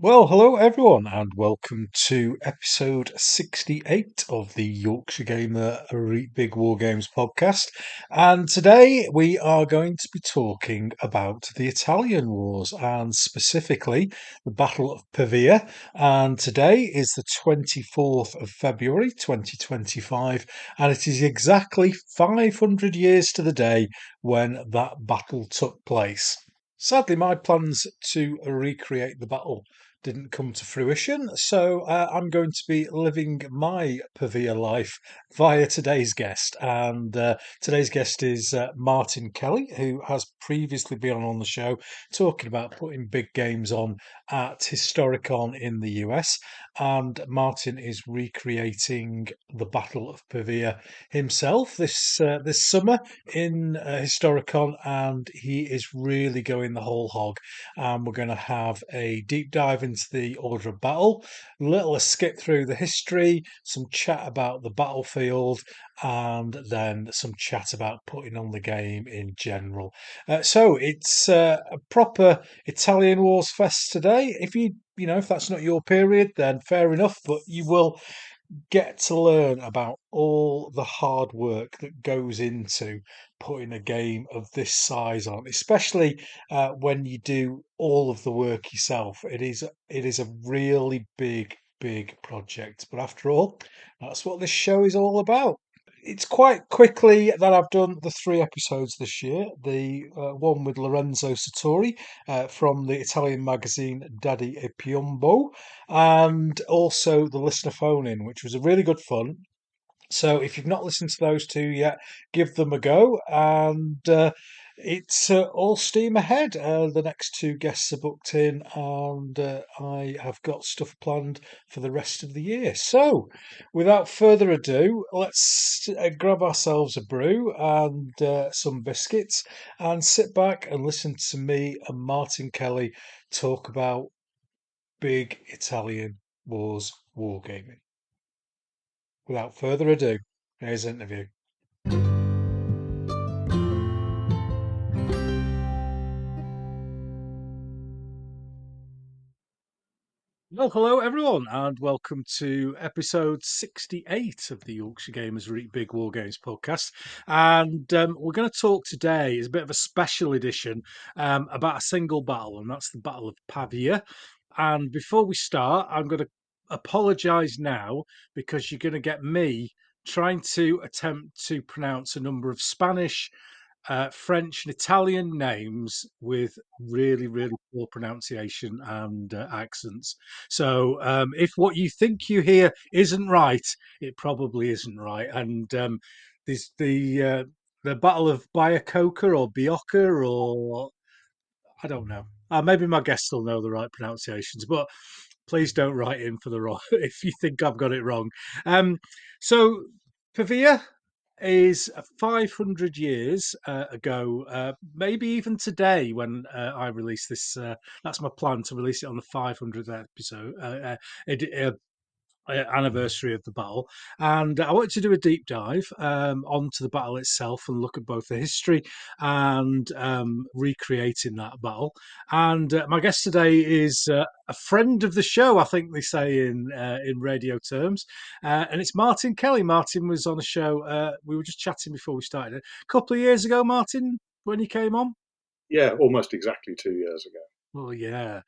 Well, hello everyone, and welcome to episode 68 of the Yorkshire Gamer Big War Games podcast. And today we are going to be talking about the Italian Wars and specifically the Battle of Pavia. And today is the 24th of February 2025, and it is exactly 500 years to the day when that battle took place. Sadly, my plans to recreate the battle didn't come to fruition. So I'm going to be living my Pavia life via today's guest. And today's guest is Martyn Kelly, who has previously been on the show talking about putting big games on at Historicon in the US. And Martyn is recreating the Battle of Pavia himself this summer in Historicon, and he is really going the whole hog. And we're going to have a deep dive into the order of battle, a skip through the history, some chat about the battlefield, and then some chat about putting on the game in general. So it's a proper Italian Wars Fest today. If that's not your period, then fair enough, but you will get to learn about all the hard work that goes into putting a game of this size on, especially when you do all of the work yourself. It is a really big project, but after all, that's what this show is all about. It's quite quickly that I've done the three episodes this year. The one with Lorenzo Sartori from the Italian magazine Daddy e Piombo, and also the listener phone in, which was a really good fun. So if you've not listened to those two yet, give them a go. And it's all steam ahead. The next two guests are booked in, and I have got stuff planned for the rest of the year. So without further ado, let's grab ourselves a brew and some biscuits and sit back and listen to me and Martyn Kelly talk about big Italian wars wargaming. Without further ado, here's the interview. Well, hello everyone, and welcome to episode 68 of the Yorkshire Gamers Big War Games podcast. And we're going to talk today, is a bit of a special edition about a single battle, and that's the Battle of Pavia. And before we start, I'm going to apologise now because you're going to get me trying to attempt to pronounce a number of Spanish, French and Italian names with really poor pronunciation and accents. So if what you think you hear isn't right, it probably isn't right. And there's the Battle of Byacoca or Bioca, or I don't know. Maybe my guests will know the right pronunciations, but please don't write in for the wrong if you think I've got it wrong. So Pavia is 500 years ago, maybe even today when I release this. That's my plan, to release it on the 500th episode, anniversary of the battle. And I wanted to do a deep dive onto the battle itself and look at both the history and recreating that battle. And my guest today is a friend of the show, I think they say in radio terms, and it's Martyn Kelly. Martyn was on a show. We were just chatting before we started a couple of years ago, Martyn, when you came on. Yeah, almost exactly 2 years ago. Well, yeah.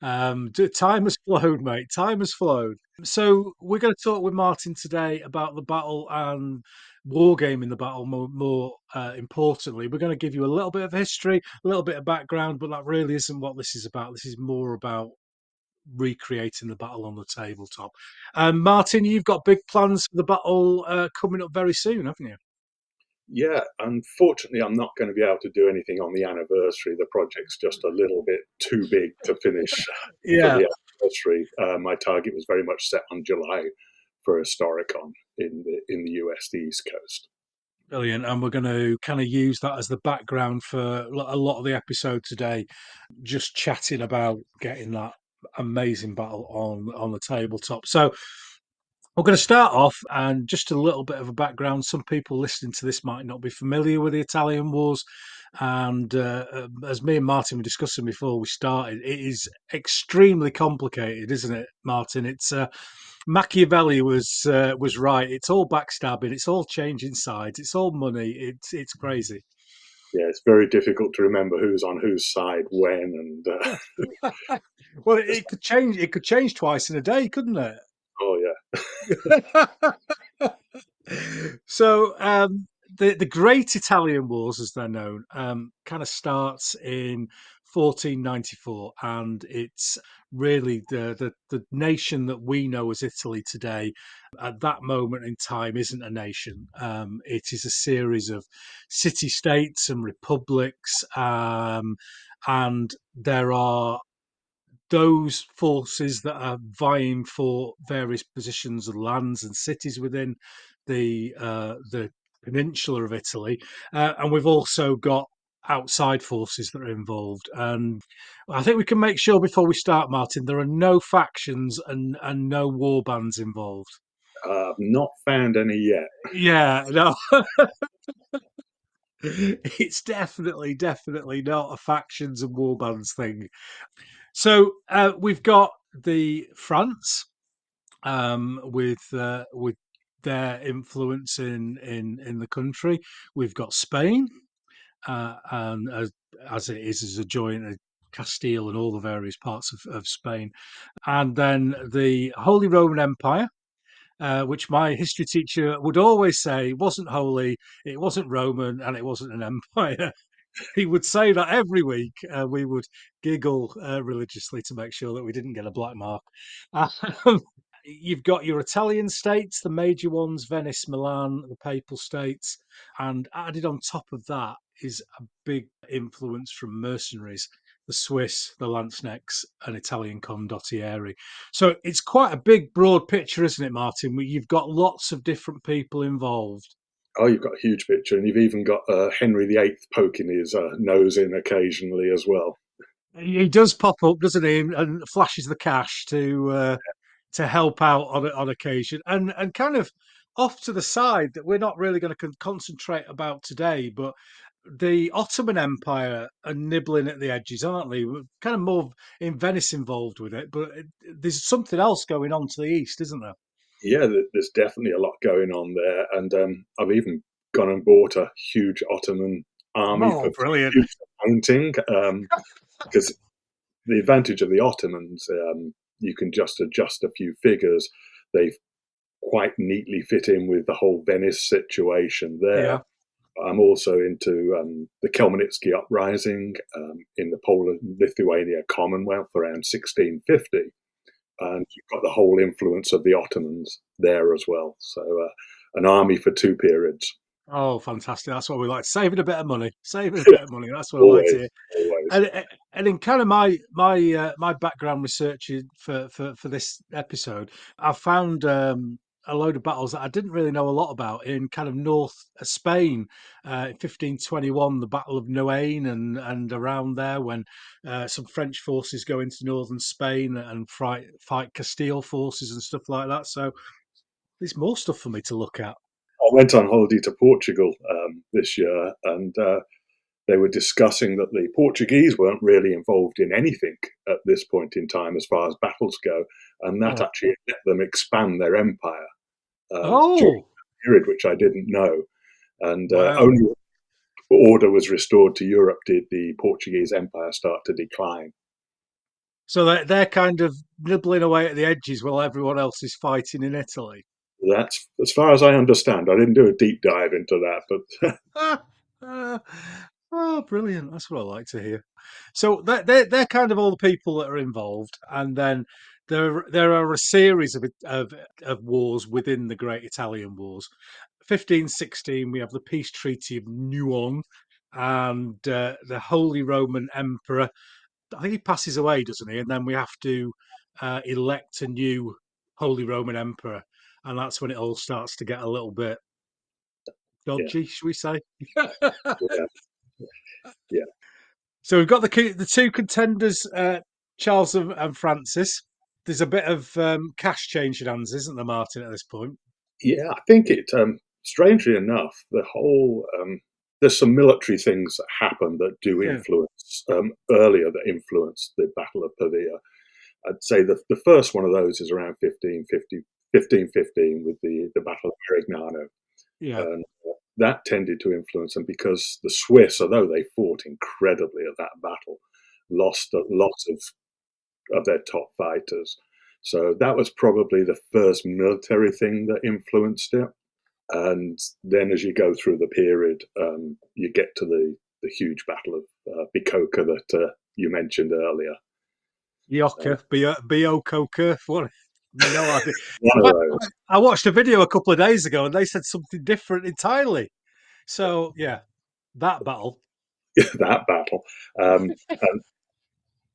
Time has flown, mate. Time has flown. So we're going to talk with Martyn today about the battle and wargaming the battle. More importantly, we're going to give you a little bit of history, a little bit of background, but that really isn't what this is about. This is more about recreating the battle on the tabletop. Martyn, you've got big plans for the battle coming up very soon, haven't you? Yeah, unfortunately, I'm not going to be able to do anything on the anniversary. The project's just a little bit too big to finish for Yeah. the anniversary. My target was very much set on July for Historicon in the US, the East Coast. Brilliant. And we're going to kind of use that as the background for a lot of the episode today, just chatting about getting that amazing battle on the tabletop. So we're going to start off, and just a little bit of a background. Some people listening to this might not be familiar with the Italian Wars. And as me and Martin were discussing before we started, it is extremely complicated, isn't it, Martin? It's Machiavelli was right. It's all backstabbing. It's all changing sides. It's all money. It's crazy. Yeah, it's very difficult to remember who's on whose side when, and Well, it could change. It could change twice in a day, couldn't it? oh yeah, So the Great Italian Wars, as they're known, kind of starts in 1494, and it's really the nation that we know as Italy today. At that moment in time, isn't a nation. It is a series of city-states and republics, and there are those forces that are vying for various positions of lands and cities within the peninsula of Italy, and we've also got outside forces that are involved. And I think we can make sure before we start, Martin, there are no factions and no war bands involved. not found any yet. Yeah, no, it's definitely not a factions and war bands thing. So we've got the France, with their influence in the country. We've got Spain, and as it is as a joint of Castile and all the various parts of Spain, and then the Holy Roman Empire. Which my history teacher would always say wasn't holy, it wasn't Roman, and it wasn't an empire. He would say that every week. We would giggle religiously to make sure that we didn't get a black mark. Um, you've got your Italian states, the major ones, Venice, Milan, the Papal States, and added on top of that is a big influence from mercenaries, the Swiss, the Lanzknechts, and Italian condottieri. So it's quite a big, broad picture, isn't it, Martin? You've got lots of different people involved. Oh, you've got a huge picture, and you've even got Henry VIII poking his nose in occasionally as well. He does pop up, doesn't he, and flashes the cash to help out on occasion, and kind of off to the side that we're not really going to concentrate about today. But the Ottoman Empire are nibbling at the edges, aren't they? We're kind of more in Venice involved with it, but there's something else going on to the east, isn't there? Yeah, there's definitely a lot going on there, and I've even gone and bought a huge Ottoman army Oh, for brilliant! future painting. Because the advantage of the Ottomans, you can just adjust a few figures. They quite neatly fit in with the whole Venice situation there. Yeah, I'm also into the Khmelnytsky uprising in the Poland-Lithuania Commonwealth around 1650, and you've got the whole influence of the Ottomans there as well. So an army for two periods. oh, fantastic! That's what we like. Saving a bit of money, saving a bit of money. That's what I like to Always, hear. always. And in kind of my background research for this episode, I found a load of battles that I didn't really know a lot about in kind of north Spain, 1521, the Battle of Noain, and around there when some French forces go into northern Spain and fight Castile forces and stuff like that. So there's more stuff for me to look at. I went on holiday to Portugal this year, and they were discussing that the Portuguese weren't really involved in anything at this point in time as far as battles go, and that Oh, actually let them expand their empire during oh, a period which I didn't know. And wow. only order was restored to Europe did the Portuguese empire start to decline. So they're kind of nibbling away at the edges while everyone else is fighting in Italy. That's as far as I understand. I didn't do a deep dive into that, but Oh, brilliant! That's what I like to hear. So they're kind of all the people that are involved, and then there are a series of wars within the Great Italian Wars. 1516, we have the peace treaty of Nuon, and the Holy Roman Emperor. I think he passes away, doesn't he? And then we have to elect a new Holy Roman Emperor, and that's when it all starts to get a little bit yeah, dodgy, should we say? yeah, yeah. So we've got the two contenders, Charles and Francis. There's a bit of cash changing hands, isn't there, Martin? At this point, Yeah, I think it. Strangely enough, the whole there's some military things that happen that do Yeah. influence earlier that influence the Battle of Pavia. I'd say the first one of those is around 1515 with the Battle of Marignano. Yeah. And that tended to influence them because the Swiss, although they fought incredibly at that battle, lost a lot of their top fighters. So that was probably the first military thing that influenced it. And then as you go through the period, you get to the huge battle of Bikoka that you mentioned earlier. Yoka, B.O. Coker. What? No idea. One In of fact, those, I watched a video a couple of days ago and they said something different entirely. So, yeah, that battle. that battle. And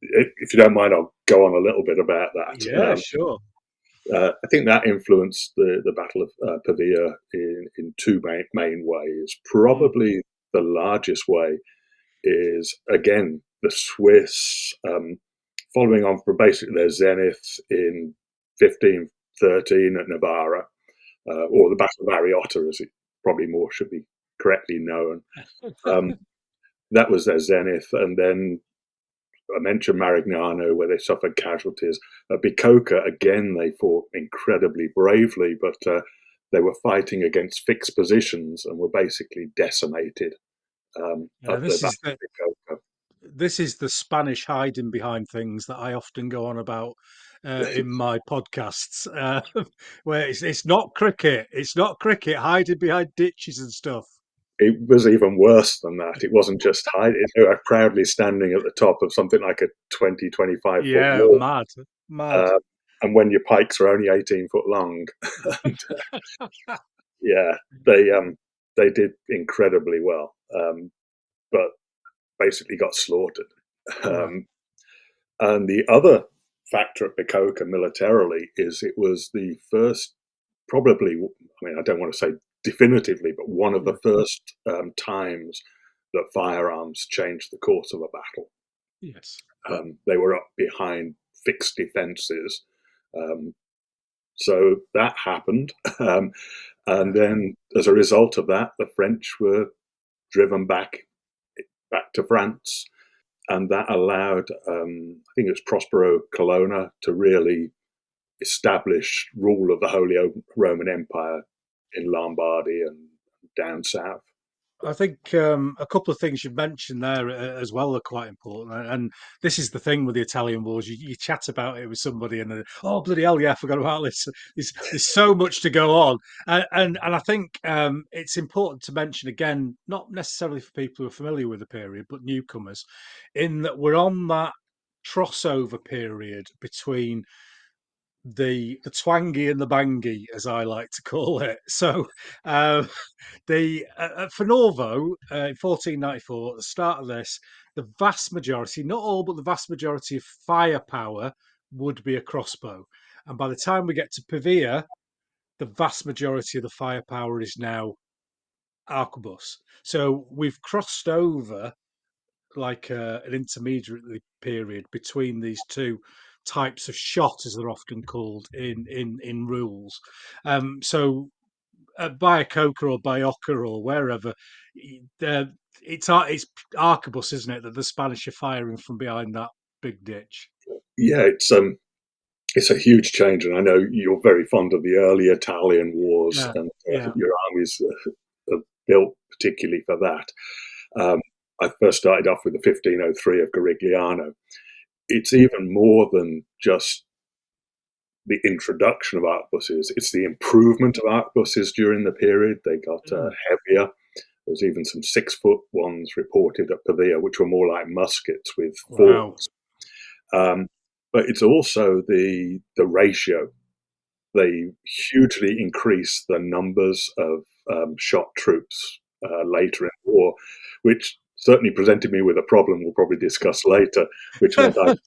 if you don't mind, I'll go on a little bit about that. Yeah, sure. I think that influenced the Battle of Pavia in two main ways. Mm, Probably the largest way is, again, the Swiss, following on from basically their zenith in 1513 at Novara, or the Battle of Ariotta, as it probably more should be correctly known. Um, that was their zenith, and then I mentioned Marignano, where they suffered casualties. At Bikoka, again, they fought incredibly bravely, but they were fighting against fixed positions and were basically decimated yeah, at the this Battle is the of Bikoka. this is the Spanish hiding behind things that I often go on about in my podcasts, where it's not cricket, it's not cricket hiding behind ditches and stuff. It was even worse than that. It wasn't just high. They were proudly standing at the top of something like a 20, 25-foot Yeah, wall. mad, mad. Uh, and when your pikes are only 18 foot long, and, yeah, they did incredibly well, but basically got slaughtered. Yeah, Um, and the other factor at Bikoka militarily is it was the first, probably, I mean, I don't want to say definitively, but one of yeah, the first times that firearms changed the course of a battle. yes. They were up behind fixed defenses. Um, so that happened. And Yeah. then as a result of that, the French were driven back to France. And that allowed, I think it was Prospero Colonna, to really establish rule of the Holy Roman Empire in Lombardy and down south. I think a couple of things you mentioned there as well are quite important. And this is the thing with the Italian wars. You chat about it with somebody and oh, bloody hell, yeah, I forgot about this. There's so much to go on. And I think it's important to mention again, not necessarily for people who are familiar with the period, but newcomers, in that we're on that crossover period between the twangy and the bangy, as I like to call it. So the at Fornovo in 1494, at the start of this, the vast majority, not all, but the vast majority of firepower would be a crossbow. And by the time we get to Pavia, the vast majority of the firepower is now arquebus. So we've crossed over like an intermediary period between these two types of shot, as they're often called in rules. So by Coker or by Ocker or wherever, uh, it's arquebus, isn't it, that the Spanish are firing from behind that big ditch? Yeah, it's a huge change, and I know you're very fond of the early Italian wars, Yeah, and yeah, your armies are built particularly for that. Um, I first started off with the 1503 of Garigliano. It's even more than just the introduction of arquebuses; it's the improvement of arquebuses during the period. They got mm, heavier. There's even some 6-foot ones reported at Pavia, which were more like muskets with wow, forks. Um, but it's also the ratio. They hugely increased the numbers of shot troops later in the war, which certainly presented me with a problem we'll probably discuss later, which meant I had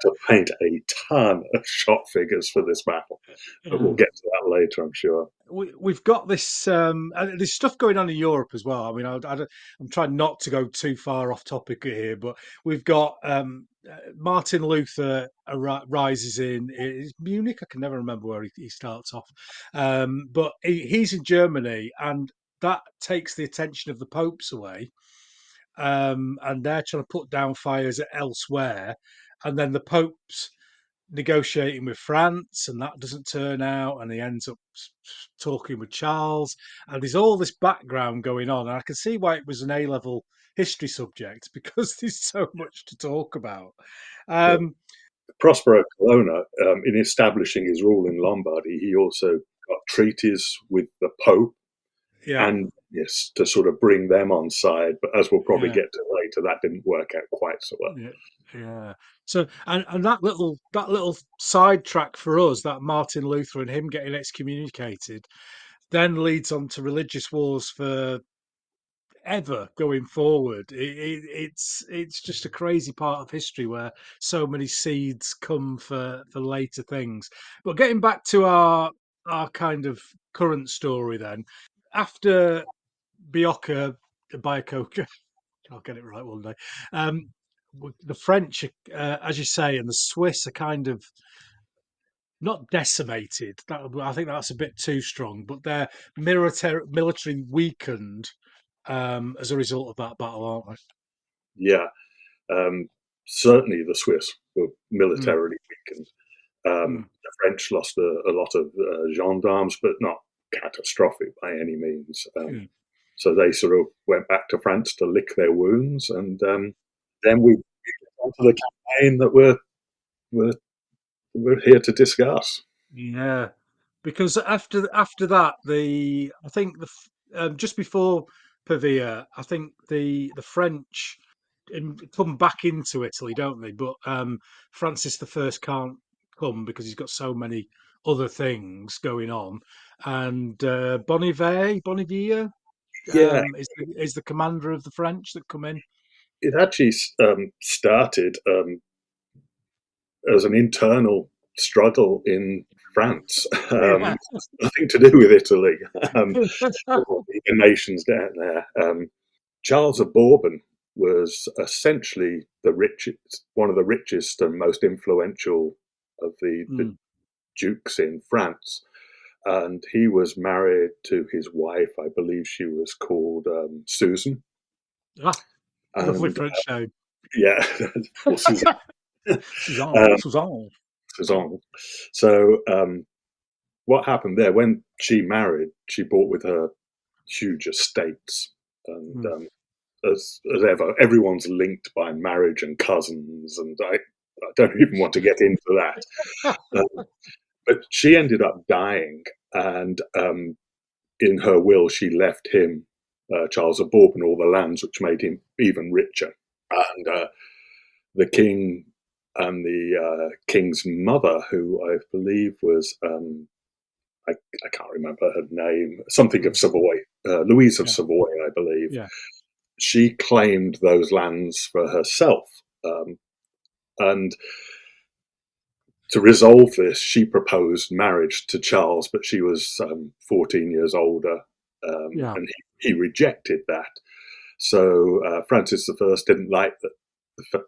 to paint a ton of shot figures for this battle. But we'll get to that later, I'm sure. we've got this there's stuff going on in Europe as well. I mean, I'm trying not to go too far off topic here, but we've got Martin Luther rises in is Munich. I can never remember where he starts off, but he's in Germany, and that takes the attention of the popes away, and they're trying to put down fires elsewhere, and then the popes negotiating with France, and that doesn't turn out, and he ends up talking with Charles, and there's all this background going on, and I can see why it was an A-level history subject because there's so much to talk about. Yeah. Um, Prospero Colonna, in establishing his rule in Lombardy, he also got treaties with the Pope yeah, and yes, to sort of bring them on side. But as we'll probably yeah. get to later, that didn't work out quite so well. Yeah, yeah. So and that little sidetrack for us, that Martin Luther and him getting excommunicated, then leads on to religious wars for ever going forward. It's just a crazy part of history where so many seeds come for later things. But getting back to our kind of current story, then after Biocca, Biococa, I'll get it right one day. Um, the French, as you say, and the Swiss are kind of not decimated. I think that's a bit too strong, but they're military weakened as a result of that battle, aren't Yeah, certainly the Swiss were they? Mm, militarily weakened. mm, The French lost a lot of gendarmes, but not catastrophic by any means. mm. So they sort of went back to France to lick their wounds, and then we got onto the campaign that we're, we're here to discuss. Yeah, because after that, I think just before Pavia, I think the French come back into Italy, don't they? But Francis the First can't come because he's got so many other things going on, and Bonnivere Yeah, is the commander of the French that come in. it actually started as an internal struggle in France. Yeah. Nothing to do with Italy. Um, the nations down there. Charles of Bourbon was essentially the richest, one of the richest and most influential of the Mm. dukes in France. And he was married to his wife. I believe she was called Susan. Ah, lovely And French name. yeah, or Suzanne. Suzanne. Um, Suzanne. Suzanne. So what happened there when she married? She brought with her huge estates, and Mm. as ever, everyone's linked by marriage and cousins, and I don't even want to get into that. But she ended up dying, and in her will, she left him, Charles of Bourbon, all the lands, which made him even richer. And the king and the king's mother, who I believe was I can't remember her name, something of Mm. Savoy, Louise of Yeah. Savoy, I believe. Yeah. She claimed those lands for herself. And to resolve this, she proposed marriage to Charles, but she was 14 years older, Yeah. and he rejected that. So Francis I didn't like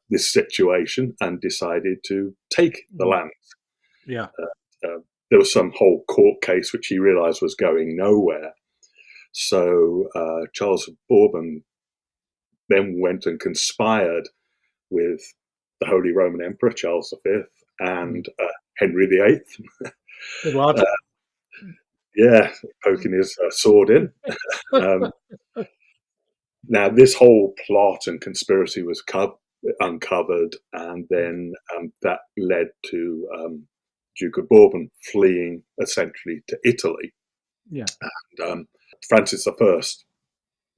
this situation and decided to take the Mm. land. Yeah. There was some whole court case which he realised was going nowhere. So Charles of Bourbon then went and conspired with the Holy Roman Emperor Charles V Mm. and Henry VIII. Good lad. Uh, yeah, poking his sword in. Um, Now, this whole plot and conspiracy was uncovered, and then that led to Duke of Bourbon fleeing essentially to Italy. Yeah. And Francis I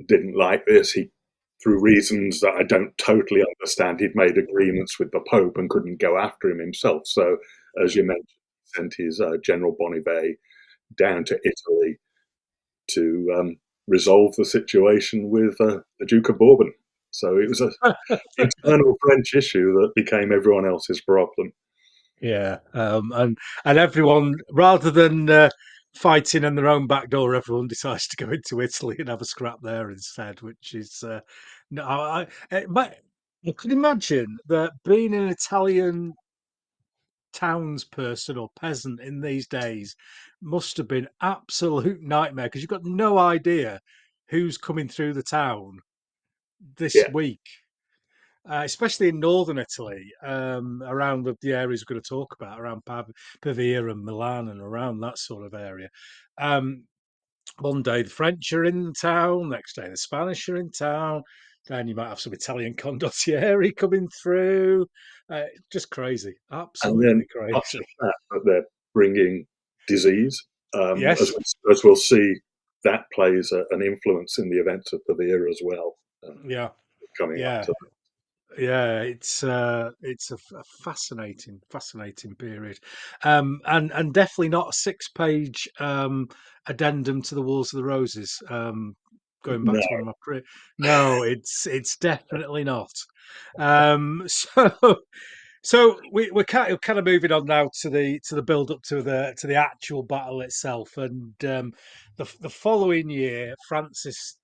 didn't like this. He, through reasons that I don't totally understand, he'd made agreements with the Pope and couldn't go after him himself. So, as you mentioned, sent his General Bonnivet down to Italy to resolve the situation with the Duke of Bourbon. So it was an internal French issue that became everyone else's problem. Yeah. And everyone, rather than fighting in their own back door, everyone decides to go into Italy and have a scrap there instead, which is no. But I could imagine that being an Italian townsperson or peasant in these days must have been absolute nightmare because you've got no idea. who's coming through the town this Yeah, week, especially in northern Italy, around the areas we're going to talk about, around Pavia and Milan and around that sort of area. Um, One day the French are in town, next day the Spanish are in town. Then you might have some Italian condottieri coming through. Just crazy, and then absolutely not crazy. just that, but they're bringing disease. Yes, As we'll see, that plays an influence in the events of Pavia as well, yeah, coming up yeah. to. Yeah, it's a fascinating period, and definitely not a six-page addendum to the Wars of the Roses. Going back No, to one of my no, it's definitely not. So we're kind of moving on now to the build up to the actual battle itself, and the following year, Francis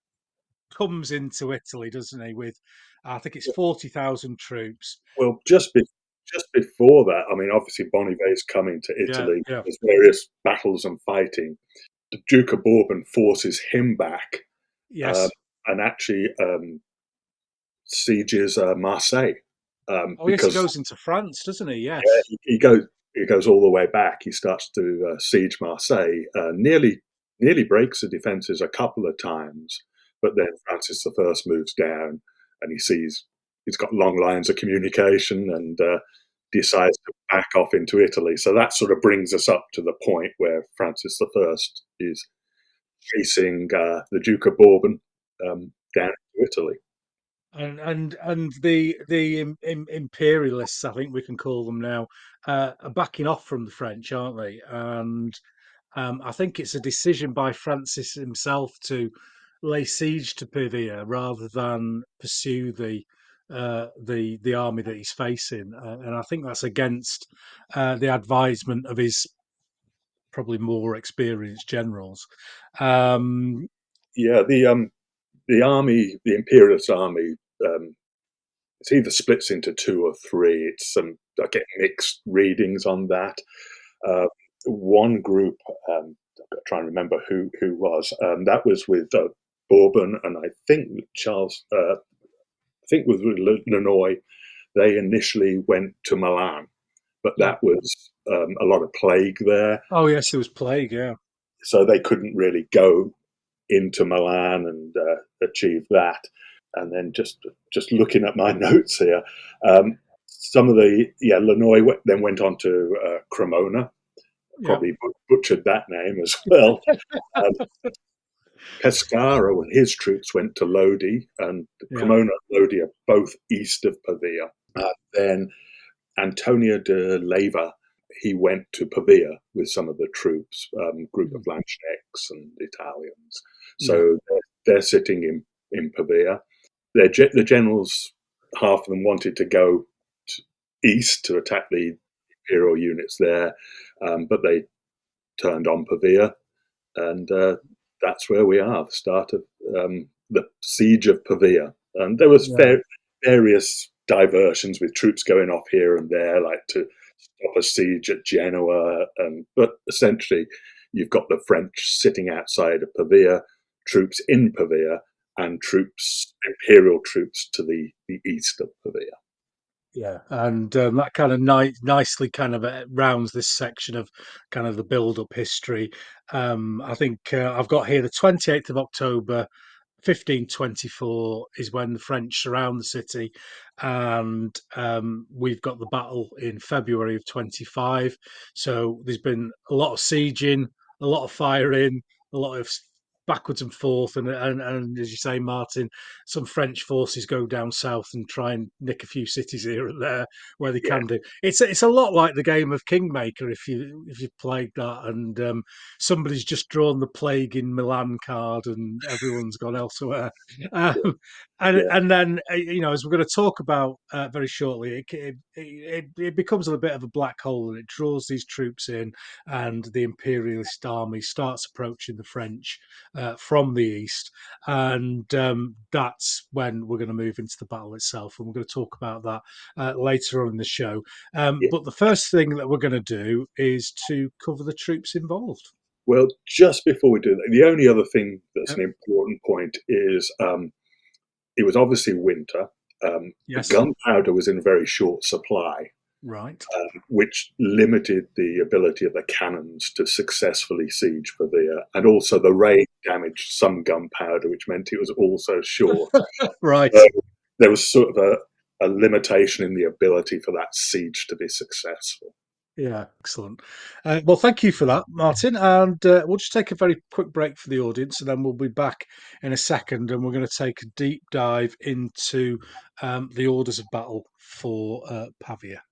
comes into Italy, doesn't he? With I think it's 40,000 troops. well, just before that, I mean, obviously Boniface coming to Yeah, Italy. yeah, There's various battles and fighting. The Duke of Bourbon forces him back, um, yes. and actually sieges Marseille, Oh, yes, he because goes into France, doesn't he? yeah, Yes, he goes all the way back. He starts to siege Marseille, nearly breaks the defences a couple of times, but then Francis I moves down, and he sees he's got long lines of communication, and decides to back off into Italy. So that sort of brings us up to the point where Francis I is chasing the Duke of Bourbon down to Italy. and the imperialists, I think we can call them now, are backing off from the French, aren't they? And I think it's a decision by Francis himself to lay siege to Pavia rather than pursue the army that he's facing, and I think that's against the advisement of his probably more experienced generals. Um, Yeah, the army, the imperialist army, it's either splits into two or three. I get mixed readings on that. Uh, One group, I've got to try and remember who was. That was with Bourbon, and I think Charles. I think with Lannoy, they initially went to Milan, but yeah. that was a lot of plague there, Oh yes, there was plague. Yeah. so they couldn't really go into Milan and achieve that. And then just looking at my notes here, some of the Lannoy then went on to Cremona. Yeah. Probably butchered that name as well. Um, Pescara and his troops went to Lodi, and Yeah. Cremona and Lodi are both east of Pavia. Then Antonio de Leyva, he went to Pavia with some of the troops, group of Mm. Lanchenecks and Italians. Yeah. So they're sitting in Pavia. The generals, half of them wanted to go east to attack the imperial units there, but they turned on Pavia, and that's where we are, the start of the siege of Pavia. And there was Yeah. various diversions with troops going off here and there, like to stop a siege at Genoa. But essentially, you've got the French sitting outside of Pavia, troops in Pavia, and imperial troops to the east of Pavia. Yeah, and that kind of nicely kind of rounds this section of kind of the build-up history. I think I've got here the 28th of October, 1524 is when the French surround the city, and we've got the battle in February of 25. So there's been a lot of sieging, a lot of firing, a lot of backwards and forth, and as you say, Martin, some French forces go down south and try and nick a few cities here and there where they Yeah, can do. It's a lot like the game of Kingmaker if you've played that, and somebody's just drawn the plague in Milan card and everyone's gone elsewhere. yeah, Um, yeah, and then as we're going to talk about very shortly, it becomes a bit of a black hole, and it draws these troops in, and the imperialist army starts approaching the French from the east, and that's when we're going to move into the battle itself, and we're going to talk about that later on in the show. yeah. But the first thing that we're going to do is to cover the troops involved. Well, just before we do that, the only other thing that's Yep. an important point is it was obviously winter. The Yes. gunpowder was in very short supply, Right. which limited the ability of the cannons to successfully siege Pavia. And also the rain damaged some gunpowder, which meant it was also short. Right. So there was sort of a limitation in the ability for that siege to be successful. Yeah, excellent. Well, thank you for that, Martin. And we'll just take a very quick break for the audience, and then we'll be back in a second. And we're going to take a deep dive into the orders of battle for Pavia.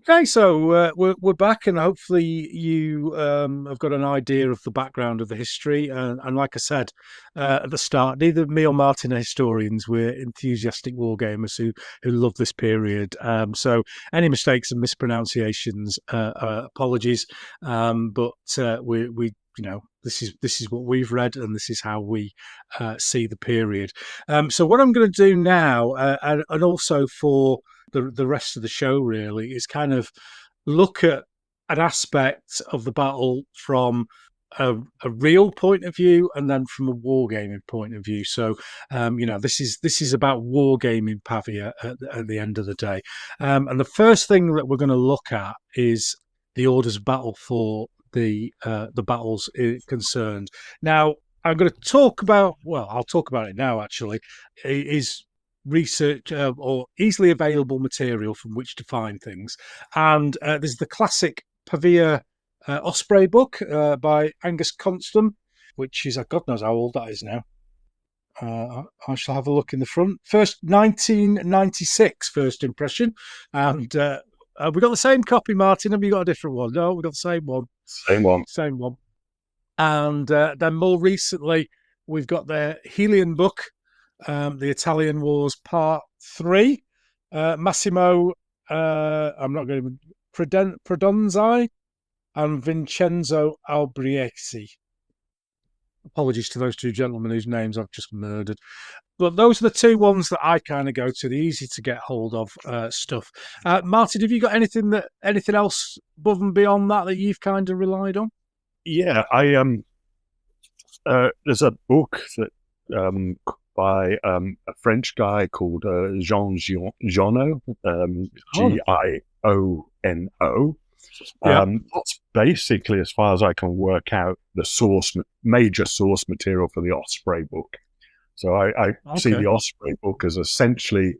Okay, so we're back, and hopefully you have got an idea of the background of the history. And like I said at the start, neither me or Martin are historians. We're enthusiastic wargamers who love this period. So any mistakes and mispronunciations, apologies. But we this is what we've read, and this is how we see the period. So what I'm going to do now, and also for the rest of the show really is kind of look at an aspect of the battle from a real point of view and then from a wargaming point of view. So this is about wargaming Pavia at the end of the day. And the first thing that we're going to look at is the orders of battle for the battles concerned. Now I'm going to talk about, well, I'll talk about it now actually, is research or easily available material from which to find things. And there's the classic Pavia Osprey book by Angus Constant, which is, God knows how old that is now. I shall have a look in the front. First, 1996, first impression. And we got the same copy, Martin. Have you got a different one? No, we got the same one. Same one. Same one. And then more recently, we've got the Helian book, the Italian Wars Part 3. Massimo, I'm not going to, Prodonzi and Vincenzo Albriesi. Apologies to those two gentlemen whose names I've just murdered. But those are the two ones that I kind of go to, the easy to get hold of stuff. Martin, have you got anything else above and beyond that you've kind of relied on? Yeah, there's a book that by a French guy called Jean Giono, Giono. That's basically, as far as I can work out, the major source material for the Osprey book. So I see the Osprey book as essentially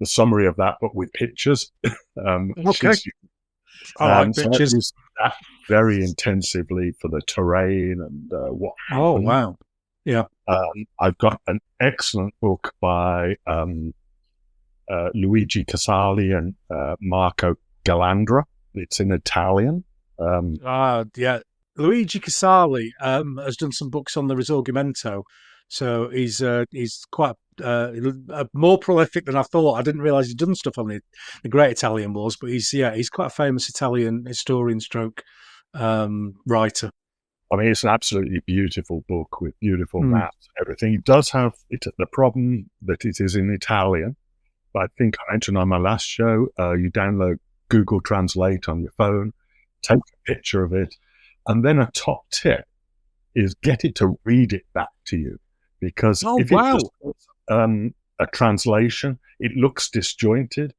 the summary of that, but with pictures. Okay. I like pictures. So I use that very intensively for the terrain and what happened. Oh, wow. Yeah. I've got an excellent book by Luigi Casali and Marco Galandra. It's in Italian. Yeah. Luigi Casali has done some books on the Risorgimento, so he's quite more prolific than I thought. I didn't realise he'd done stuff on the Great Italian Wars, but he's quite a famous Italian historian stroke writer. I mean, it's an absolutely beautiful book with beautiful maps and everything. It does have the problem that it is in Italian, but I think I mentioned on my last show, you download Google Translate on your phone, take a picture of it, and then a top tip is get it to read it back to you. Because if it's just a translation, it looks disjointed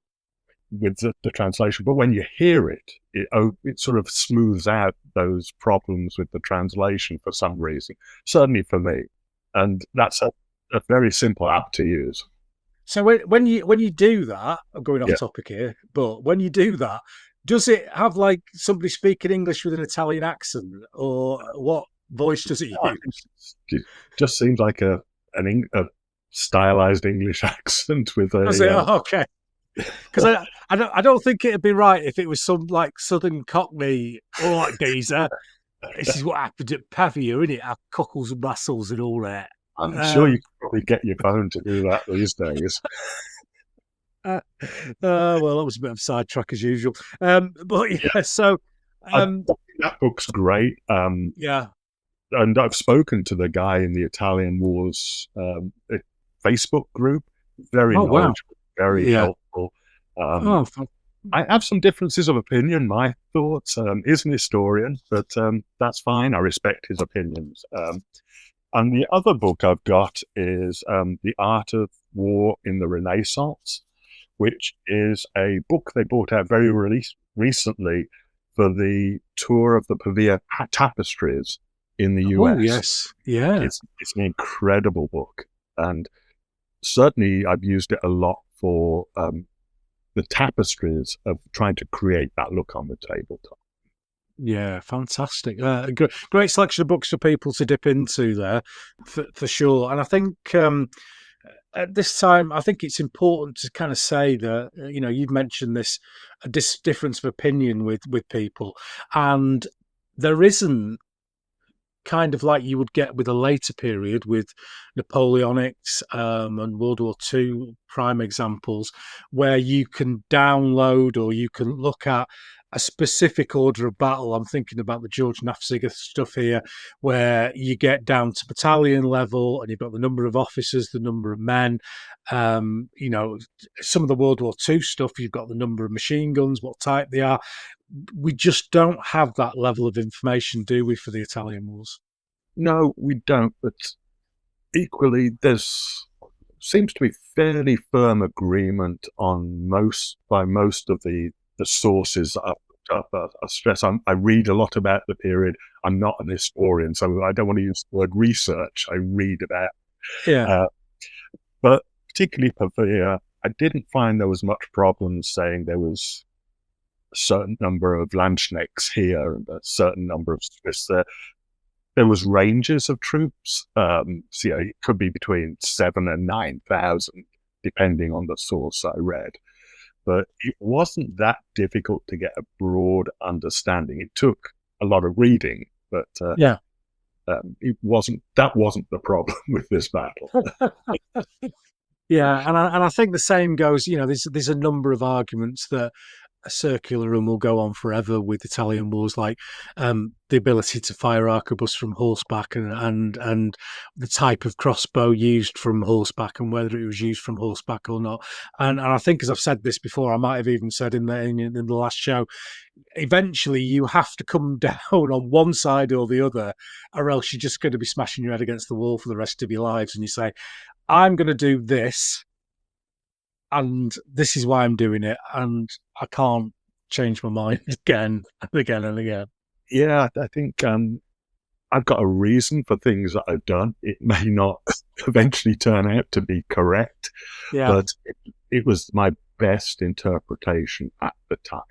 with the translation. But when you hear it, it sort of smooths out those problems with the translation for some reason, certainly for me. And that's a very simple app to use. So when you do that, I'm going off topic here, but when you do that, does it have like somebody speaking English with an Italian accent, or what voice does it use? It just seems like a stylized English accent with a. Okay. Because I don't think it'd be right if it was some like Southern Cockney, all right, geezer. This is what happened at Pavia, isn't it? Our cockles and bustles and all that. I'm sure you can probably get your phone to do that these days. Well, that was a bit of a sidetrack as usual. But yeah, so I think that book's great. Yeah, and I've spoken to the guy in the Italian Wars Facebook group. Very knowledgeable, very helpful. Oh, I have some differences of opinion. My thoughts is an historian, but that's fine. I respect his opinions. And the other book I've got is The Art of War in the Renaissance, which is a book they brought out very recently for the tour of the Pavia tapestries in the US. Oh, yes. Yeah. It's an incredible book. And certainly I've used it a lot for the tapestries of trying to create that look on the tabletop. Yeah, fantastic. Great selection of books for people to dip into there, for sure. And I think at this time, I think it's important to kind of say that, you've mentioned this difference of opinion with people, and there isn't kind of like you would get with a later period with Napoleonics and World War II prime examples, where you can download or you can look at a specific order of battle. I'm thinking about the George Nafziger stuff here, where you get down to battalion level and you've got the number of officers, the number of men. Some of the World War II stuff, you've got the number of machine guns, what type they are. We just don't have that level of information, do we, for the Italian wars? No, we don't. But equally, seems to be fairly firm agreement by most of the sources that I've looked up. I stress I read a lot about the period. I'm not an historian, so I don't want to use the word research. I read about. Yeah. But particularly Pavia, I didn't find there was much problem saying there was a certain number of Landsknechts here and a certain number of Swiss there. There was ranges of troops. It could be between 7,000 and 9,000, depending on the source I read. But it wasn't that difficult to get a broad understanding. It took a lot of reading, but it wasn't. That wasn't the problem with this battle. Yeah, and I think the same goes. There's a number of arguments that are circular and will go on forever with Italian wars, like the ability to fire arquebus from horseback and the type of crossbow used from horseback and whether it was used from horseback or not. And I think, as I've said this before, I might have even said in the last show, eventually you have to come down on one side or the other, or else you're just going to be smashing your head against the wall for the rest of your lives. And you say, I'm going to do this, and this is why I'm doing it, and I can't change my mind again and again and again. Yeah, I think I've got a reason for things that I've done. It may not eventually turn out to be correct, but it was my best interpretation at the time.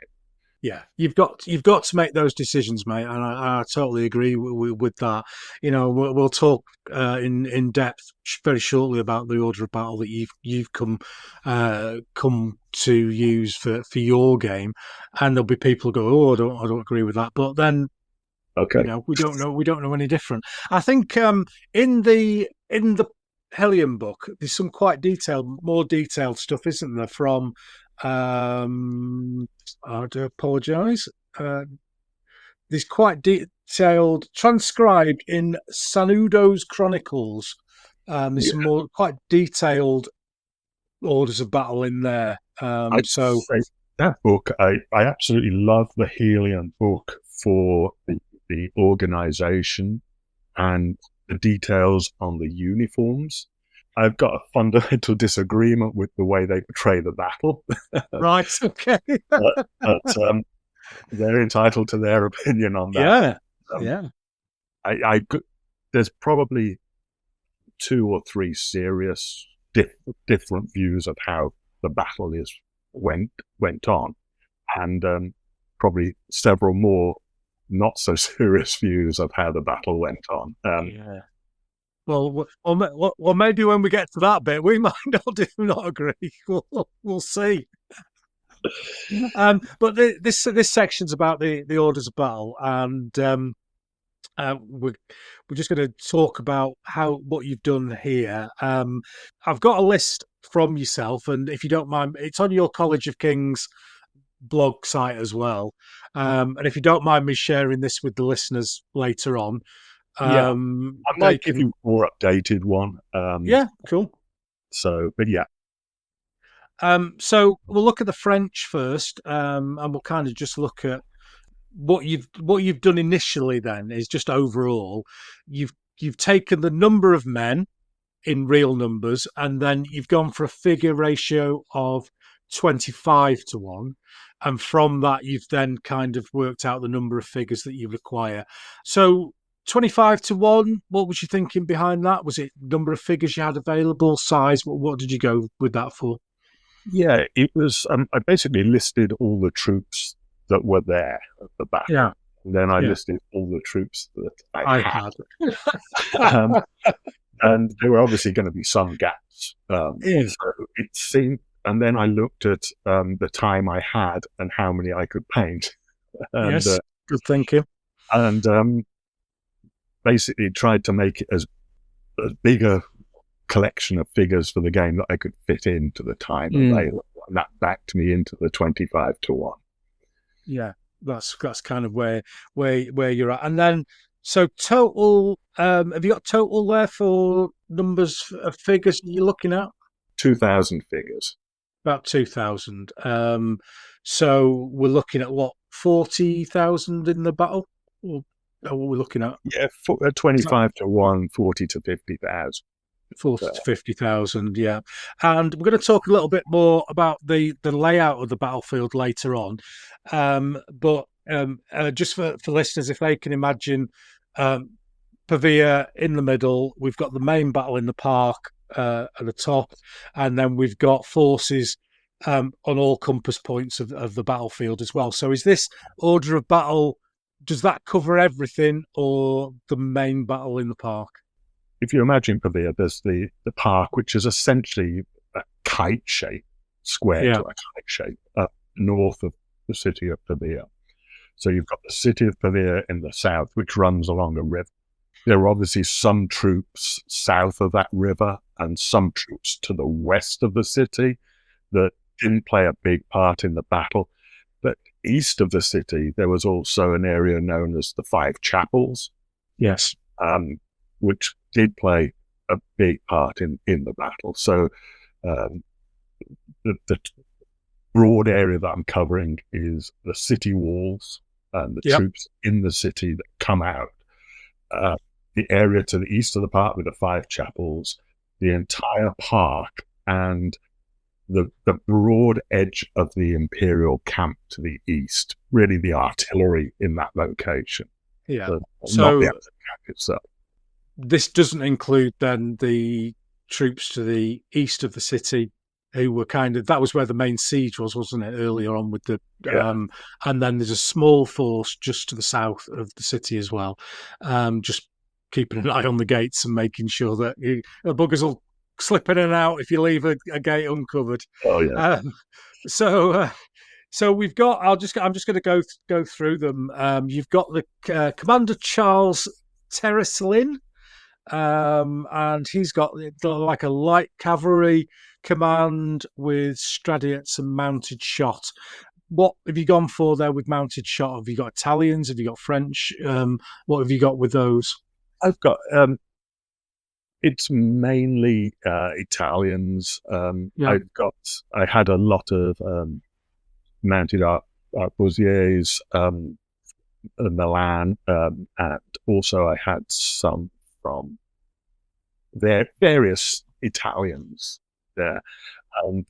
Yeah, you've got to make those decisions, mate, and I totally agree with that. We'll talk in depth very shortly about the order of battle that you've come to use for your game, and there'll be people who go, "Oh, I don't agree with that," but then okay, we don't know any different. I think in the Hellion book, there's some quite more detailed stuff, isn't there? From I do apologise. There's quite detailed, transcribed in Sanudo's Chronicles. There's some more quite detailed orders of battle in there. So that book, I absolutely love the Hellion book for the organisation and the details on the uniforms. I've got a fundamental disagreement with the way they portray the battle. Right, okay. but they're entitled to their opinion on that. Yeah. There's probably 2 or 3 serious different views of how the battle went on, and probably several more not so serious views of how the battle went on. Well, maybe when we get to that bit, we might not agree. We'll see. But this section's about the orders of battle, and we're just going to talk about what you've done here. I've got a list from yourself, and if you don't mind, it's on your College of Kings blog site as well. And if you don't mind me sharing this with the listeners later on. I might give you a more updated one. Yeah, cool. So, but yeah. So we'll look at the French first, and we'll kind of just look at what you've done initially. Then is just overall, you've taken the number of men in real numbers, and then you've gone for a figure ratio of 25-1, and from that you've then kind of worked out the number of figures that you require. So 25-1, what was you thinking behind that? Was it number of figures you had available, size? What did you go with that for? Yeah, it was. I basically listed all the troops that were there at the back. Yeah. And then I listed all the troops that I had. And there were obviously going to be some gaps. So it seemed, and then I looked at the time I had and how many I could paint. And, yes, good thinking. And basically tried to make it as big a collection of figures for the game that I could fit into the time available. And that backed me into the 25-1. Yeah, that's kind of where you're at. And then, so total, have you got total there for numbers of figures you're looking at? 2,000 figures. About 2,000. So we're looking at what, 40,000 in the battle? Or what we're looking at? Yeah, 25-1, 40 to 50,000. 40 to 50,000, yeah. And we're going to talk a little bit more about the layout of the battlefield later on. But just for listeners, if they can imagine Pavia in the middle, we've got the main battle in the park at the top, and then we've got forces on all compass points of the battlefield as well. So is this order of battle, does that cover everything, or the main battle in the park? If you imagine Pavia, there's the park, which is essentially a kite shape, square to a kite shape, up north of the city of Pavia. So you've got the city of Pavia in the south, which runs along a river. There are obviously some troops south of that river and some troops to the west of the city that didn't play a big part in the battle. But east of the city, there was also an area known as the Five Chapels. Yes. Which did play a big part in the battle. So the broad area that I'm covering is the city walls and the troops in the city that come out. The area to the east of the park with the Five Chapels, the entire park, and the broad edge of the Imperial camp to the east, really the artillery in that location. Yeah. So not the camp itself. This doesn't include then the troops to the east of the city who were that was where the main siege was, wasn't it, earlier on with the and then there's a small force just to the south of the city as well, just keeping an eye on the gates and making sure that the buggers will slip in and out if you leave a gate uncovered. Oh yeah. So we've got, I'm just going to go through them. You've got the Commander Charles Terraslin, and he's got like a light cavalry command with Stradiots and mounted shot. What have you gone for there with mounted shot? Have you got Italians? Have you got French? What have you got with those? I've got it's mainly Italians. I had a lot of mounted arquebusiers, Milan, and also I had some from their various Italians there. And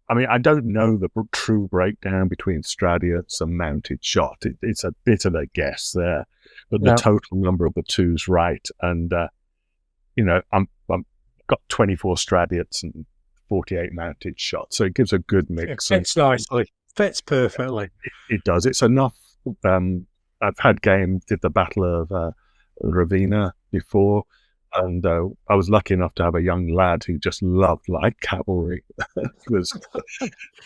I don't know the true breakdown between Stradiots and mounted shot. It's a bit of a guess there, but the total number of the two's right. And I'm got 24 Stradiots and 48 mounted shot, so it gives a good mix. It fits nicely, fits perfectly. It does. It's enough. I've had did the Battle of Ravenna before, and I was lucky enough to have a young lad who just loved light cavalry.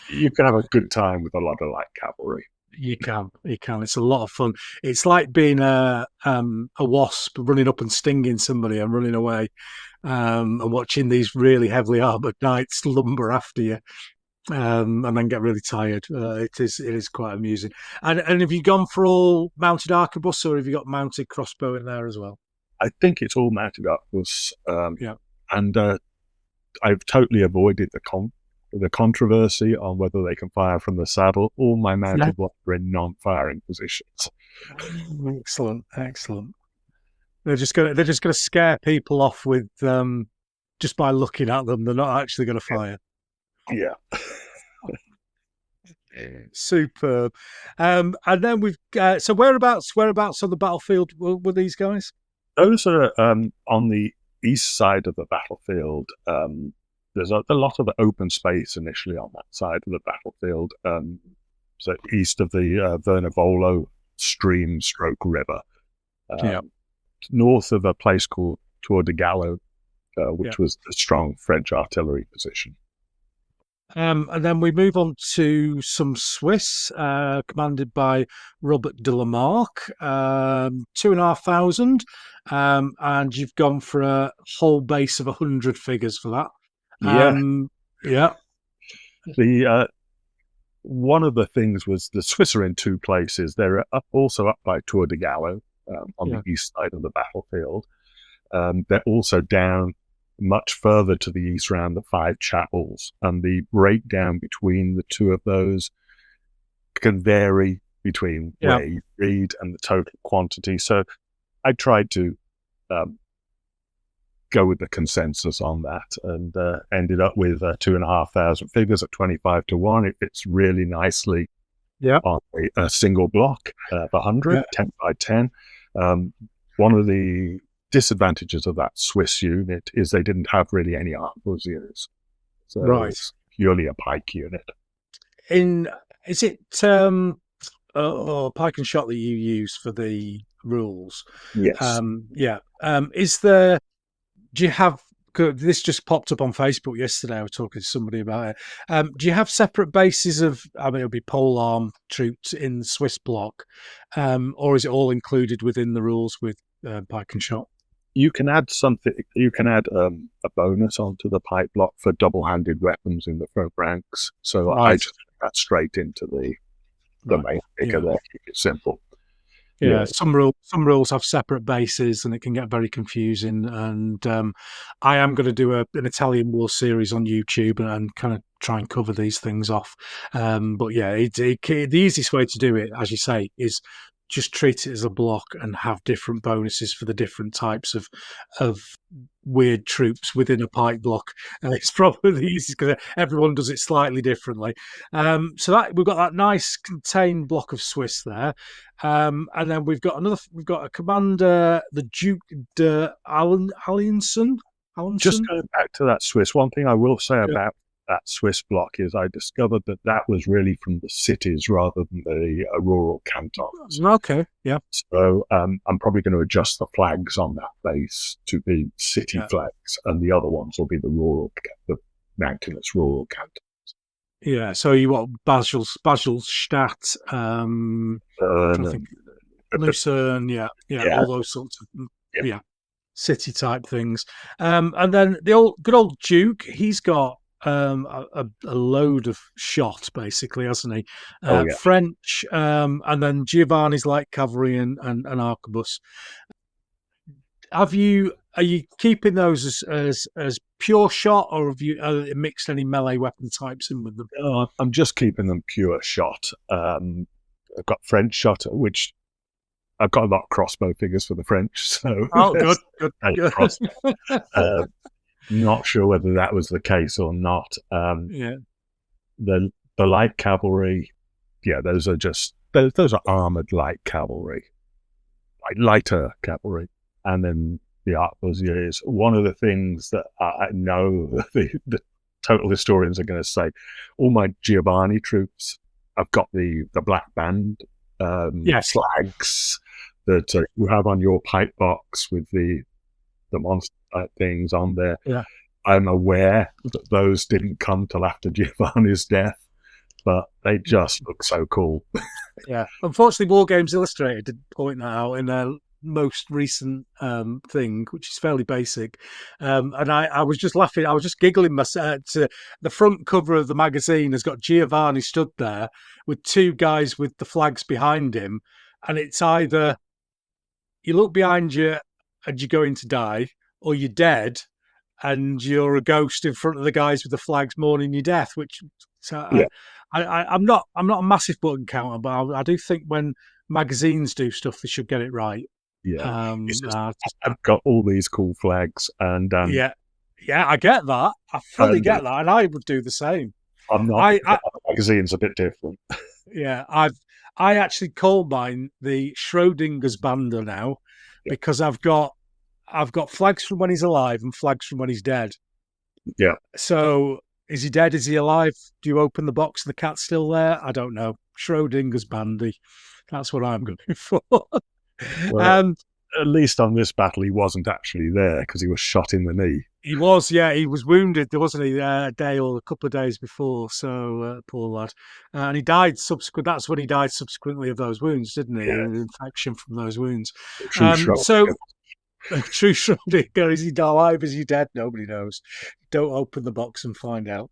You can have a good time with a lot of light cavalry. You can. It's a lot of fun. It's like being a wasp running up and stinging somebody and running away, and watching these really heavily armored knights lumber after you, and then get really tired. It is quite amusing. And have you gone for all mounted arquebus, or have you got mounted crossbow in there as well? I think it's all mounted arquebus. And I've totally avoided the the controversy on whether they can fire from the saddle. All my mounted ones are in non-firing positions. Excellent. They're just gonna scare people off with just by looking at them. They're not actually going to fire. Yeah. Superb. And then we've so whereabouts on the battlefield were these guys? Those are on the east side of the battlefield. There's a lot of open space initially on that side of the battlefield. So east of the Vernivolo stream/river. North of a place called Tour de Gallo, which was a strong French artillery position. And then we move on to some Swiss, commanded by Robert de la Marck, 2,500, and you've gone for a whole base of 100 figures for that. Yeah. The one of the things was the Swiss are in two places. They're also up by Tour de Gallo on the east side of the battlefield. They're also down much further to the east around the Five Chapels, and the breakdown between the two of those can vary between where you read and the total quantity. So I tried to go with the consensus on that, and ended up with 2,500 figures at 25 to 1. It fits really nicely on a single block of 100, 10 by 10. One of the disadvantages of that Swiss unit is they didn't have really any arquebusiers. So it's purely a pike unit. Is it pike and shot that you use for the rules? Yes. Is there? Do you have? This just popped up on Facebook yesterday. I was talking to somebody about it. Do you have separate bases of? I mean, it'll be polearm troops in the Swiss block, or is it all included within the rules with pike and shot? You can add something. You can add a bonus onto the pike block for double-handed weapons in the front ranks. So I just put that straight into the main figure there. Keep it simple. Yeah, some rules have separate bases, and it can get very confusing. And I am going to do an Italian War series on YouTube and kind of try and cover these things off. But yeah, the easiest way to do it, as you say, is just treat it as a block and have different bonuses for the different types of weird troops within a pike block. It's probably the easiest because everyone does it slightly differently. So that we've got that nice contained block of Swiss there, and then we've got a commander, the Duke de Alençon. Just going back to that Swiss, one thing I will say about that Swiss block is I discovered that was really from the cities rather than the rural cantons. Okay, yeah. So I'm probably going to adjust the flags on that base to be city flags, and the other ones will be the mountainous rural cantons. Yeah, so you want Baselstadt, Lucerne, all those sorts of city type things. And then the good old Duke, he's got a load of shot, basically, hasn't he? French, and then Giovanni's light cavalry and arquebus. Are you keeping those as pure shot, or have you mixed any melee weapon types in with them? No, I'm just keeping them pure shot. I've got French shot, which I've got a lot of crossbow figures for the French. So good. Not sure whether that was the case or not. The light cavalry, those are armored light cavalry, lighter cavalry, and then the arquebusiers. One of the things that I know the total historians are going to say, all my Giovanni troops, I've got the black band flags that you have on your pipe box with the monster type things on there. Yeah. I'm aware that those didn't come till after Giovanni's death, but they just look so cool. Yeah. Unfortunately, Wargames Illustrated did point that out in their most recent thing, which is fairly basic. And I was just laughing. I was just giggling myself. To the front cover of the magazine has got Giovanni stood there with two guys with the flags behind him. And it's either you look behind you and you're going to die, or you're dead and you're a ghost in front of the guys with the flags mourning your death. Which so Yeah. I'm not a massive button counter, but I do think when magazines do stuff, they should get it right. Yeah. I've got all these cool flags, and yeah, I get that. I fully get that, and I would do the same. I'm not. Magazine's a bit different. Yeah, I actually call mine the Schrodinger's Bander now, because I've got flags from when he's alive and flags from when he's dead. Yeah. So is he dead? Is he alive? Do you open the box and the cat's still there? I don't know. Schrodinger's Bandy. That's what I'm going for. Well, at least on this battle, he wasn't actually there because he was shot in the knee. He was, yeah. He was wounded, wasn't he, a day or a couple of days before. So, poor lad. And he died subsequent. That's when he died subsequently of those wounds, didn't he? Yeah. Infection from those wounds. True Schrodinger. Is he alive? Is he dead? Nobody knows. Don't open the box and find out.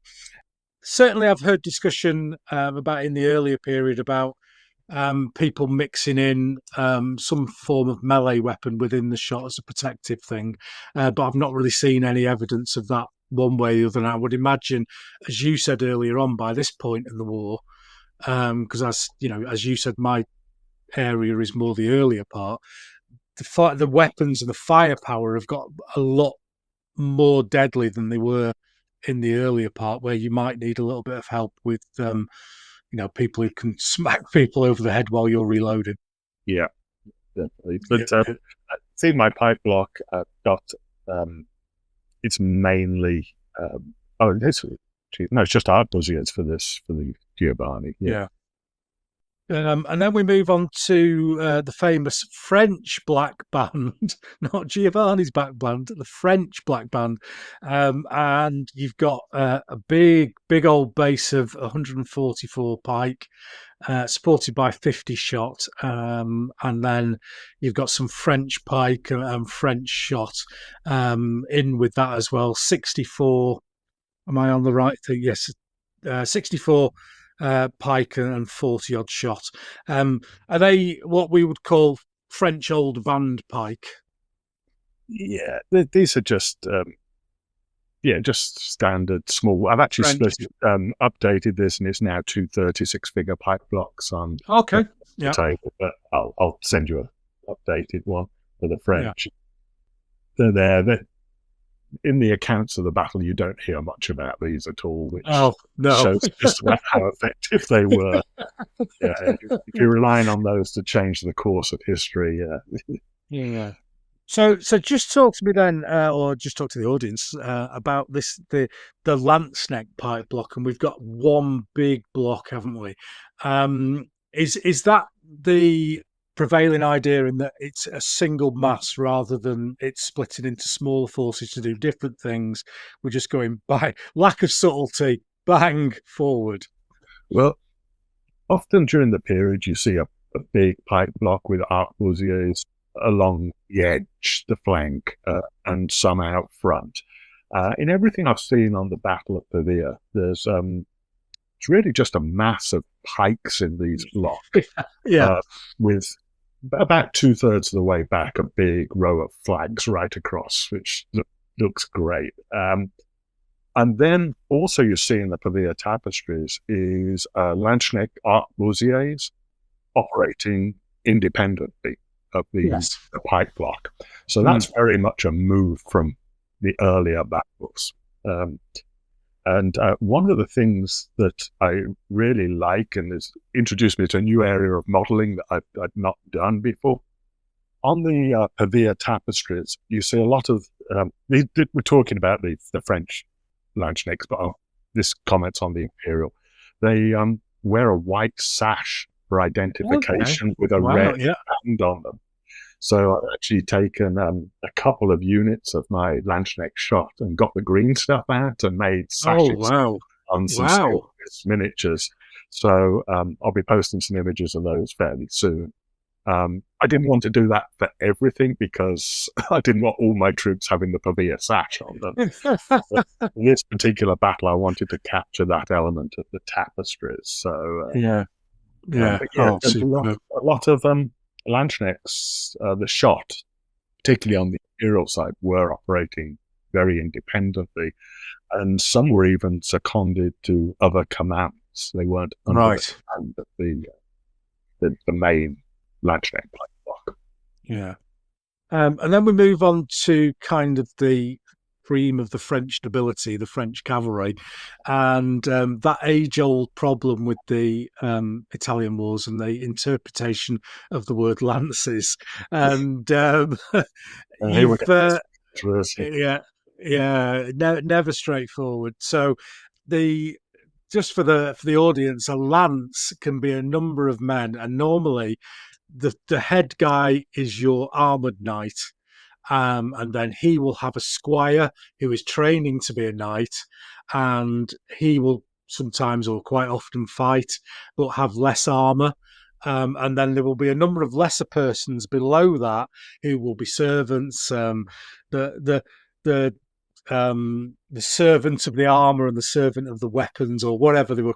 Certainly, I've heard discussion about in the earlier period about people mixing in some form of melee weapon within the shot as a protective thing, but I've not really seen any evidence of that one way or the other. And I would imagine, as you said earlier on, by this point in the war, because as you said, my area is more the earlier part. The weapons and the firepower have got a lot more deadly than they were in the earlier part, where you might need a little bit of help with people who can smack people over the head while you're reloading. Yeah, definitely. But see, my pipe block got it's mainly it's just arquebusiers for the Giovanni. Yeah. And then we move on to the famous French black band, not Giovanni's black band, the French black band. And you've got a big old base of 144 pike, supported by 50 shot. And then you've got some French pike and French shot in with that as well. 64. Am I on the right thing? Yes. 64 pike and 40 odd shot. Are they what we would call French old band pike? Yeah, these are just standard small. I've actually updated this, and it's now 2 36-figure pipe blocks on the table. But I'll send you an updated one for the French. Yeah. They're there. In the accounts of the battle, you don't hear much about these at all, which shows just about how effective they were. If you're relying on those to change the course of history, yeah. So just talk to me then, or just talk to the audience about the lance neck pipe block, and we've got one big block, haven't we? Is that the prevailing idea in that it's a single mass rather than it's splitting into smaller forces to do different things? We're just going by lack of subtlety, bang, forward. Well, often during the period you see a big pipe block with arquebusiers along the edge, the flank, and some out front. In everything I've seen on the Battle of Pavia, there's it's really just a mass of pikes in these blocks. With about 2/3 of the way back, a big row of flags right across, which looks great. And then also you see in the Pavia tapestries is Landsknecht arquebusiers operating independently of the pike block. So that's very much a move from the earlier battles. And one of the things that I really like and has introduced me to a new area of modelling that I'd not done before, on the Pavia tapestries, you see a lot of, we're talking about the French Landsknechts, but this comments on the Imperial. They wear a white sash for identification with a red band on them. So I've actually taken a couple of units of my Landsknecht shot and got the green stuff out and made sashes on some miniatures. So I'll be posting some images of those fairly soon. I didn't want to do that for everything because I didn't want all my troops having the Pavia sash on them. In this particular battle, I wanted to capture that element of the tapestries. So a lot of Landsknechts, the shot, particularly on the Imperial side, were operating very independently, and some were even seconded to other commands. They weren't under the command of the main Lancashire block. Yeah. And then we move on to kind of the cream of the French nobility, the French cavalry, and that age-old problem with the Italian wars and the interpretation of the word lances. And you've, never straightforward. So just for the audience, a lance can be a number of men, and normally the head guy is your armored knight, and then he will have a squire who is training to be a knight, and he will sometimes or quite often fight but have less armor, and then there will be a number of lesser persons below that who will be servants, the servant of the armor and the servant of the weapons, or whatever they were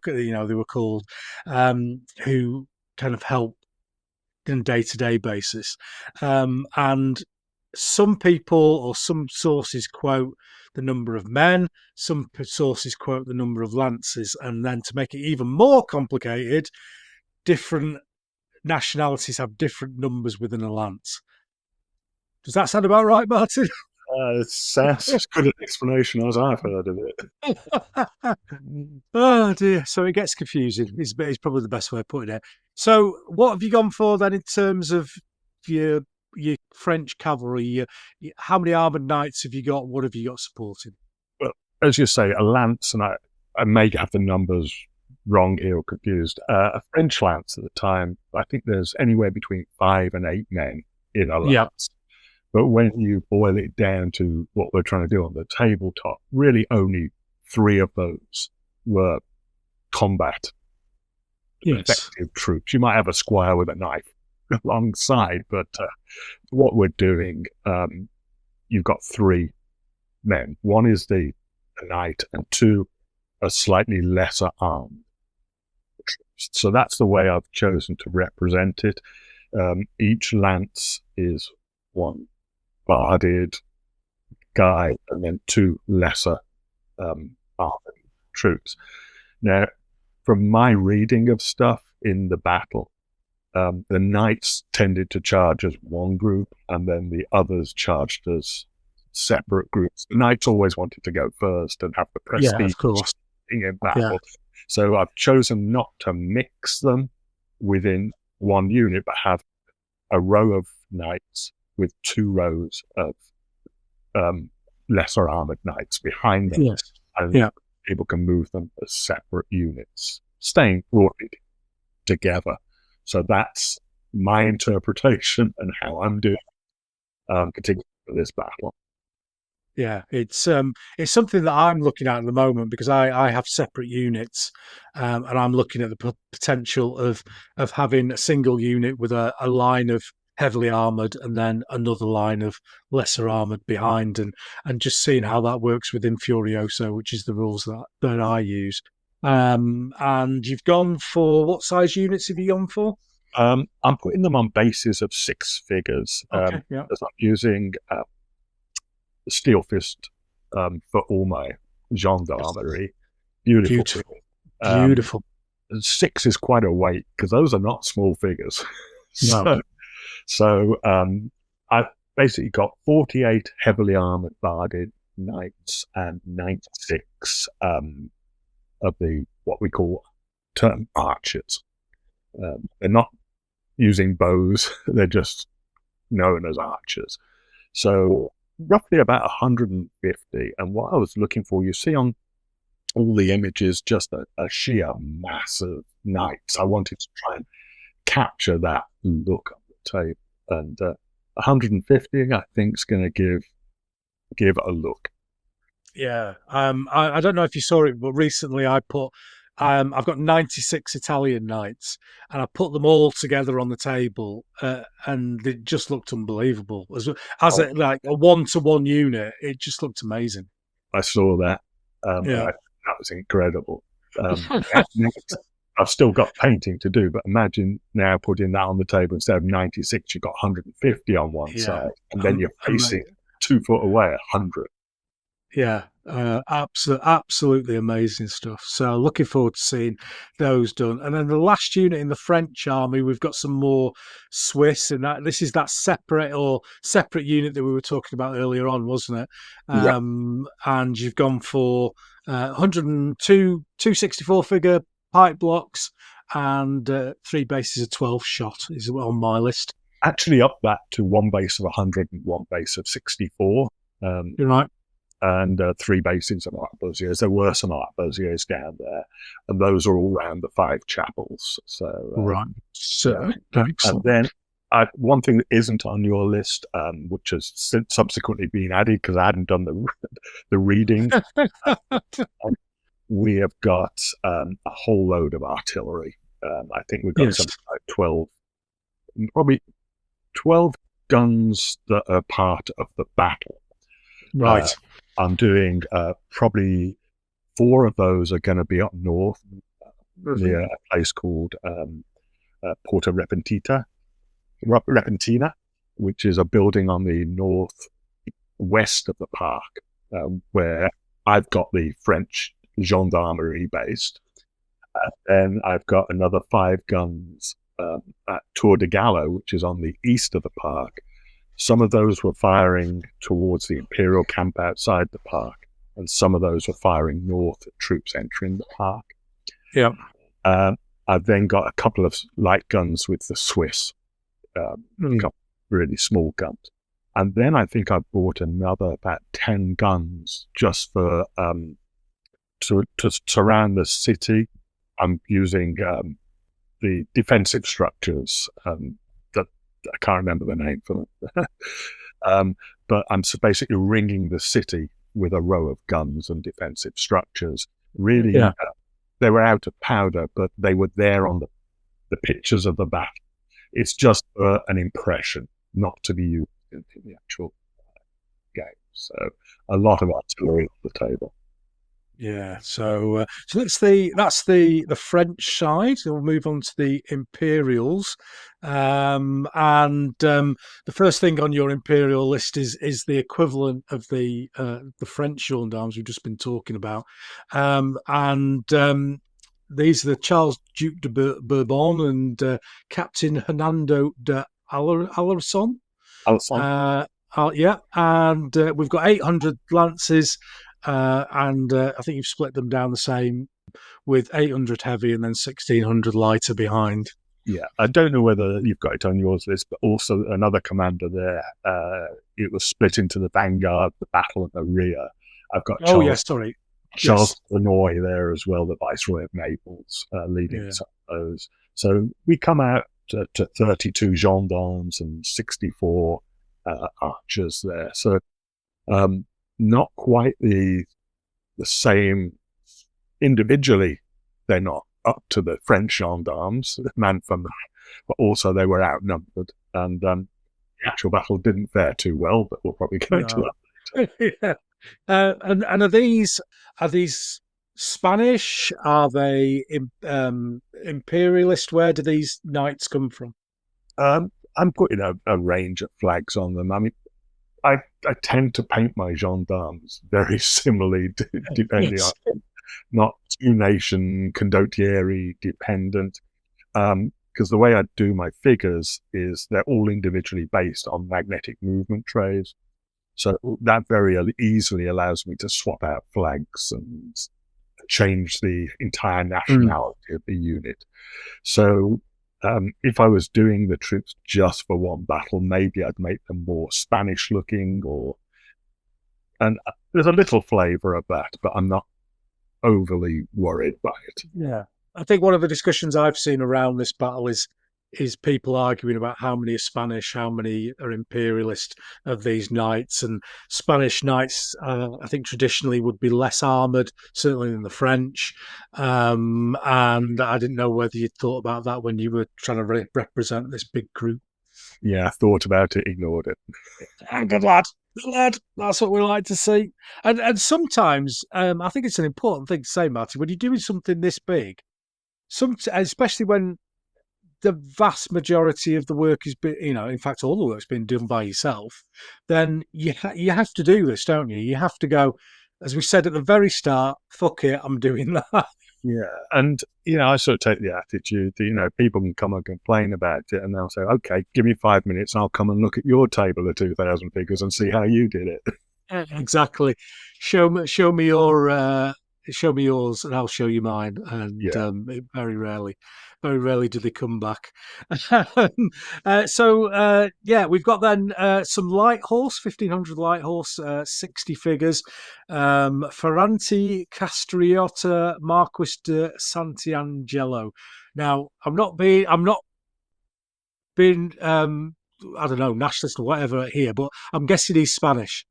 called, who kind of help on a day-to-day basis. And some people or some sources quote the number of men, some sources quote the number of lances, and then to make it even more complicated, different nationalities have different numbers within a lance. Does that sound about right, Martyn? It sounds as good an explanation as I've heard of it. Oh dear, so it gets confusing. It's probably the best way of putting it. So what have you gone for then in terms of your French cavalry? How many armoured knights have you got? What have you got supporting? Well, as you say, a lance, and I may have the numbers wrong here or confused. A French lance at the time, I think there's anywhere between 5 and 8 men in a lance. Yep. But when you boil it down to what we're trying to do on the tabletop, really only 3 of those were combat effective troops. You might have a squire with a knife alongside, but what we're doing, you've got 3 men. One is the knight, and 2 are slightly lesser armed troops. So that's the way I've chosen to represent it. Each lance is 1 barded guy and then 2 lesser armed troops. Now, from my reading of stuff in the battle, the knights tended to charge as one group, and then the others charged as separate groups. The knights always wanted to go first and have the prestige in battle. Yeah. So I've chosen not to mix them within one unit, but have a row of knights with 2 rows of lesser armored knights behind them. Yes. And people can move them as separate units, staying broadly together. So that's my interpretation and how I'm doing, particularly for this battle. Yeah, it's something that I'm looking at the moment, because I have separate units, and I'm looking at the potential of having a single unit with a line of heavily armored and then another line of lesser armored behind, and just seeing how that works within Furioso, which is the rules that I use. And you've gone for, what size units have you gone for? I'm putting them on bases of 6 figures. Okay, yeah. I'm using Steel Fist for all my gendarmerie. Beautiful. 6 is quite a weight, because those are not small figures. So I've basically got 48 heavily armored barded knights and 96 of the what we call term archers. They're not using bows; they're just known as archers. So roughly about 150. And what I was looking for, you see on all the images, just a sheer mass of knights. I wanted to try and capture that look on the table. And 150, I think, is going to give a look. Yeah. I don't know if you saw it, but recently I put I've got 96 Italian knights, and I put them all together on the table, and it just looked unbelievable. As like a 1-to-1 unit, it just looked amazing. I saw that. That was incredible. I've still got painting to do, but imagine now putting that on the table. Instead of 96, you've got 150 on one side, and then you're facing 2 foot away 100. Yeah, absolutely amazing stuff. So looking forward to seeing those done. And then the last unit in the French army, we've got some more Swiss, and this is that separate unit that we were talking about earlier on, wasn't it? Yeah. And you've gone for 102, 264 figure pipe blocks, and 3 bases of 12 shot is on my list. Actually, up that to 1 base of 100 and 1 base of 64. You're right. And 3 bases of arquebusiers. There were some arquebusiers down there, and those are all around the 5 chapels. So right. So and then one thing that isn't on your list, which has subsequently been added because I hadn't done the reading, we have got a whole load of artillery. I think we've got something like 12, probably 12 guns that are part of the battle. Right. I'm doing probably 4 of those are going to be up north near a place called Porta Repentina, which is a building on the northwest of the park, where I've got the French gendarmerie based. And I've got another 5 guns at Tour de Gallo, which is on the east of the park. Some of those were firing towards the Imperial camp outside the park, and some of those were firing north at troops entering the park. Yeah. I've then got a couple of light guns with the Swiss, a couple really small guns. And then I think I bought another about 10 guns just for to surround the city. I'm using the defensive structures that I can't remember the name for them. But I'm basically ringing the city with a row of guns and defensive structures. Really, they were out of powder, but they were there on the pictures of the battle. It's just an impression, not to be used in the actual game. So a lot of artillery on the table. Yeah, so that's the French side. We'll move on to the Imperials, and the first thing on your Imperial list is the equivalent of the French gendarmes we've just been talking about, and these are the Charles Duke de Bourbon and Captain Hernando de Alarson. Yeah, and we've got 800 lances. And I think you've split them down the same with 800 heavy and then 1600 lighter behind. Yeah, I don't know whether you've got it on yours list, but also another commander there. It was split into the vanguard, the battle, and the rear. I've got Charles Lanoy there as well, the Viceroy of Naples, leading some of those. So we come out to 32 gendarmes and 64 archers there. So not quite the same individually. They're not up to the French gendarmes, man for man, but also they were outnumbered, and the actual battle didn't fare too well. But we'll probably go into that later. And are these Spanish? Are they imperialist? Where do these knights come from? I'm putting a range of flags on them. I mean, I tend to paint my gendarmes very similarly, depending on not two nation condottieri dependent. Because the way I do my figures is they're all individually based on magnetic movement trays. So that very easily allows me to swap out flags and change the entire nationality of the unit. So if I was doing the troops just for one battle, maybe I'd make them more Spanish looking, and there's a little flavor of that, but I'm not overly worried by it. Yeah. I think one of the discussions I've seen around this battle is people arguing about how many are Spanish, how many are imperialist of these knights. And Spanish knights, I think traditionally would be less armoured, certainly than the French. And I didn't know whether you'd thought about that when you were trying to represent this big group. Yeah, I thought about it, ignored it. Good lad. That's what we like to see. And sometimes, I think it's an important thing to say, Marty, when you're doing something this big, especially when the vast majority of the work is, in fact, all the work's been done by yourself, then you have to do this, don't you? You have to go, as we said at the very start, fuck it, I'm doing that. Yeah. And, I sort of take the attitude that, people can come and complain about it and they'll say, okay, give me 5 minutes and I'll come and look at your table of 2,000 figures and see how you did it. Exactly. Show me yours and I'll show you mine. And very rarely do they come back. We've got then some light horse, 1,500 light horse, 60 figures. Ferranti Castriota Marquis de Santiangelo. Now, I'm not being I don't know, nationalist or whatever here, but I'm guessing he's Spanish.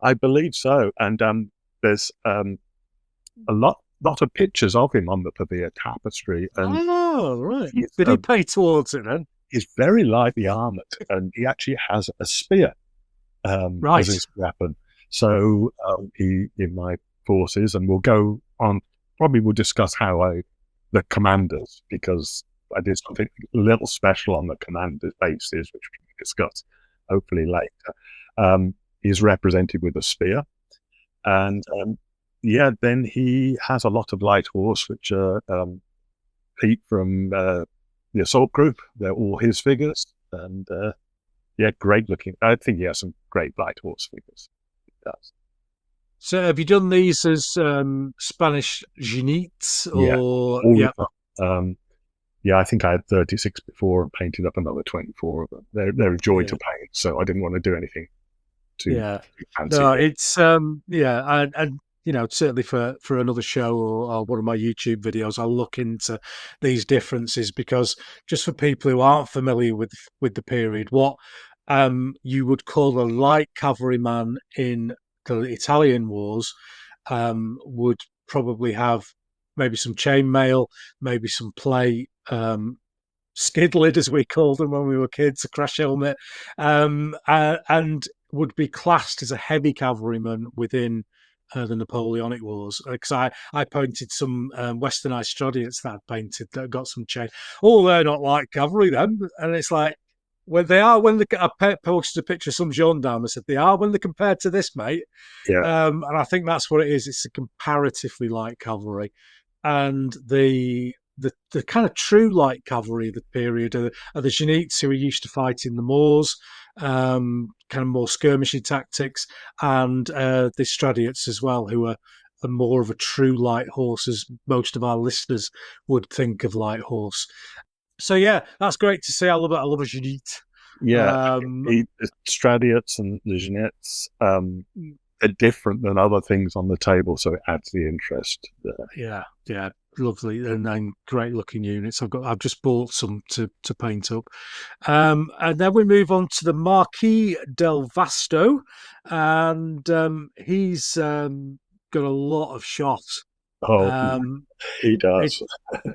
I believe so. And there's a lot of pictures of him on the Pavia tapestry. And right. Did he pay towards it then? He's very lightly armoured, and he actually has a spear as his weapon. So he, in my forces, and we'll go on, probably we'll discuss the commanders, because I did something a little special on the commanders bases, which we can discuss hopefully later. He's represented with a spear, and then he has a lot of light horse, which are Pete from the assault group. They're all his figures, and great looking. I think he has some great light horse figures. He does. So, have you done these as Spanish genites, or I think I had 36 before and painted up another 24 of them. They're a joy to paint, so I didn't want to do anything too fancy. No, it's and certainly for another show or one of my YouTube videos, I'll look into these differences, because just for people who aren't familiar with the period, what you would call a light cavalryman in the Italian wars would probably have maybe some chainmail, maybe some plate, skid lid, as we called them when we were kids, a crash helmet, and would be classed as a heavy cavalryman within the Napoleonic Wars. Because I painted some westernized Stradians that I painted that got some chain. Oh, they're not light cavalry then. And it's like, well, they are when I posted a picture of some gendarme. I said, they are when they're compared to this, mate. Yeah. And I think that's what it is. It's a comparatively light cavalry. And the kind of true light cavalry of the period are the Genites, who are used to fighting the Moors, kind of more skirmishing tactics, and the Stradiots as well, who are more of a true light horse, as most of our listeners would think of light horse. So that's great to see. I love a Genite. Yeah, the Stradiots and the Genettes are different than other things on the table, so it adds the interest there. Yeah, lovely and great looking units. I've just bought some to paint up, and then we move on to the Marquis del Vasto, and he's got a lot of shot. He does.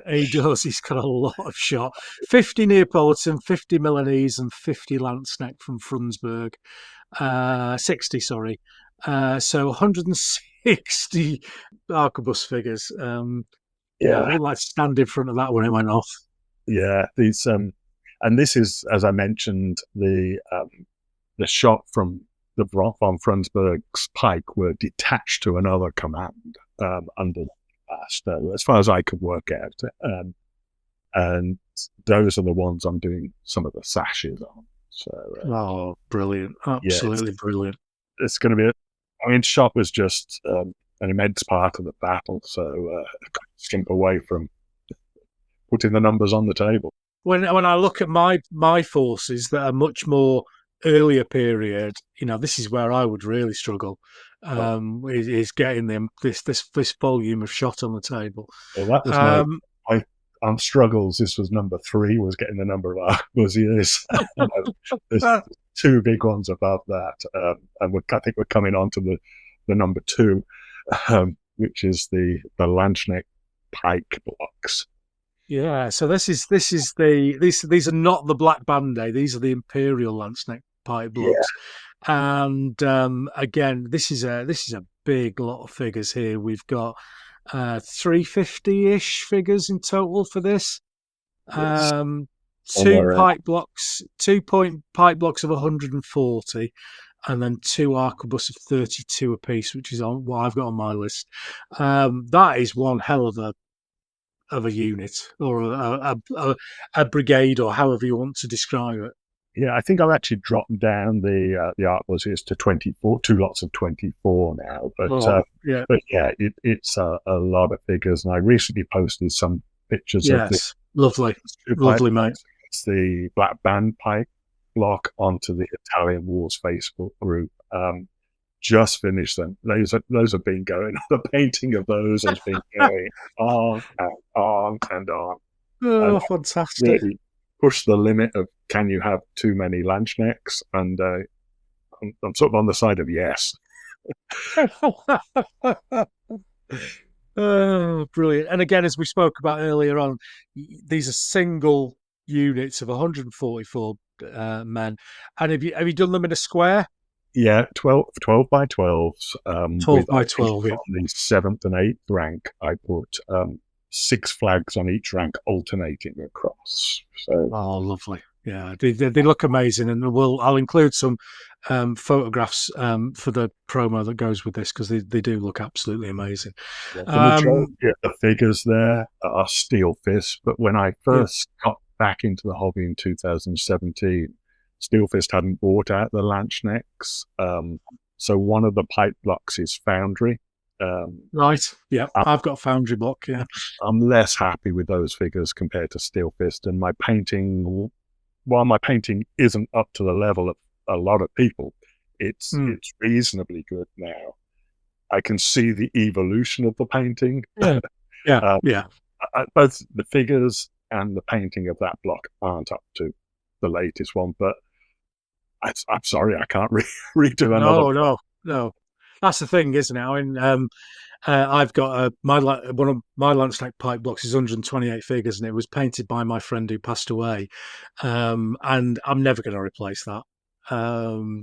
He does. He's got a lot of shot. 50 Neapolitan, 50 Milanese, and 50 Lanzknecht from Frundsberg. 60, sorry. So 160 arquebus figures. I would like to stand in front of that when it went off. Yeah, these and this is, as I mentioned, the shot from the von Frundsberg's pike were detached to another command under the blast, as far as I could work out, and those are the ones I'm doing some of the sashes on. So, brilliant! Absolutely brilliant. It's going to be. Shot was just an immense part of the battle, so I can't skimp away from putting the numbers on the table. When I look at my forces that are much more earlier period, this is where I would really struggle. Is getting them this volume of shot on the table. Well, that was my struggles. This was number 3, was getting the number of arquebusiers. There's 2 big ones above that, and I think we're coming on to the number 2, which is the Lanzknecht pike blocks. Yeah, so these are not the Black Bandé. These are the Imperial Lanzknecht pike blocks. Yeah. And again, this is a big lot of figures here. We've got 350-ish figures in total for this. Yes. 2 pike blocks, 2-point pike blocks of 140, and then 2 arquebus of 32 apiece, which is on what I've got on my list. That is one hell of a unit, or a brigade, or however you want to describe it. Yeah, I think I've actually dropped down the arquebuses to 24, 2 lots of 24 now. But it's a lot of figures, and I recently posted some pictures of the lovely, mate. It's the Black Band Pike block onto the Italian Wars Facebook group. Just finished them. Those have been going. The painting of those has been going on and on and on. Oh, and fantastic! Really push the limit of can you have too many Landsknechts? And I'm sort of on the side of yes. Oh, brilliant. And again, as we spoke about earlier on, these are single units of 144 men. And have you done them in a square? Yeah, 12 by 12s. 12 by 12. On the 7th and 8th rank, I put 6 flags on each rank alternating across. So, oh, lovely. Yeah, they look amazing, and I'll include some photographs for the promo that goes with this, because they do look absolutely amazing. Yeah, the majority of the figures there are Steel Fist, but when I first got back into the hobby in 2017, Steel Fist hadn't bought out the Landsknechts, so one of the pipe blocks is Foundry. Right, yeah, I've got a Foundry block. Yeah, I'm less happy with those figures compared to Steel Fist, and my painting, while my painting isn't up to the level of a lot of people, it's reasonably good now. I can see the evolution of the painting. Yeah. Both the figures and the painting of that block aren't up to the latest one, but I'm sorry, I can't redo another. No. That's the thing, isn't it? I mean, I've got one of my Landsknecht pipe blocks is 128 figures, and it was painted by my friend who passed away. And I'm never going to replace that,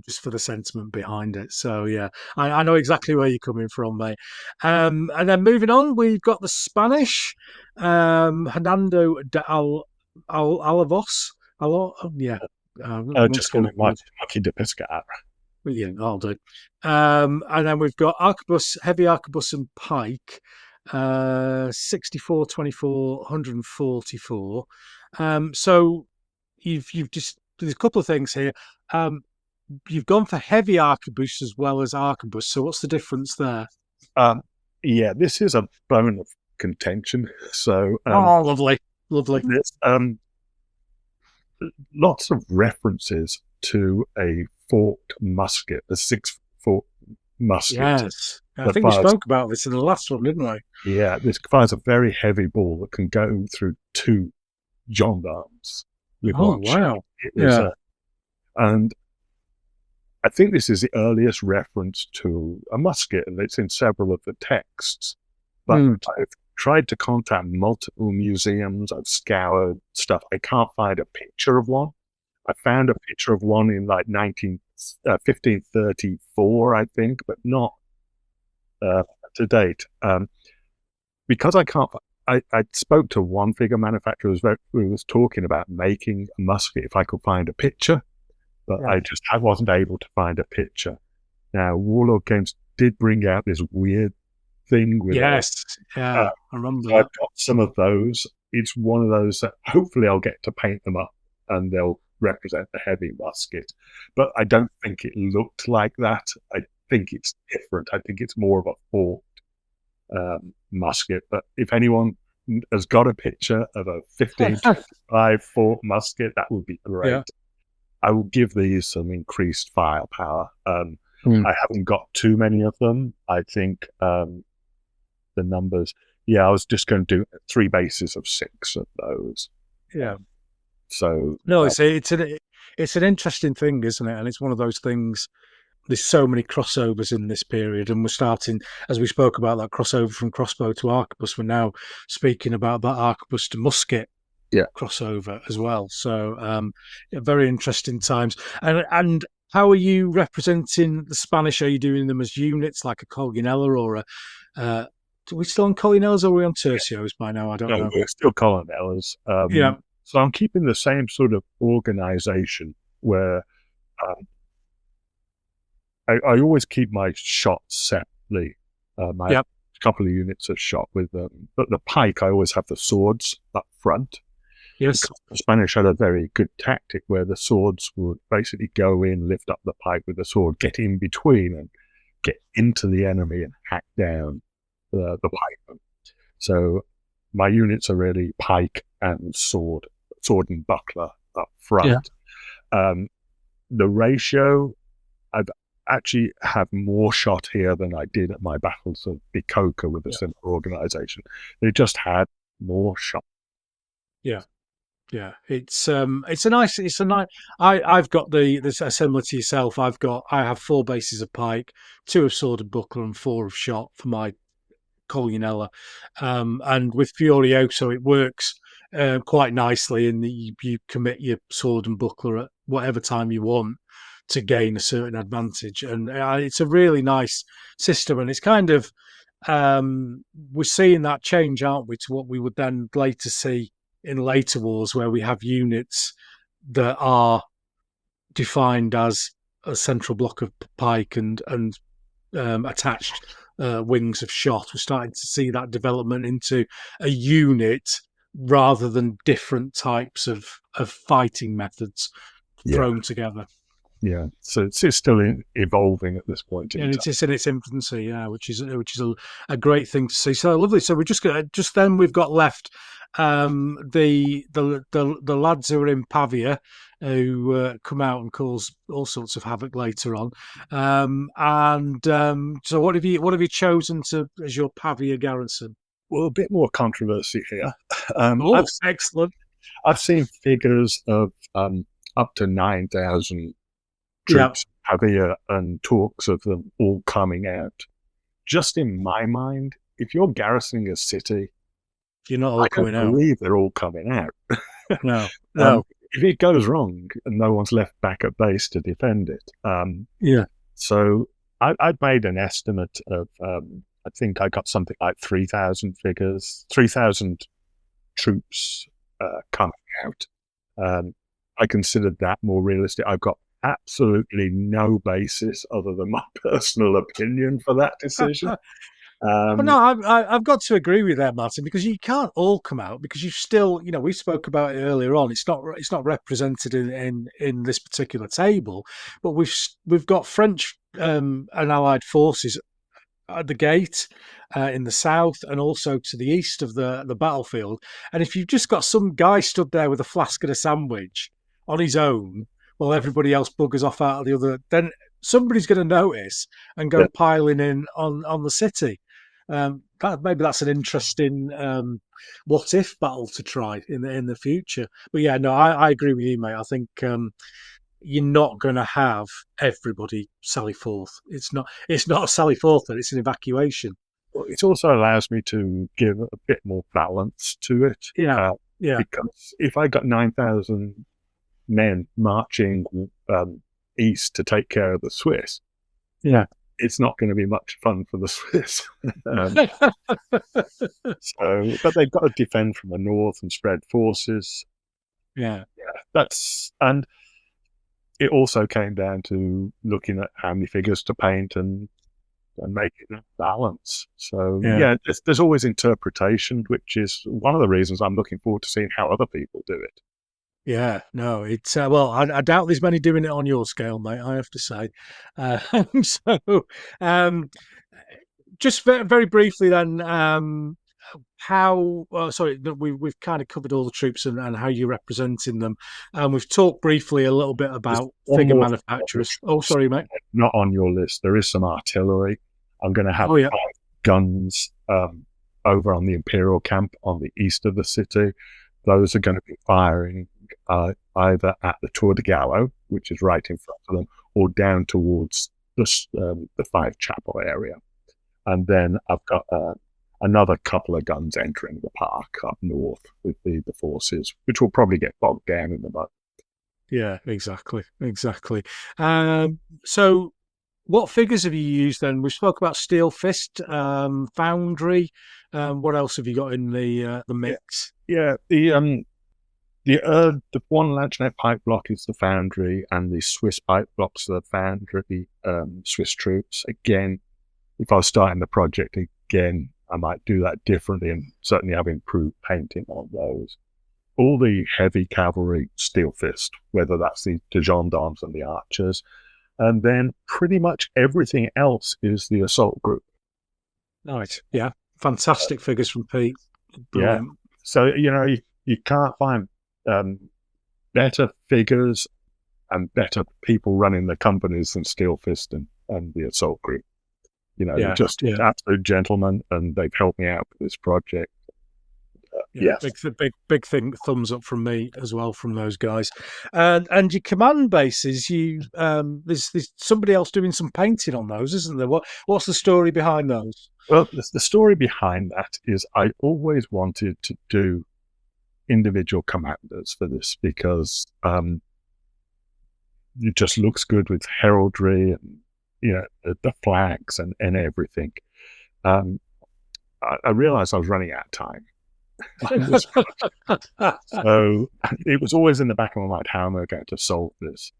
just for the sentiment behind it. So yeah, I know exactly where you're coming from, mate. And then moving on, we've got the Spanish, Hernando de Alavos. Just call it Marquis de Pescara. Yeah, I'll do. And then we've got arquebus, heavy arquebus and pike, 64, 24, 144. So you've just, there's a couple of things here. You've gone for heavy arquebus as well as arquebus. So what's the difference there? Yeah, this is a bone of contention. So lovely. There's lots of references to a forked musket, a 6-foot musket. Yes, I think we spoke about this in the last one, didn't we? Yeah, this fires a very heavy ball that can go through 2 gendarmes. Wow! And I think this is the earliest reference to a musket, and it's in several of the texts. But I've tried to contact multiple museums. I've scoured stuff. I can't find a picture of one. I found a picture of one in like 1534, I think, but not to date. Because I can't, I spoke to one figure manufacturer who was talking about making a musket if I could find a picture, but I wasn't able to find a picture. Now, Warlord Games did bring out this weird thing with I remember that. I've got some of those. It's one of those that hopefully I'll get to paint them up and they'll represent the heavy musket, but I don't think it looked like that. I think it's different. I think it's more of a forked musket. But if anyone has got a picture of a 1525 forked musket, that would be great. Yeah. I will give these some increased firepower. I haven't got too many of them. I think the numbers. Yeah, I was just going to do 3 bases of 6 of those. Yeah. So no, it's an interesting thing, isn't it? And it's one of those things. There's so many crossovers in this period, and we're starting, as we spoke about that crossover from crossbow to arquebus. We're now speaking about that arquebus to musket crossover as well. So very interesting times. And how are you representing the Spanish? Are you doing them as units like a Colgunella or a? Are we still on Colgunellas or are we on Tercios by now? I don't know. We're still Colgunellas. Yeah. So I'm keeping the same sort of organization where I always keep my shots separately. I have a couple of units of shot with them, but the pike, I always have the swords up front. Yes. Because the Spanish had a very good tactic where the swords would basically go in, lift up the pike with the sword, get in between and get into the enemy and hack down the pikemen. So my units are really pike and sword and buckler up front. The ratio, I've actually have more shot here than I did at my battles of Bikoka with the similar organization. They just had more shot. Yeah. It's a nice. I've got this similar to yourself. I have 4 bases of pike, 2 of sword and buckler, and 4 of shot for my Colunella. And with Furioso, it works quite nicely in that you commit your sword and buckler at whatever time you want to gain a certain advantage, and it's a really nice system. And it's kind of we're seeing that change, aren't we, to what we would then later see in later wars, where we have units that are defined as a central block of pike and attached wings of shot. We're starting to see that development into a unit rather than different types of fighting methods thrown together. Yeah, so it's still evolving at this point. And it's in its infancy, which is a great thing to see. So lovely. So we're just then we've got left the lads who are in Pavia, who come out and cause all sorts of havoc later on. So what have you chosen as your Pavia garrison? Well, a bit more controversy here. Excellent. I've seen figures of up to 9,000 troops, Pavia, and talks of them all coming out. Just in my mind, if you're garrisoning a city, you're not all coming out. I believe they're all coming out. No. If it goes wrong and no one's left back at base to defend it. So I'd made an estimate of, I think I got something like 3,000 figures, 3,000 troops coming out. I considered that more realistic. I've got absolutely no basis other than my personal opinion for that decision. But no, I've got to agree with that, Martyn, because you can't all come out, because you've still, we spoke about it earlier on. It's not represented in this particular table, but we've got French and Allied forces at the gate in the south and also to the east of the battlefield. And if you've just got some guy stood there with a flask and a sandwich on his own, while everybody else buggers off out of the other, then somebody's going to notice and go piling in on the city. Maybe that's an interesting what if battle to try in the future. But yeah, no, I agree with you, mate. I think you're not going to have everybody sally forth. It's not a sally forth, then it's an evacuation. Well, it also allows me to give a bit more balance to it. Because if I got 9,000 men marching east to take care of the Swiss, it's not going to be much fun for the Swiss. But they've got to defend from the north and spread forces. And it also came down to looking at how many figures to paint and making a balance. So there's always interpretation, which is one of the reasons I'm looking forward to seeing how other people do it. Yeah, no, it's well, I doubt there's many doing it on your scale, mate, I have to say. Just very, very briefly then, we've kind of covered all the troops and how you're representing them. We've talked briefly a little bit about figure manufacturers. Oh, sorry, mate. Not on your list. There is some artillery. I'm going to have 5 guns over on the Imperial camp on the east of the city. Those are going to be firing either at the Tour de Gallo, which is right in front of them, or down towards the Five Chapel area. And then I've got another couple of guns entering the park up north with the forces, which will probably get bogged down in the mud. Yeah, exactly. So what figures have you used then? We spoke about Steel Fist, Foundry. What else have you got in the mix? Yeah, The one Lanchnet pipe block is the Foundry, and the Swiss pipe blocks are the Foundry Swiss troops. Again, if I was starting the project again, I might do that differently, and certainly have improved painting on those. All the heavy cavalry steel fist, whether that's the gendarmes and the archers, and then pretty much everything else is the assault group. Nice. Yeah. Fantastic figures from Pete. Brilliant. Yeah. So, you can't find better figures and better people running the companies than Steel Fist and the assault group. They're just absolute gentlemen, and they've helped me out with this project. Yes. Big thing. Thumbs up from me as well from those guys. And your command bases, there's somebody else doing some painting on those, isn't there? What's the story behind those? Well, the story behind that is I always wanted to do individual commanders for this, because it just looks good with heraldry and the flags and everything. I realized I was running out of time. So it was always in the back of my mind, how am I going to solve this?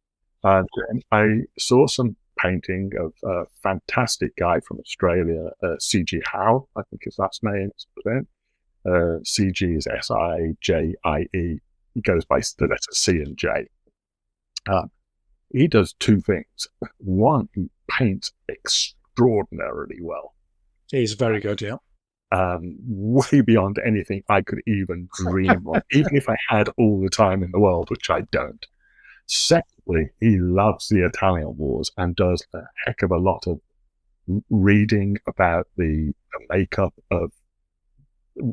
And I saw some painting of a fantastic guy from Australia, C.G. Howe, I think his last name is pronounced. CG is S-I-J-I-E. He goes by the letters C and J. He does two things. One, he paints extraordinarily well. He's very good, yeah. Way beyond anything I could even dream of, even if I had all the time in the world, which I don't. Secondly, he loves the Italian wars and does a heck of a lot of reading about the makeup of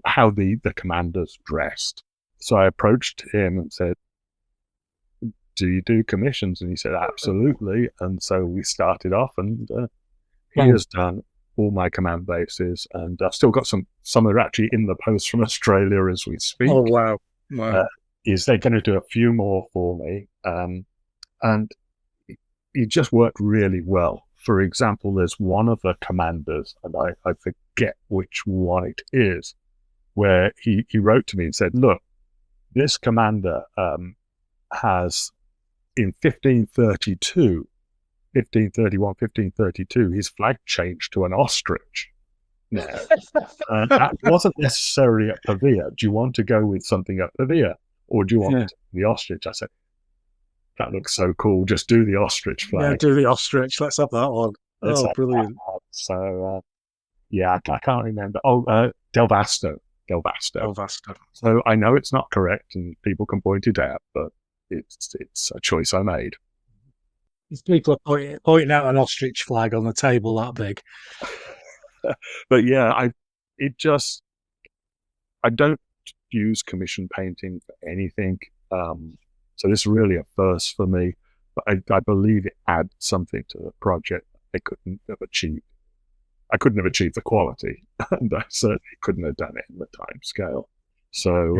how the commanders dressed. So I approached him and said, do you do commissions? And he said, absolutely. And so we started off, and he has done all my command bases, and I've still got some are actually in the post from Australia as we speak. Oh, wow. Is they're going to do a few more for me. And he just worked really well. For example, there's one of the commanders, and I forget which one it is, where he wrote to me and said, look, this commander has, in 1531, 1532, his flag changed to an ostrich. Now, that wasn't necessarily at Pavia. Do you want to go with something at Pavia, or do you want the ostrich? I said, that looks so cool. Just do the ostrich flag. Yeah, do the ostrich. Let's have that one. Brilliant. So, I can't remember. Oh, Del Vasto. So I know it's not correct, and people can point it out, but it's a choice I made. These people are pointing out an ostrich flag on the table that big. But yeah, I don't use commission painting for anything. So this is really a first for me, but I believe it adds something to the project I couldn't have achieved. I couldn't have achieved the quality, and I certainly couldn't have done it in the time scale. So,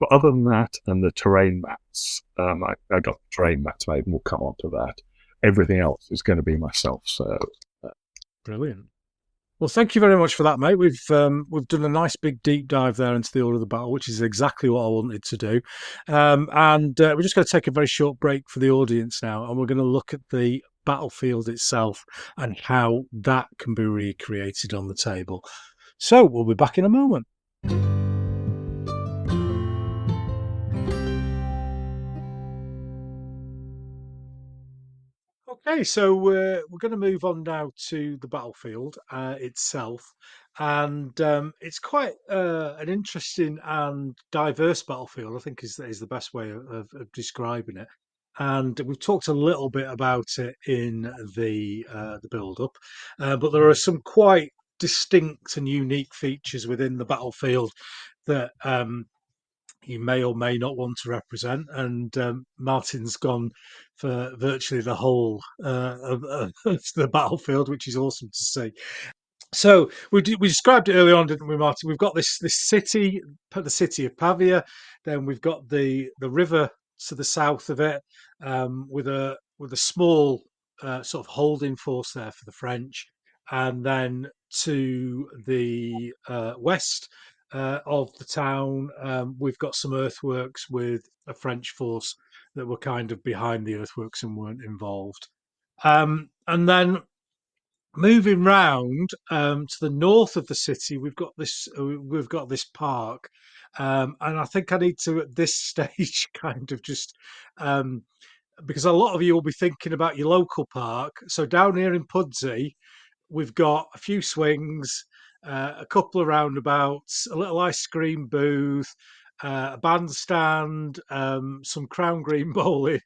but other than that, and the terrain mats, I got terrain mats made, and we'll come on to that. Everything else is going to be myself. So, brilliant. Well, thank you very much for that, mate. We've done a nice big deep dive there into the Order of the Battle, which is exactly what I wanted to do. And we're just going to take a very short break for the audience now, and we're going to look at the battlefield itself and how that can be recreated on the table. So we'll be back in a moment. Okay, so we're going to move on now to the battlefield itself, and it's quite an interesting and diverse battlefield, I think is the best way of describing it. And we've talked a little bit about it in the build-up, but there are some quite distinct and unique features within the battlefield that you may or may not want to represent, and Martyn's gone for virtually the whole of the battlefield, which is awesome to see. So we described it early on, didn't we, Martyn? We've got this city, the city of Pavia. Then we've got the river to the south of it, with a small sort of holding force there for the French, and then to the west, of the town. We've got some earthworks with a French force that were kind of behind the earthworks and weren't involved. And then moving round to the north of the city, we've got this park, and I think I need to at this stage kind of just because a lot of you will be thinking about your local park. So down here in Pudsey, we've got a few swings, a couple of roundabouts, a little ice cream booth, a bandstand, some crown green bowling,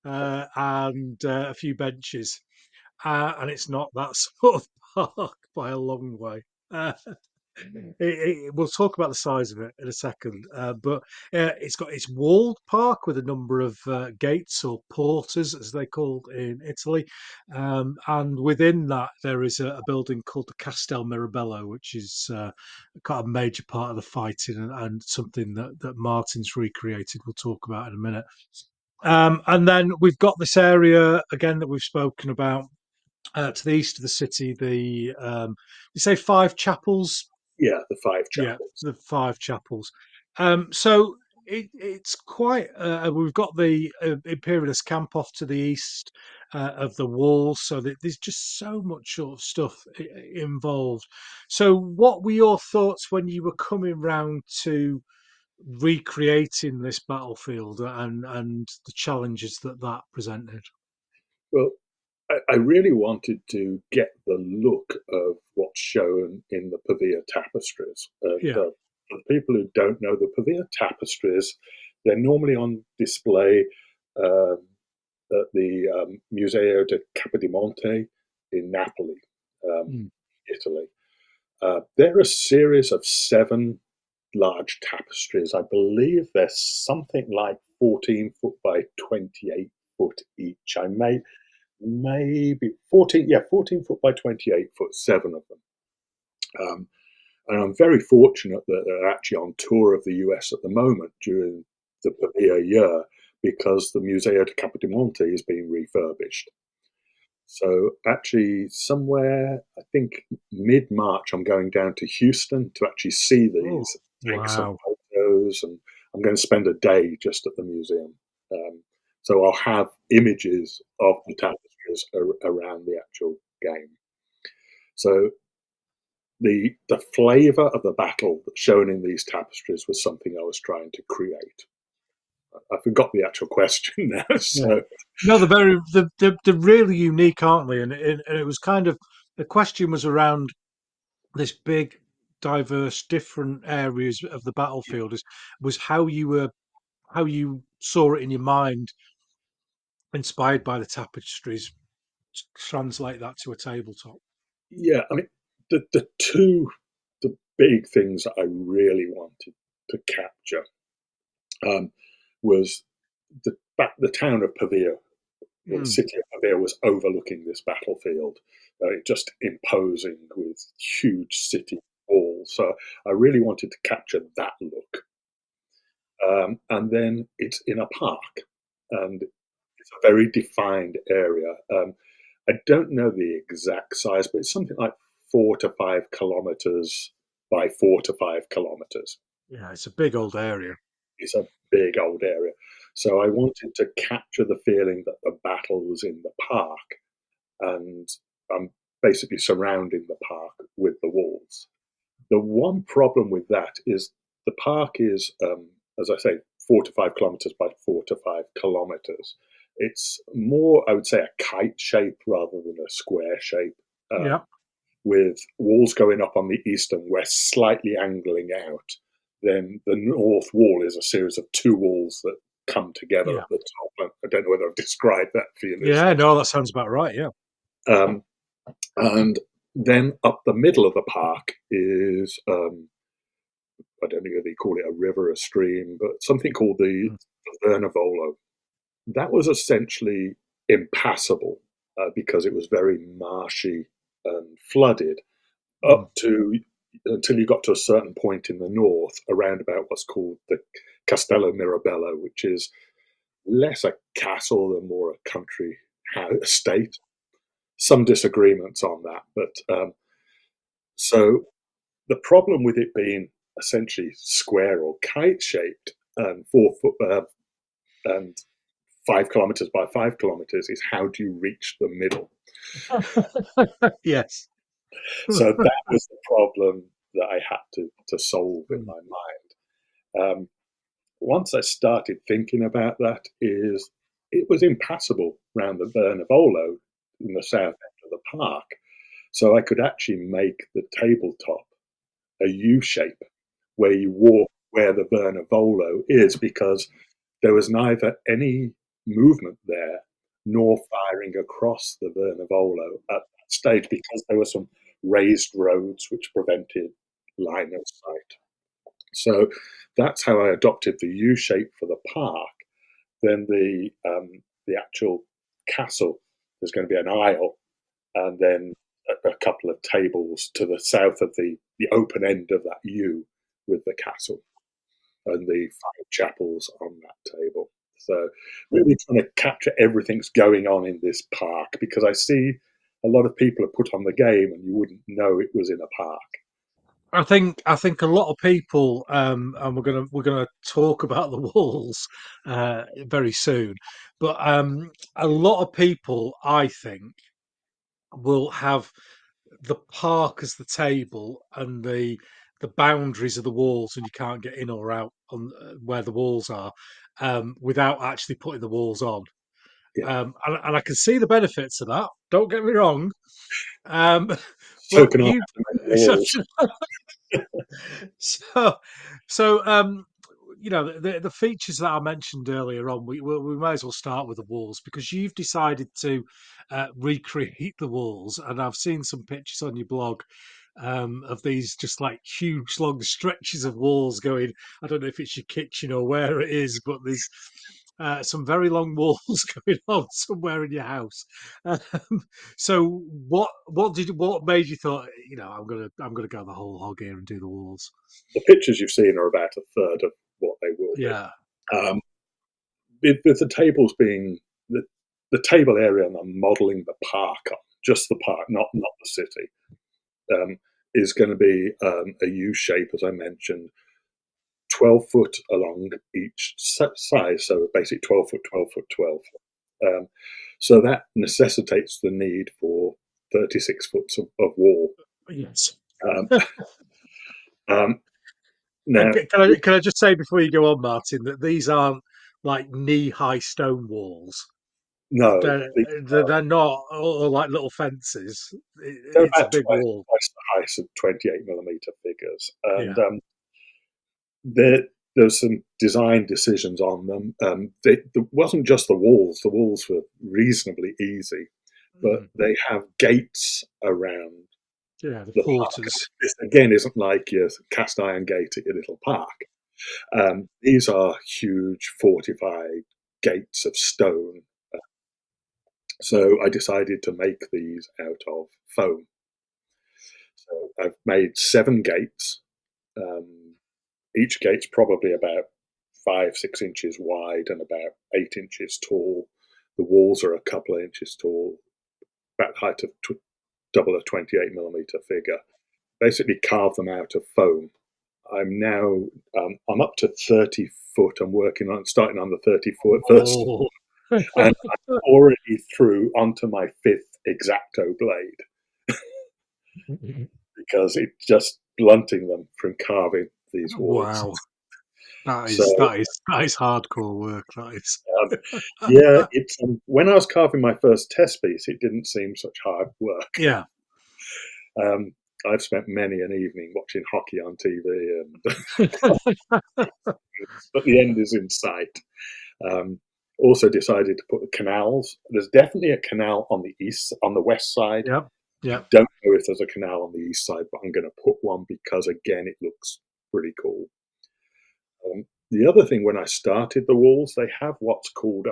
and a few benches. And it's not that sort of park by a long way. We'll talk about the size of it in a second, but it's got its walled park with a number of gates or porters, as they're called in Italy, and within that there is a building called the Castel Mirabello, which is quite a major part of the fighting and something that Martyn's recreated. We'll talk about in a minute. And then we've got this area again that we've spoken about to the east of the city. You say Five Chapels? Yeah, the Five Yeah, Chapels. the Five Chapels. So it's quite. We've got the Imperialist camp off to the east of the wall, so that there's just so much sort of stuff involved. So, what were your thoughts when you were coming round to recreating this battlefield and the challenges that presented? Well, I really wanted to get the look of what's shown in the Pavia tapestries. And Yeah. for people who don't know, the Pavia tapestries, they're normally on display at the Museo de Capodimonte in Napoli, Italy. They're a series of 7 large tapestries. I believe they're something like 14 foot by 28 foot each. I maybe 14 foot by 28 foot, 7 of them. And I'm very fortunate that they're actually on tour of the US at the moment during the Pavia year, because the Museo de Capodimonte is being refurbished. So actually somewhere, I think mid-March, I'm going down to Houston to actually see these, take some photos, and I'm going to spend a day just at the museum. So I'll have images of the tapestries around the actual game. So the flavour of the battle that's shown in these tapestries was something I was trying to create. I forgot the actual question now. So no, they're really unique, aren't they? And it was kind of, the question was around this big, diverse, different areas of the battlefield. Was how you saw it in your mind, inspired by the tapestries, translate that to a tabletop. Yeah, I mean, the big things that I really wanted to capture was the town of Pavia. The city of Pavia was overlooking this battlefield, just imposing with huge city walls. So I really wanted to capture that look. And then it's in a park, and it's a very defined area. I don't know the exact size, but it's something like 4 to 5 kilometers by 4 to 5 kilometers. Yeah, it's a big old area. It's a big old area. So I wanted to capture the feeling that the battle was in the park, and I'm basically surrounding the park with the walls. The one problem with that is the park is, as I say, 4 to 5 kilometers by 4 to 5 kilometers. It's more, I would say, a kite shape rather than a square shape. With walls going up on the east and west, slightly angling out. Then the north wall is a series of 2 walls that come together at the top. I don't know whether I've described that for you. Yeah, no, that sounds about right. Yeah. And then up the middle of the park is, I don't know if they call it a river, a stream, but something called the Vernivolo. That was essentially impassable because it was very marshy and flooded until you got to a certain point in the north, around about what's called the Castello Mirabello, which is less a castle than more a country estate. Some disagreements on that, but so the problem with it being essentially square or kite-shaped, 4 foot and 5 kilometers by 5 kilometers is how do you reach the middle? Yes. So that was the problem that I had to solve in my mind. Once I started thinking about that, it was impassable around the Vernivolo in the south end of the park. So I could actually make the tabletop a U shape where you walk where the Vernivolo is, because there was neither any movement there nor firing across the Vernivolo at that stage, because there were some raised roads which prevented line of sight. So that's how I adopted the U shape for the park. Then the actual castle, there's going to be an aisle, and then a couple of tables to the south of the open end of that U with the castle, and the 5 chapels on that table. So really trying to capture everything's going on in this park, because I see a lot of people have put on the game and you wouldn't know it was in a park. I think a lot of people, and we're gonna talk about the walls very soon, but a lot of people, I think, will have the park as the table and the boundaries of the walls, and you can't get in or out on where the walls are without actually putting the walls on. Yeah. And I can see the benefits of that. Don't get me wrong, So but can I you. have to make walls. So, so you know, the features that I mentioned earlier on, we may as well start with the walls, because you've decided to recreate the walls, and I've seen some pictures on your blog of these just like huge long stretches of walls going. I don't know if it's your kitchen or where it is, but there's some very long walls going on somewhere in your house. Um, so what made you thought, you know, I'm gonna go the whole hog here and do the walls? The pictures you've seen are about a third of what they will be. Yeah. With the tables being the table area, and I'm modelling the park on, just the park, not the city, is going to be a U shape, as I mentioned, 12 foot along each size, so basically 12 foot, 12 foot, 12 foot. So that necessitates the need for 36 foot of wall. Yes. Um, now, Can I just say before you go on, Martin, that these aren't like knee-high stone walls. no, They're not all like little fences. they're It's a about big wall. twice the height of 28 millimeter figures, and Yeah. there's some design decisions on them. It wasn't just the walls. The walls were reasonably easy, but they have gates around Yeah, the the park. porters. This, again, isn't like your cast iron gate at your little park. These are huge fortified gates of stone. So I decided to make these out of foam. So I've made 7 gates. Each gate's probably about 5-6 inches wide and about 8 inches tall. The walls are a couple of inches tall, about the height of double a 28 millimeter figure. Basically carve them out of foam. I'm now I'm up to 30 foot. I'm starting on the 30 foot first, Oh. and I'm already through onto my 5th X-Acto blade because it's just blunting them from carving these walls. Wow. That So is hardcore work. That is. yeah, it's when I was carving my first test piece, it didn't seem such hard work. Yeah. I've spent many an evening watching hockey on TV, but the end is in sight. Also decided to put the canals. There's definitely a canal on the west side. Yep. Yeah. Don't know if there's a canal on the east side, but I'm going to put one because, again, it looks pretty cool. The other thing, when I started the walls, they have what's called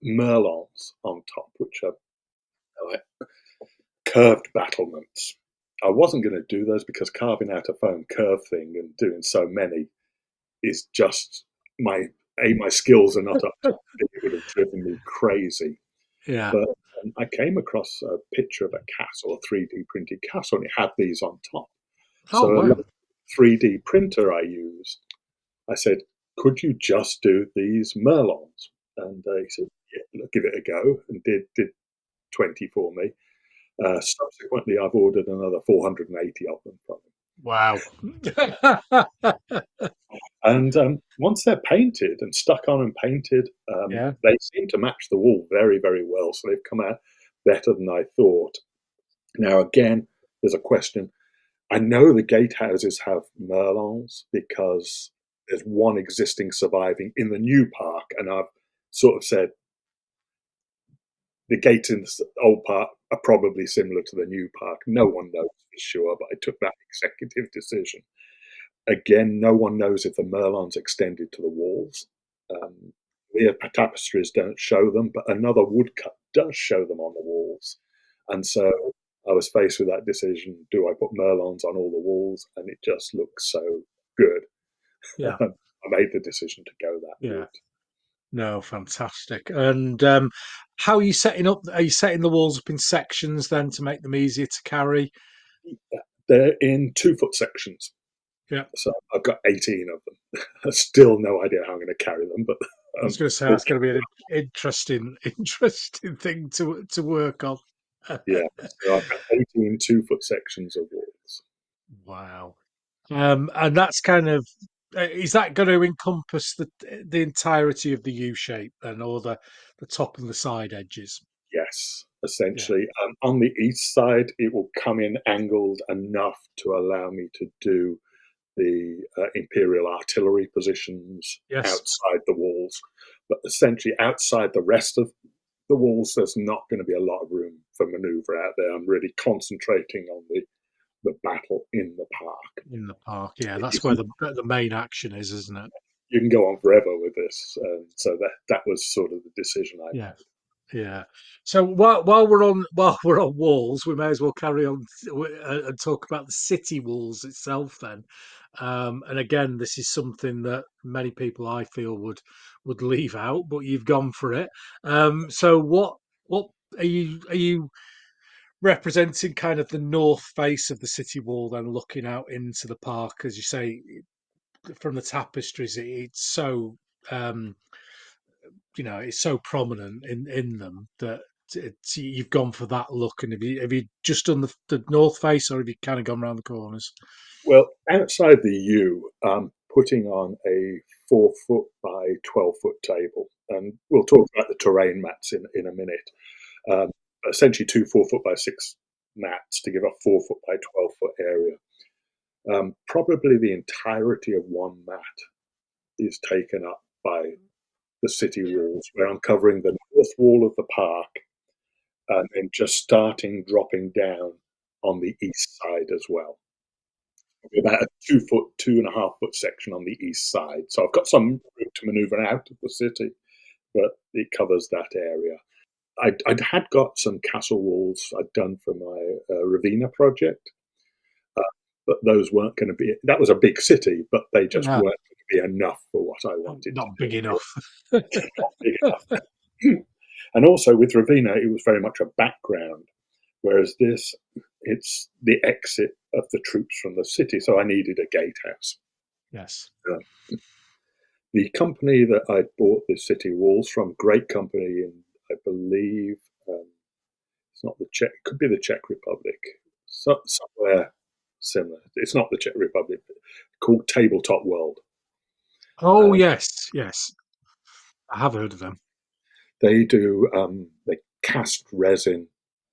merlons on top, which are like curved battlements. I wasn't going to do those because carving out a foam curve thing and doing so many is just my skills are not up to it. It would have driven me crazy. Yeah. But I came across a picture of a castle, a 3D printed castle, and it had these on top. Oh, wow. 3D printer I used, I said, could you just do these Merlons? And he said, yeah, give it a go, and did 20 for me. Subsequently, I've ordered another 480 of them from him. Wow. And once they're painted and stuck on and painted, Yeah. they seem to match the wall very, very well. So they've come out better than I thought. Now, again, there's a question. I know the gatehouses have Merlons because there's one existing surviving in the new park. And I've sort of said the gates in the old park are probably similar to the new park. No one knows for sure, but I took that executive decision. Again, no one knows if the Merlons extended to the walls. The tapestries don't show them, but another woodcut does show them on the walls. And so I was faced with that decision. Do I put Merlons on all the walls? And it just looks so good. Yeah. I made the decision to go that route. No, fantastic. And how are you setting up? Are you setting the walls up in sections then to make them easier to carry? They're in 2-foot sections. Yeah. So I've got 18 of them. Still no idea how I'm going to carry them, but I was going to say that's going to be an interesting thing to work on. Yeah, so I've got 18 2-foot sections of walls. Wow. And that's kind of is that going to encompass the entirety of the U shape then, or the top and the side edges? Yes, essentially. On the east side, it will come in angled enough to allow me to do the Imperial artillery positions outside the walls. But essentially, outside the rest of the walls, there's not going to be a lot of room for manoeuvre out there. I'm really concentrating on the battle in the park. In the park, yeah, that's where the main action is, isn't it? You can go on forever with this, so that was sort of the decision I made. Yeah. So while we're on walls, we may as well carry on and talk about the city walls itself then. And again, this is something that many people I feel would leave out, but you've gone for it. So what are you representing? Kind of the north face of the city wall, then looking out into the park, as you say, from the tapestries. It's so. It's so prominent in them that you've gone for that look. And have you just done the north face, or have you kind of gone around the corners? Well, outside the U, I'm putting on a 4-foot by 12-foot table, and we'll talk about the terrain mats in a minute. Essentially, 2 4-foot by 6 mats to give a 4-foot by 12-foot area. Probably the entirety of one mat is taken up by the city walls, where I'm covering the north wall of the park and then just dropping down on the east side as well. About a 2-foot, 2.5-foot section on the east side. So I've got some room to maneuver out of the city, but it covers that area. I'd had got some castle walls I'd done for my Ravenna project, but those weren't going to be. That was a big city, but they just weren't going to be enough for what I wanted. Not big enough. Not big enough. And also with Ravenna, it was very much a background, whereas this, it's the exit of the troops from the city. So I needed a gatehouse. Yes. The company that I bought the city walls from, great company, in I believe it's not the Czech. It could be the Czech Republic, somewhere similar. It's not the Czech Republic. Called Tabletop World. Oh yes, I have heard of them. They do they cast resin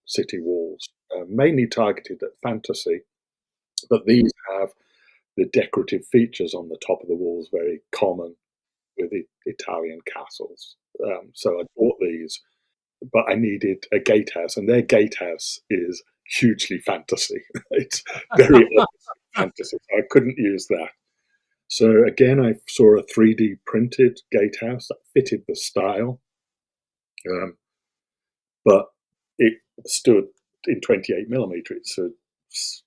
city walls, mainly targeted at fantasy, but these have the decorative features on the top of the walls very common with the Italian castles. So I bought these, but I needed a gatehouse, and their gatehouse is hugely fantasy. It's very fantasy. So I couldn't use that. So again, I saw a 3D printed gatehouse that fitted the style, but it stood in 28mm. It's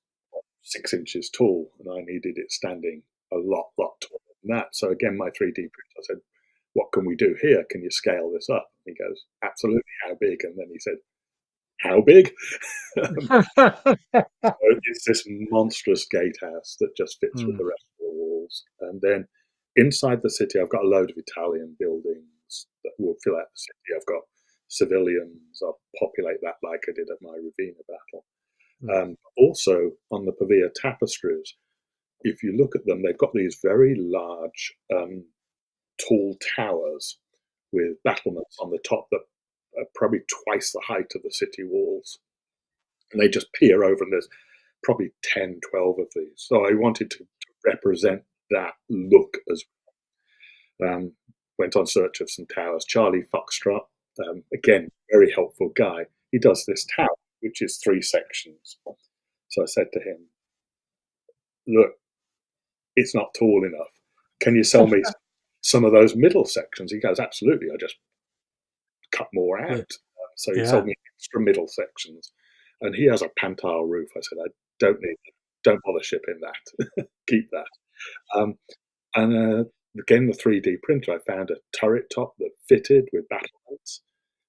6 inches tall, and I needed it standing a lot taller than that. So again, my 3D printer said, what can we do here? Can you scale this up? And he goes, absolutely, how big? And then he said, how big? So it's this monstrous gatehouse that just fits with the rest of the walls. And then inside the city, I've got a load of Italian buildings that will fill out the city. I've got civilians. I'll populate that like I did at my Ravenna battle. Also, on the Pavia tapestries, if you look at them, they've got these very large, tall towers with battlements on the top that are probably twice the height of the city walls. And they just peer over, and there's probably 10, 12 of these. So I wanted to represent that look as well. Went on search of some towers. Charlie Foxtrot, again, very helpful guy. He does this tower, which is 3 sections. So I said to him, look, it's not tall enough. Can you sell me some of those middle sections? He goes, absolutely. I just cut more out. So he sold me extra middle sections. And he has a Pantile roof. I said, I don't need it. Don't bother shipping that. Keep that. And again, the 3D printer, I found a turret top that fitted with battlements.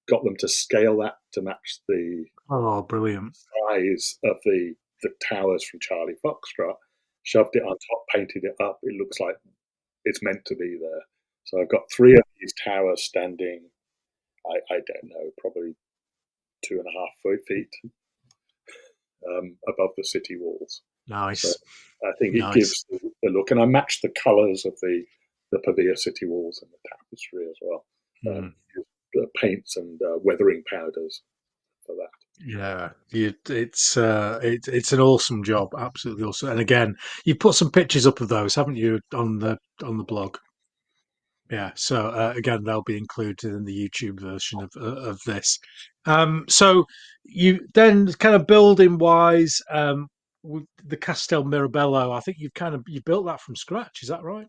Got them to scale that to match the brilliant size of the towers from Charlie Foxtrot. Shoved it on top, painted it up. It looks like it's meant to be there. So I've got 3 of these towers standing, I don't know, probably 2.5 feet above the city walls. Nice. So I think it gives the look, and I matched the colours of the Pavia city walls and the tapestry as well. Paints and weathering powders for that. Yeah, it's an awesome job, absolutely awesome. And again, you put some pictures up of those, haven't you, on the blog? Yeah, so again, they'll be included in the YouTube version of this. So you then kind of building wise, with the Castel Mirabello, I think you built that from scratch. Is that right?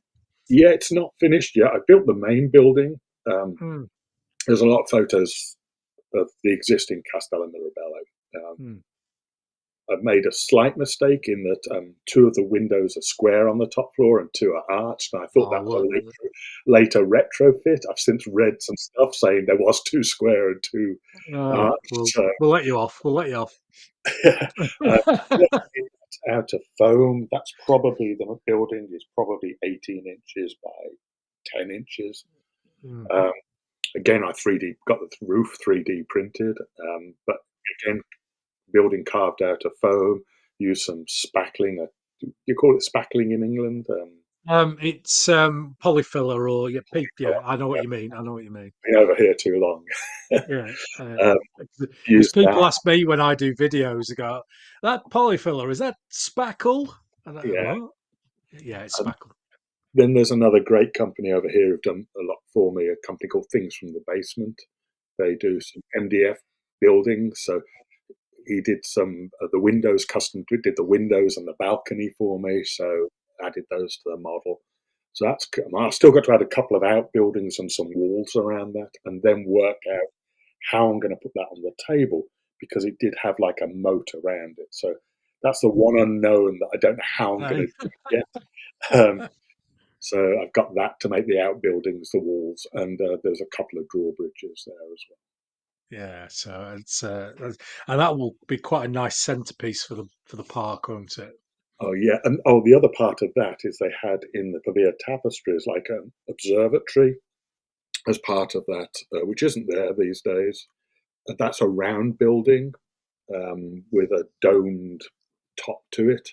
Yeah, it's not finished yet. I built the main building. There's a lot of photos of the existing Castello Mirabello. I've made a slight mistake in that 2 of the windows are square on the top floor and 2 are arched. And I thought that was a later retrofit. I've since read some stuff saying there was 2 square and 2 arched. We'll let you off. We'll let you off. Out of foam. That's probably, the building is probably 18 inches by 10 inches. Again, I got the roof 3D printed, but again, building carved out of foam, use some spackling. You call it spackling in England? It's polyfiller or PPO. I know what you mean. Been over here too long. Because people ask me when I do videos, they go, that polyfiller, is that spackle? And I go, yeah, it's spackle. Then there's another great company over here who've done a lot for me, a company called Things from the Basement. They do some MDF buildings. So he did some of the windows, did the windows and the balcony for me. So added those to the model. So I've still got to add a couple of outbuildings and some walls around that, and then work out how I'm going to put that on the table, because it did have like a moat around it. So that's the one unknown that I don't know how I'm going to do yet. So I've got that to make the outbuildings, the walls, and there's a couple of drawbridges there as well. Yeah, so it's and that will be quite a nice centerpiece for the park, won't it? Oh yeah, and the other part of that is they had in the Pavia tapestries like an observatory as part of that, which isn't there these days. That's a round building with a domed top to it.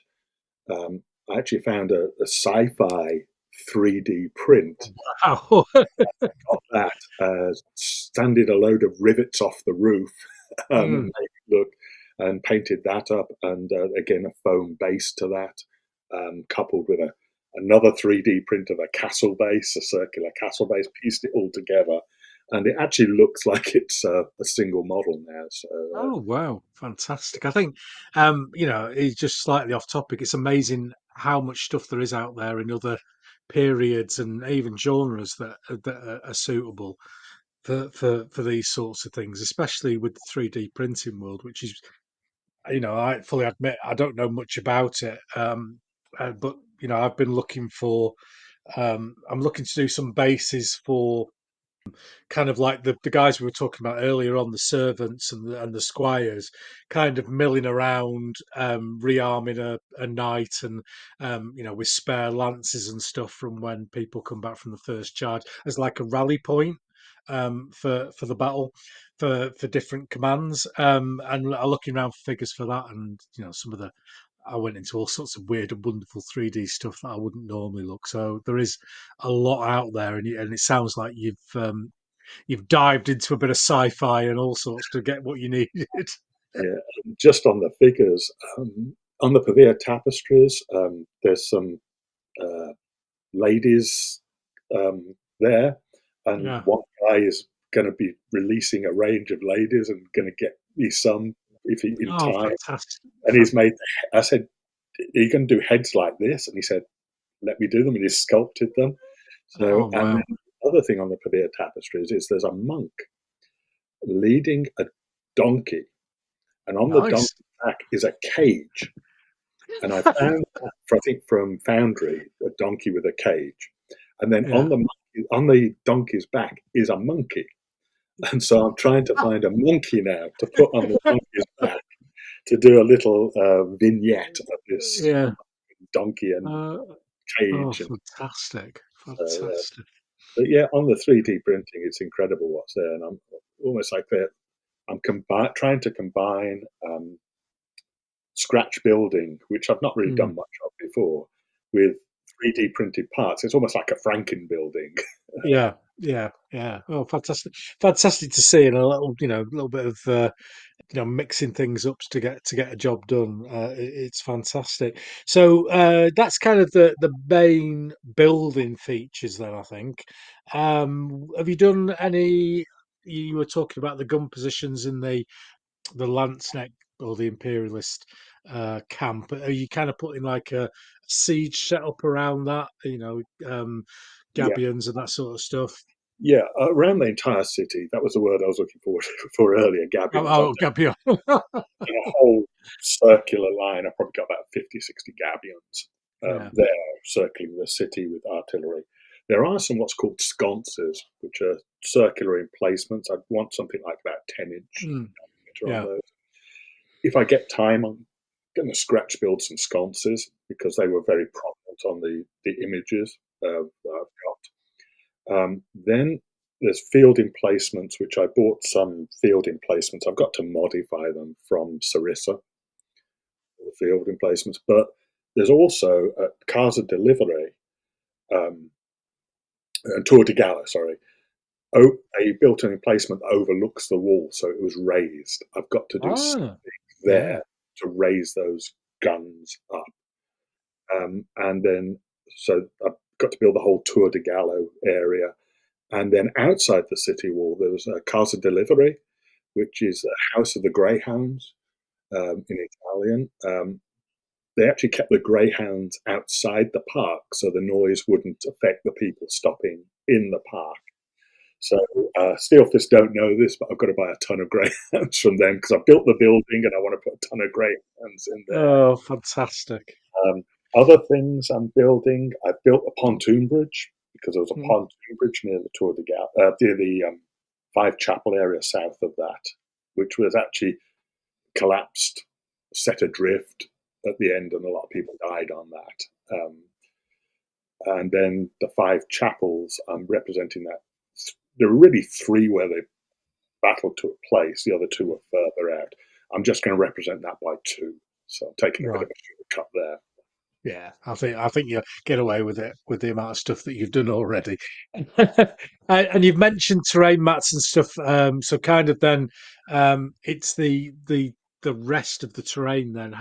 I actually found a sci-fi 3D print. Wow. Got that, sanded a load of rivets off the roof, made it look, and painted that up, and again a foam base to that, coupled with another 3D print of a castle base, a circular castle base, pieced it all together, and it actually looks like it's a single model now. So, oh wow, fantastic! I think it's just slightly off topic. It's amazing how much stuff there is out there in other periods and even genres that are suitable for these sorts of things, especially with the 3D printing world, which is, I fully admit I don't know much about it, but I've been looking for, I'm looking to do some bases for kind of like the guys we were talking about earlier on, the servants and the squires, kind of milling around, rearming a knight, and with spare lances and stuff from when people come back from the first charge as like a rally point, for the battle, for different commands, and I'm looking around for figures for that, and some of the I went into all sorts of weird and wonderful 3D stuff that I wouldn't normally look. So there is a lot out there, and it sounds like you've dived into a bit of sci-fi and all sorts to get what you needed. Yeah, just on the figures, on the Pavia tapestries, there's some ladies there, and Yeah. one guy is going to be releasing a range of ladies and going to get me some if he in Oh, time. fantastic! And he's made. I said, "Are you going to do heads like this?" And he said, "Let me do them." And he sculpted them. Oh, So, and wow! then the other thing on the Pavia tapestries is there's a monk leading a donkey, and on the Nice. donkey back is a cage. And I found, I think from Foundry, a donkey with a cage, and then Yeah. on the donkey's back is a monkey. And so I'm trying to find a monkey now to put on the donkey's back to do a little vignette of this Yeah. donkey and Oh, cage. And fantastic! so, Fantastic! but yeah, on the 3D printing, it's incredible what's there, and I'm almost like that. I'm trying to combine scratch building, which I've not really Mm. done much of before, with 3D printed parts. It's almost like a Franken building. Yeah, yeah, yeah. Oh, fantastic! Fantastic to see, and a little bit of mixing things up to get a job done. It's fantastic. So that's kind of the main building features. Then I think. Have you done any? You were talking about the gun positions in the lance neck or the imperialist camp. Are you kind of putting like a siege setup around that? Yeah, Gabions and that sort of stuff. yeah, around the entire city. That was the word I was looking for earlier. Oh, Gabions. I've oh, Gabion. done a whole circular line. I've probably got about 50, 60 gabions Yeah. there circling the city with artillery. There are some what's called sconces, which are circular emplacements. I'd want something like about 10-inch Mm, diameter on yeah. those. If I get time, I'm going to scratch build some sconces because they were very prominent on the images that I've got. Then there's field emplacements, which I bought some field emplacements. I've got to modify them from Sarissa, the field emplacements. But there's also at Casa Delivery and Tour de Gala, sorry, a built-in emplacement that overlooks the wall, so it was raised. I've got to do something Ah, yeah. there to raise those guns up. And then, so I've got to build the whole Tour de Gallo area. And then outside the city wall, there was a Casa Delivery, which is a House of the Greyhounds in Italian. They actually kept the greyhounds outside the park so the noise wouldn't affect the people stopping in the park. So Steelfist don't know this, but I've got to buy a ton of greyhounds from them because I built the building and I want to put a ton of greyhounds in there. Oh, fantastic. Other things I'm building, I built a pontoon bridge because there was a Mm. pontoon bridge near the Tour de Gap, near the Five Chapel area south of that, which was actually collapsed, set adrift at the end, and a lot of people died on that. And then the Five Chapels, I'm representing that. There were really three where the battle took place. The other two were further out. I'm just going to represent that by two. So I'm taking a bit Right. of a shortcut there. Yeah, I think you get away with it with the amount of stuff that you've done already. And you've mentioned terrain mats and stuff. So kind of then, it's the rest of the terrain. Then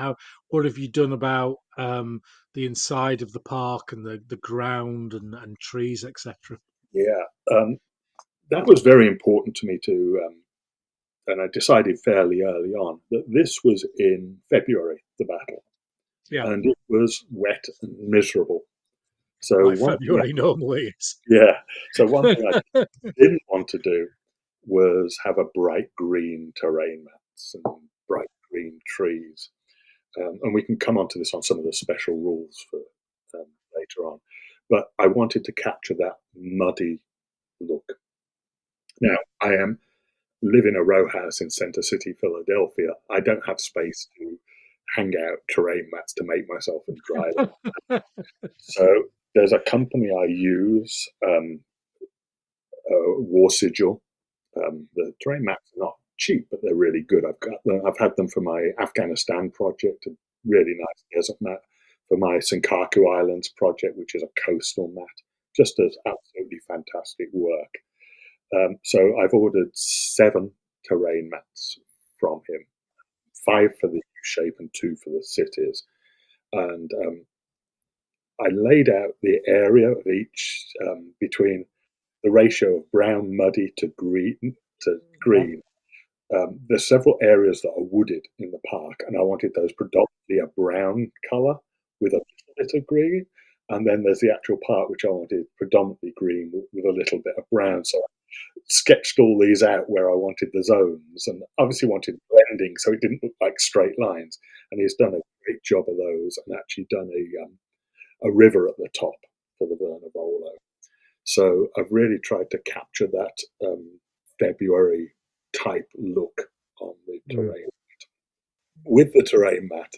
what have you done about the inside of the park and the ground and trees, etc.? Yeah, that was very important to me to, and I decided fairly early on that this was in February, the battle, Yeah, and it was wet and miserable. So like February normally is. one thing I didn't want to do was have a bright green terrain mats and bright green trees. And we can come onto this on some of the special rules for later on. But I wanted to capture that muddy look. Now, I live in a row house in Center City, Philadelphia. I don't have space to hang out terrain mats to make myself and dry them. So there's a company I use, War Sigil. The terrain mats are not cheap, but they're really good. I've had them for my Afghanistan project, a really nice desert mat, for my Senkaku Islands project, which is a coastal mat. Just does absolutely fantastic work. So I've ordered 7 terrain mats from him, 5 for the U-shape and 2 for the cities. And I laid out the area of each between the ratio of brown muddy to green. There's several areas that are wooded in the park, and I wanted those predominantly a brown colour with a little bit of green. And then there's the actual part which I wanted predominantly green with a little bit of brown. So I sketched all these out where I wanted the zones, and obviously wanted blending so it didn't look like straight lines. And he's done a great job of those, and actually done a river at the top for the Vernavolo. So I've really tried to capture that February type look on the terrain mat. With the terrain mat,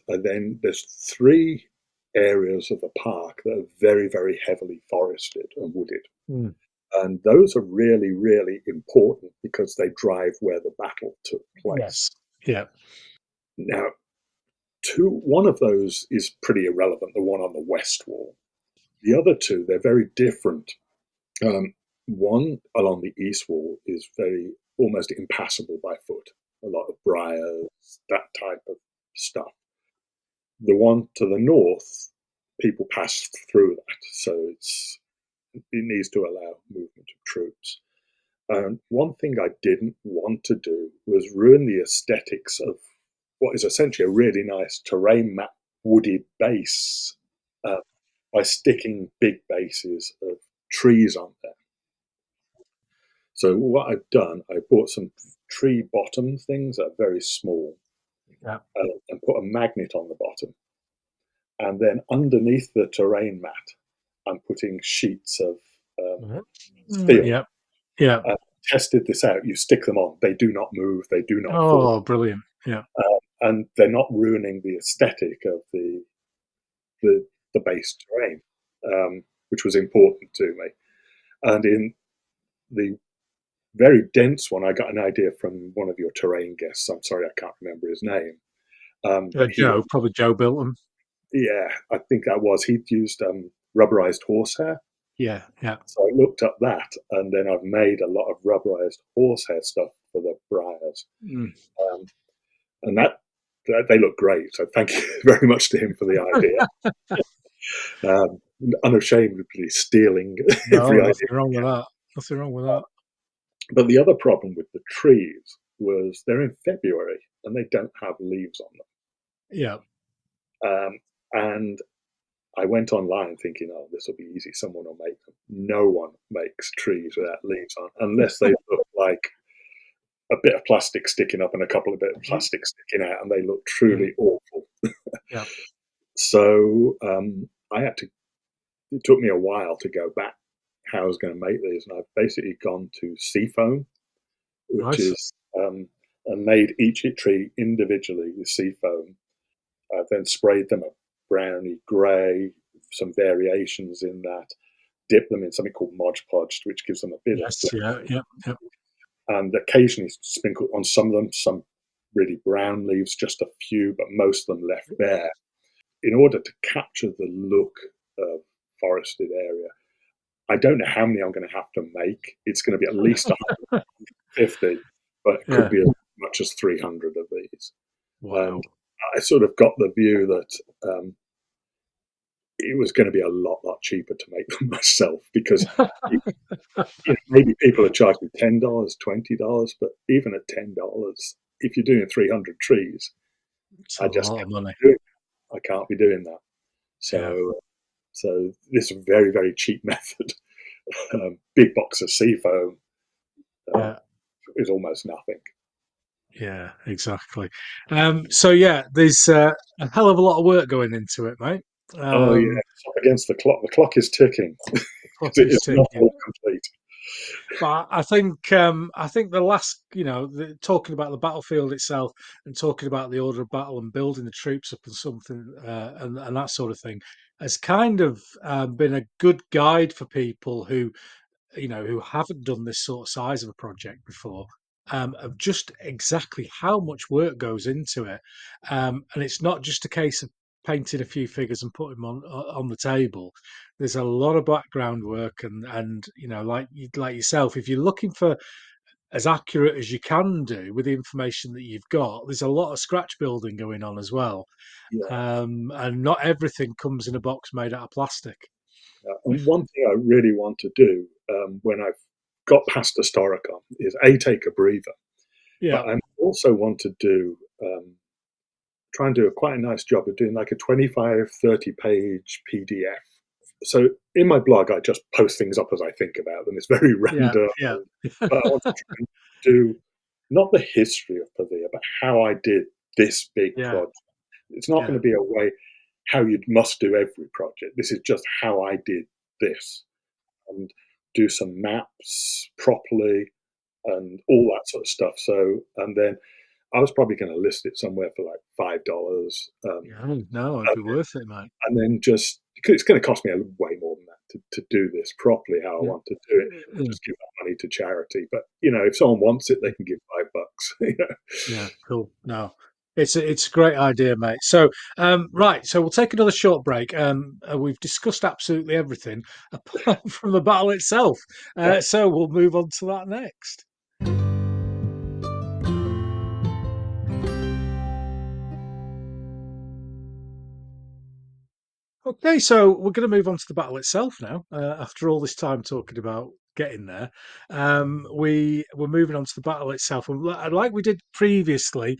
there's 3 areas of the park that are very, very heavily forested and wooded. And those are really, really important because they drive where the battle took place. Yes. Yeah. Now, one of those is pretty irrelevant, the one on the west wall. The other 2, they're very different. One along the east wall is almost impassable by foot. A lot of briars, that type of stuff. The one to the north, people pass through that, so it needs to allow movement of troops. And one thing I didn't want to do was ruin the aesthetics of what is essentially a really nice terrain mat wooded base by sticking big bases of trees on there. So what I've done, I bought some tree bottom things that are very small, and put a magnet on the bottom. And then underneath the terrain mat, I'm putting sheets of steel. Yeah. Tested this out. You stick them on; they do not move. They do not fall. Oh, brilliant! Yeah, and they're not ruining the aesthetic of the base terrain, which was important to me. And in the very dense one, I got an idea from one of your terrain guests. I'm sorry, I can't remember his name. Probably Joe Bilton. Yeah, I think that was. He'd used rubberized horsehair. Yeah. So I looked up that, and then I've made a lot of rubberized horsehair stuff for the briars. And that they look great. So thank you very much to him for the idea. Unashamedly stealing every idea. Nothing wrong with that. Nothing wrong with that. But the other problem with the trees was they're in February and they don't have leaves on them. Yeah. And I went online thinking, oh, this will be easy. Someone will make them. No one makes trees without leaves on, unless they look like a bit of plastic sticking up and a couple of bits of plastic sticking out, and they look truly awful. Yeah. So it took me a while to go back how I was going to make these, and I've basically gone to seafoam, which is and made each tree individually with seafoam. I've then sprayed them a browny grey, some variations in that, dip them in something called Mod Podge, which gives them a bit of yeah. And occasionally sprinkle on some of them some really brown leaves, just a few, but most of them left bare, in order to capture the look of forested area. I don't know how many I'm going to have to make. It's going to be at least 150, but it could be as much as 300 of these. Wow. And I sort of got the view that it was going to be a lot cheaper to make them myself, because maybe people are charging $10, $20, but even at $10, if you're doing 300 trees, I just can't be doing that. So this very, very cheap method, big box of seafoam, is almost nothing. Yeah, exactly. There's a hell of a lot of work going into it, mate. It's up against the clock. The clock is ticking. It is not all complete. But I think the last, talking about the battlefield itself and talking about the order of battle and building the troops up and something and that sort of thing has kind of been a good guide for people who who haven't done this sort of size of a project before, of just exactly how much work goes into it. And it's not just a case of painting a few figures and putting them on the table. There's a lot of background work, and like yourself, if you're looking for as accurate as you can do with the information that you've got, there's a lot of scratch building going on as well. Yeah. And not everything comes in a box made out of plastic. And one thing I really want to do when I've got past Historicon is take a breather, Yeah, but I also want to do try and do a quite a nice job of doing like a 25, 30 page PDF. So in my blog, I just post things up as I think about them. It's very yeah, random, yeah, but I want to try and do not the history of Pavia, but how I did this big yeah, project. It's not going yeah. to be a way how you must do every project. This is just how I did this, and do some maps properly and all that sort of stuff. So, and then I was probably going to list it somewhere for like $5, Yeah, no, it'd be worth it, mate. and then just it's going to cost me way more than that to do this properly how I Yeah, want to do it, and yeah, just give that money to charity. But if someone wants it, they can give $5. yeah, cool. No, it's a great idea, mate. So, right, so we'll take another short break. We've discussed absolutely everything apart from the battle itself. Yeah. So we'll move on to that next. Okay, so we're going to move on to the battle itself now. After all this time talking about getting there, we're moving on to the battle itself, and like we did previously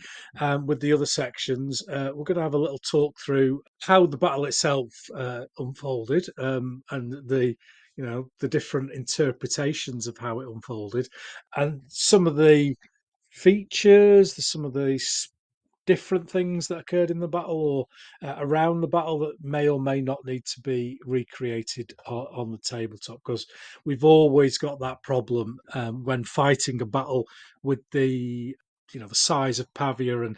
with the other sections, we're going to have a little talk through how the battle itself unfolded, and the different interpretations of how it unfolded, and some of the features, some of the different things that occurred in the battle or around the battle that may or may not need to be recreated on the tabletop, because we've always got that problem when fighting a battle with the size of Pavia, and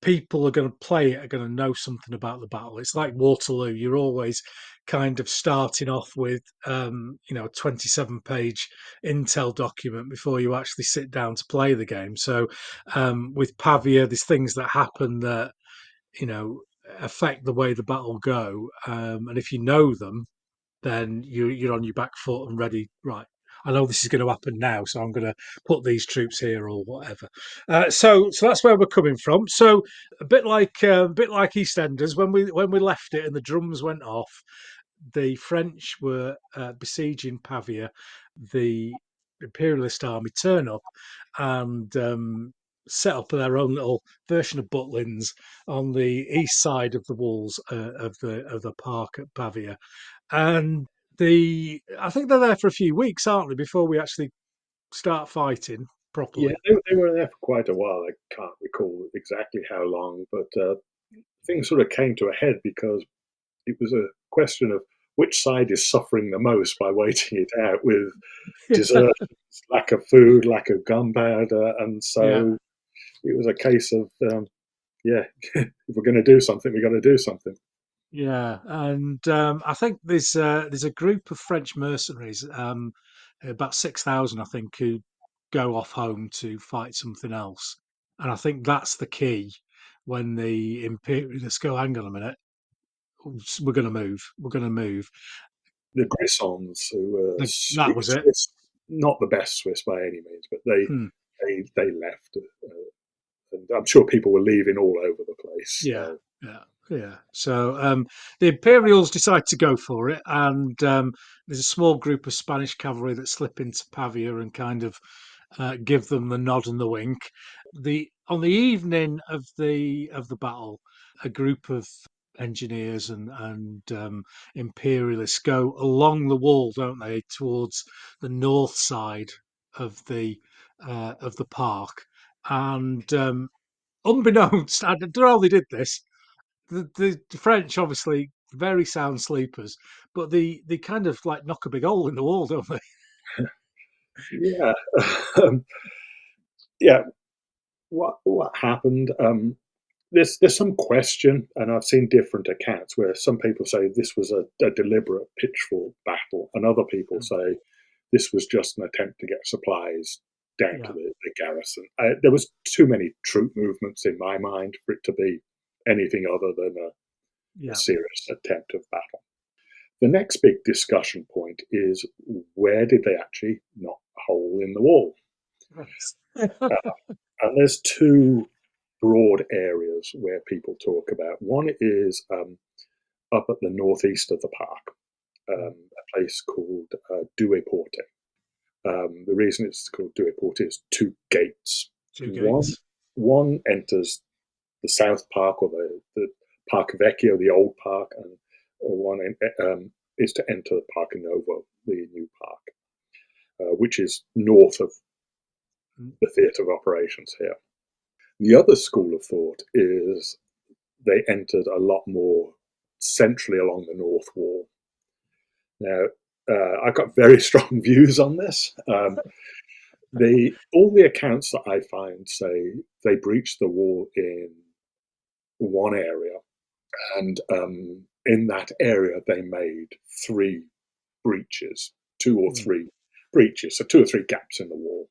people are going to play it are going to know something about the battle. It's like Waterloo. You're always kind of starting off with a 27 page intel document before you actually sit down to play the game. So with Pavia, there's things that happen that you know affect the way the battle go, and if you know them, then you're on your back foot and ready. Right, I know this is going to happen now, so I'm going to put these troops here or whatever. So that's where we're coming from. So a bit like EastEnders, when we left it and the drums went off, the French were besieging Pavia. The imperialist army turn up and set up their own little version of Butlins on the east side of the walls of the park at Pavia, and I think they're there for a few weeks, aren't they, before we actually start fighting Yeah, properly? they were there for quite a while. I can't recall exactly how long, but things sort of came to a head because it was a question of which side is suffering the most by waiting it out with desertions, lack of food, lack of gunpowder, and Yeah, so it was a case of yeah, if we're going to do something, we got to do something. yeah, and I think there's a group of French mercenaries, about 6,000, I think, who go off home to fight something else, and I think that's the key when the imperialists go, hang on a minute, we're going to move, we're going to move. The Grissons, who were That was it. Swiss, not the best Swiss by any means, but Hmm. they left, and I'm sure people were leaving all over the place. Yeah, yeah, yeah. So the Imperials decide to go for it, and there's a small group of Spanish cavalry that slip into Pavia and kind of give them the nod and the wink. The On the evening of the battle, a group of engineers and imperialists go along the wall, don't they, towards the north side of the park, and unbeknownst, I don't know how they did this. The French obviously very sound sleepers, but they kind of like knock a big hole in the wall, don't they? Yeah. Um, yeah. What happened? There's some question, and I've seen different accounts where some people say this was a deliberate pitchfork battle, and other people say this was just an attempt to get supplies down to Yeah. the garrison. There was too many troop movements in my mind for it to be anything other than a Yeah. serious attempt of battle. The next big discussion point is, where did they actually knock a hole in the wall? And there's two broad areas where people talk about. One is up at the northeast of the park, a place called Dueporte. The reason it's called Dueporte is two gates. Two One, gates. one enters the South Park, or the Park Vecchio, the old park, and one is to enter the Park Novo, the new park, which is north of the theatre of operations here. The other school of thought is they entered a lot more centrally along the north wall. Now, I've got very strong views on this. All the accounts that I find say they breached the wall in one area, and in that area they made three breaches, two or three breaches, so two or three gaps in the wall.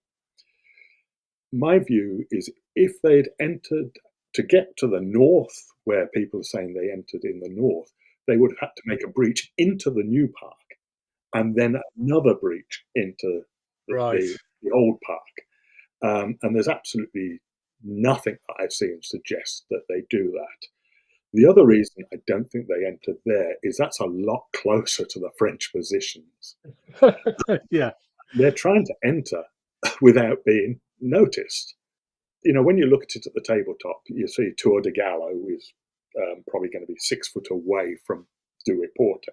My view is, if they'd entered to get to the north, where people are saying they entered in the north, they would have had to make a breach into the new park, and then another breach into Right. the old park. And there's absolutely nothing that I've seen suggest that they do that. The other reason I don't think they entered there is that's a lot closer to the French positions. Yeah. They're trying to enter without being noticed. You know, when you look at it at the tabletop, you see Tour de Gallo is probably going to be 6 foot away from Dueporte.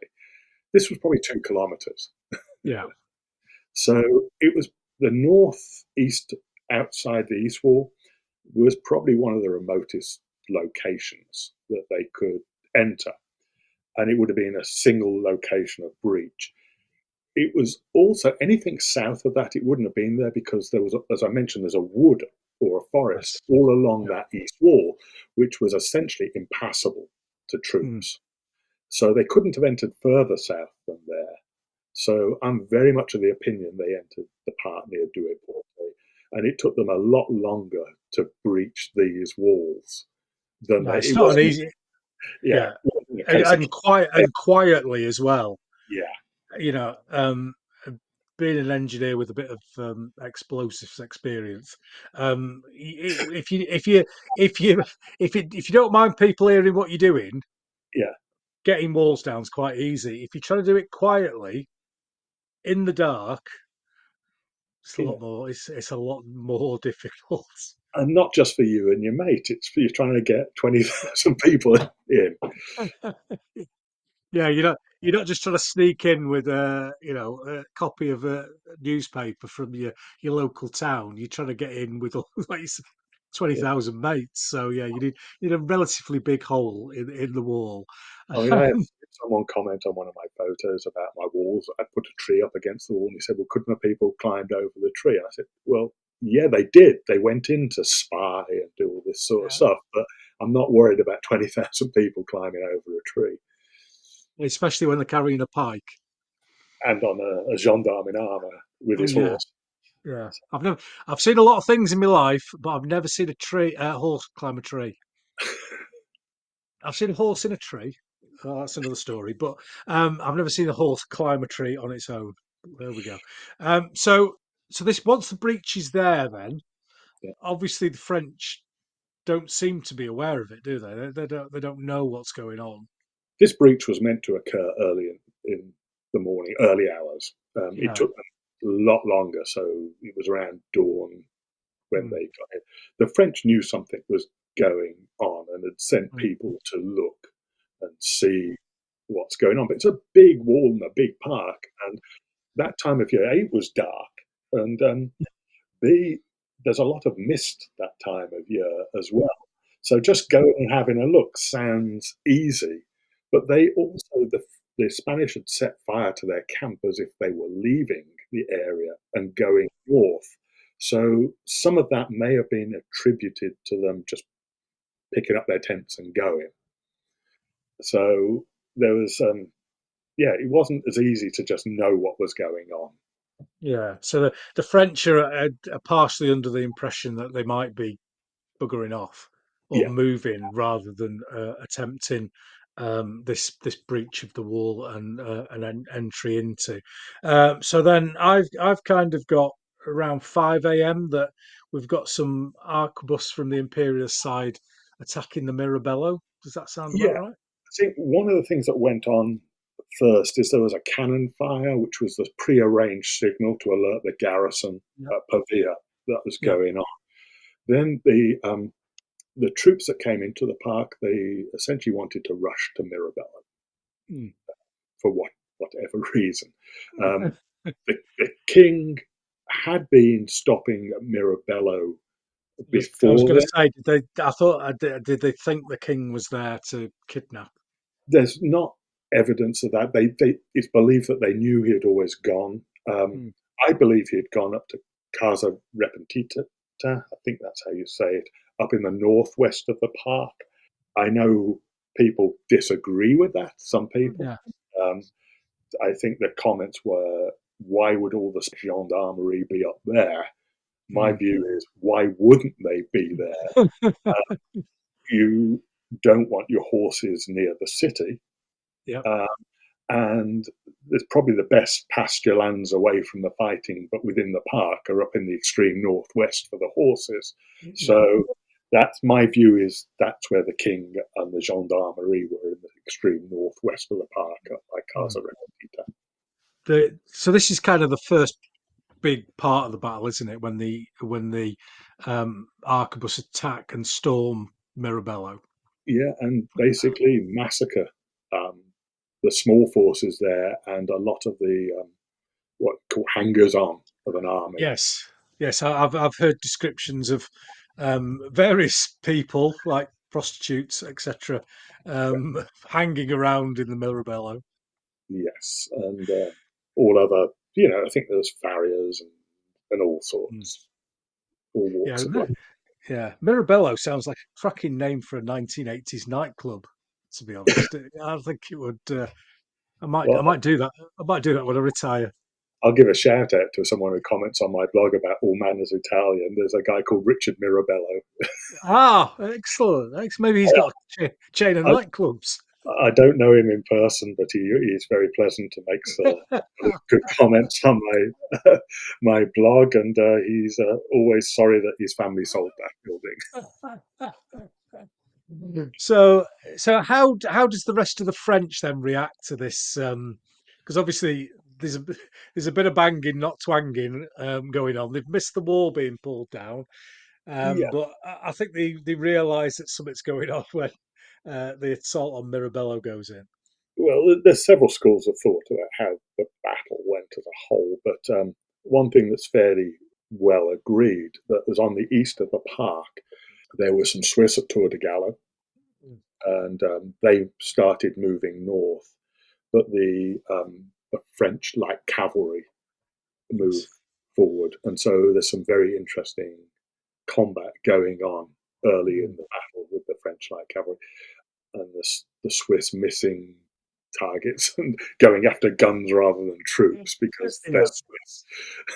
This was probably 2 kilometers. Yeah. So it was the northeast, outside the east wall, was probably one of the remotest locations that they could enter. And it would have been a single location of breach. It was also anything south of that, it wouldn't have been there, because there was, as I mentioned, there's a wood or a forest all along that east wall, which was essentially impassable to troops. So they couldn't have entered further south than there. So I'm very much of the opinion they entered the part near Dueporte, and it took them a lot longer to breach these walls than No, it's it not was. an easy. Yeah, and quietly as well. Yeah, You know, being an engineer with a bit of explosives experience, if you don't mind people hearing what you're doing, yeah. getting walls down is quite easy. If you're trying to do it quietly in the dark, it's a lot more. It's a lot more difficult. And not just for you and your mate; it's for you trying to get 20,000 people in. Yeah, you're not just trying to sneak in with a copy of a newspaper from your local town. You're trying to get in with like 20,000 mates. So yeah, you need a relatively big hole in the wall. I mean, I had someone comment on one of my photos about my walls. I put a tree up against the wall, and he said, "Well, couldn't the people climbed over the tree?" And I said, "Well, yeah, they did. They went in to spy and do all this sort of stuff, but I'm not worried about 20,000 people climbing over a tree." Especially when they're carrying a pike. And on a gendarme in armour with Oh his yeah, horse. yeah. I've seen a lot of things in my life, but I've never seen a horse climb a tree. I've seen a horse in a tree. Oh, that's another story. But I've never seen a horse climb a tree on its own. There we go. So this once the breach is there, then Yeah. obviously the French don't seem to be aware of it, do they? They don't know what's going on. This breach was meant to occur early in the morning, early hours. It Yeah. took them a lot longer, so it was around dawn when Mm. they got in. The French knew something was going on and had sent Mm. people to look and see what's going on. But it's a big wall and a big park, and that time of year, A, it was dark, and B, there's a lot of mist that time of year as well. So just going and having a look sounds easy, but they also, the Spanish had set fire to their camp as if they were leaving, the area and going north. So some of that may have been attributed to them just picking up their tents and going. So there was, it wasn't as easy to just know what was going on. Yeah. So the French are partially under the impression that they might be buggering off or Yeah, moving rather than attempting this breach of the wall and an entry into. So then I've kind of got around 5 a.m. that we've got some arquebus from the Imperialist side attacking the Mirabello. Does that sound about yeah. right? I think one of the things that went on first is there was a cannon fire, which was the pre-arranged signal to alert the garrison Yeah. at Pavia that was Yeah. going on. Then the troops that came into the park, they essentially wanted to rush to Mirabello for whatever reason. The king had been stopping Mirabello I was before going to then. say, did they think the king was there to kidnap? There's not evidence of that. It's believed that they knew he had always gone. I believe he had gone up to Casa Repentita. I think that's how you say it, up in the northwest of the park. I know people disagree with that. Some people. Yeah. I think the comments were, "Why would all the gendarmerie be up there?" My view is, why wouldn't they be there? You don't want your horses near the city. Yeah. And there's probably the best pasture lands away from the fighting, but within the park are up in the extreme northwest for the horses. So that's my view, is that's where the king and the gendarmerie were, in the extreme northwest of the park, up by Casa Repetita. So this is kind of the first big part of the battle, isn't it? When the arquebus attack and storm Mirabello. Yeah, and basically massacre the small forces there and a lot of the what called hangers on of an army. Yes, yes, I've heard descriptions of various people like prostitutes, etc., hanging around in the Mirabello. Yes, and all other, I think there's farriers and all sorts, all Yeah, walks of life. yeah. Mirabello sounds like a cracking name for a 1980s nightclub. To be honest, I think it would. I Well, might do that. I might do that when I retire. I'll give a shout out to someone who comments on my blog about All Manners Italian. There's a guy called Richard Mirabello. Ah, excellent. Maybe he's got a chain of I, nightclubs. I don't know him in person, but he's very pleasant and makes good comments on my my blog. And he's always sorry that his family sold that building. So how does the rest of the French then react to this? Because obviously there's a bit of banging, not twanging, going on. They've missed the wall being pulled down, Yeah. but I think they realise that something's going on when the assault on Mirabello goes in. Well, there's several schools of thought about how the battle went as a whole, but one thing that's fairly well agreed, that was on the east of the park, there were some Swiss at Tour de Gallo, and they started moving north, but the French light cavalry moved forward, and so there's some very interesting combat going on early in the battle with the French light cavalry, and the Swiss missing targets and going after guns rather than troops because they're Swiss,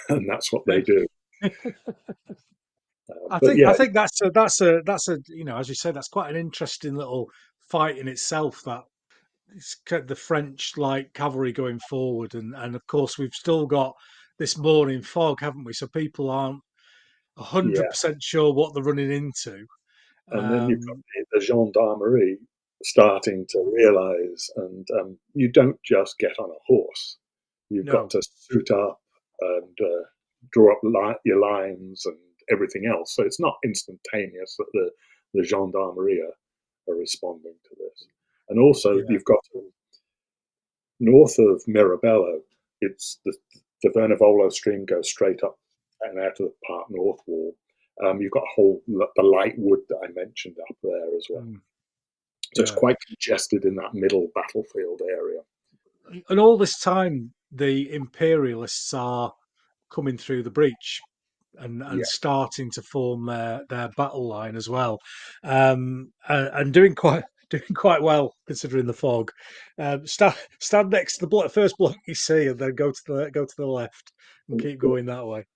and that's what they do. I But think yeah, that's a as you say, that's quite an interesting little fight in itself. That it's the French like cavalry going forward, and of course we've still got this morning fog, haven't we? So people aren't yeah, 100% sure what they're running into. and then you've got the gendarmerie starting to realise, and you don't just get on a horse. You've got No, to suit up and draw up your lines and everything else. So it's not instantaneous that the gendarmerie are responding to this. And also, yeah, you've got north of Mirabello, it's the Vernivolo stream goes straight up and out of the park north wall. You've got the light wood that I mentioned up there as well. So it's yeah. quite congested in that middle battlefield area. And all this time, the imperialists are coming through the breach and Yeah. starting to form their battle line as well, and doing quite well considering the fog. Stand next to the first block you see, and then go to the left and keep going that way.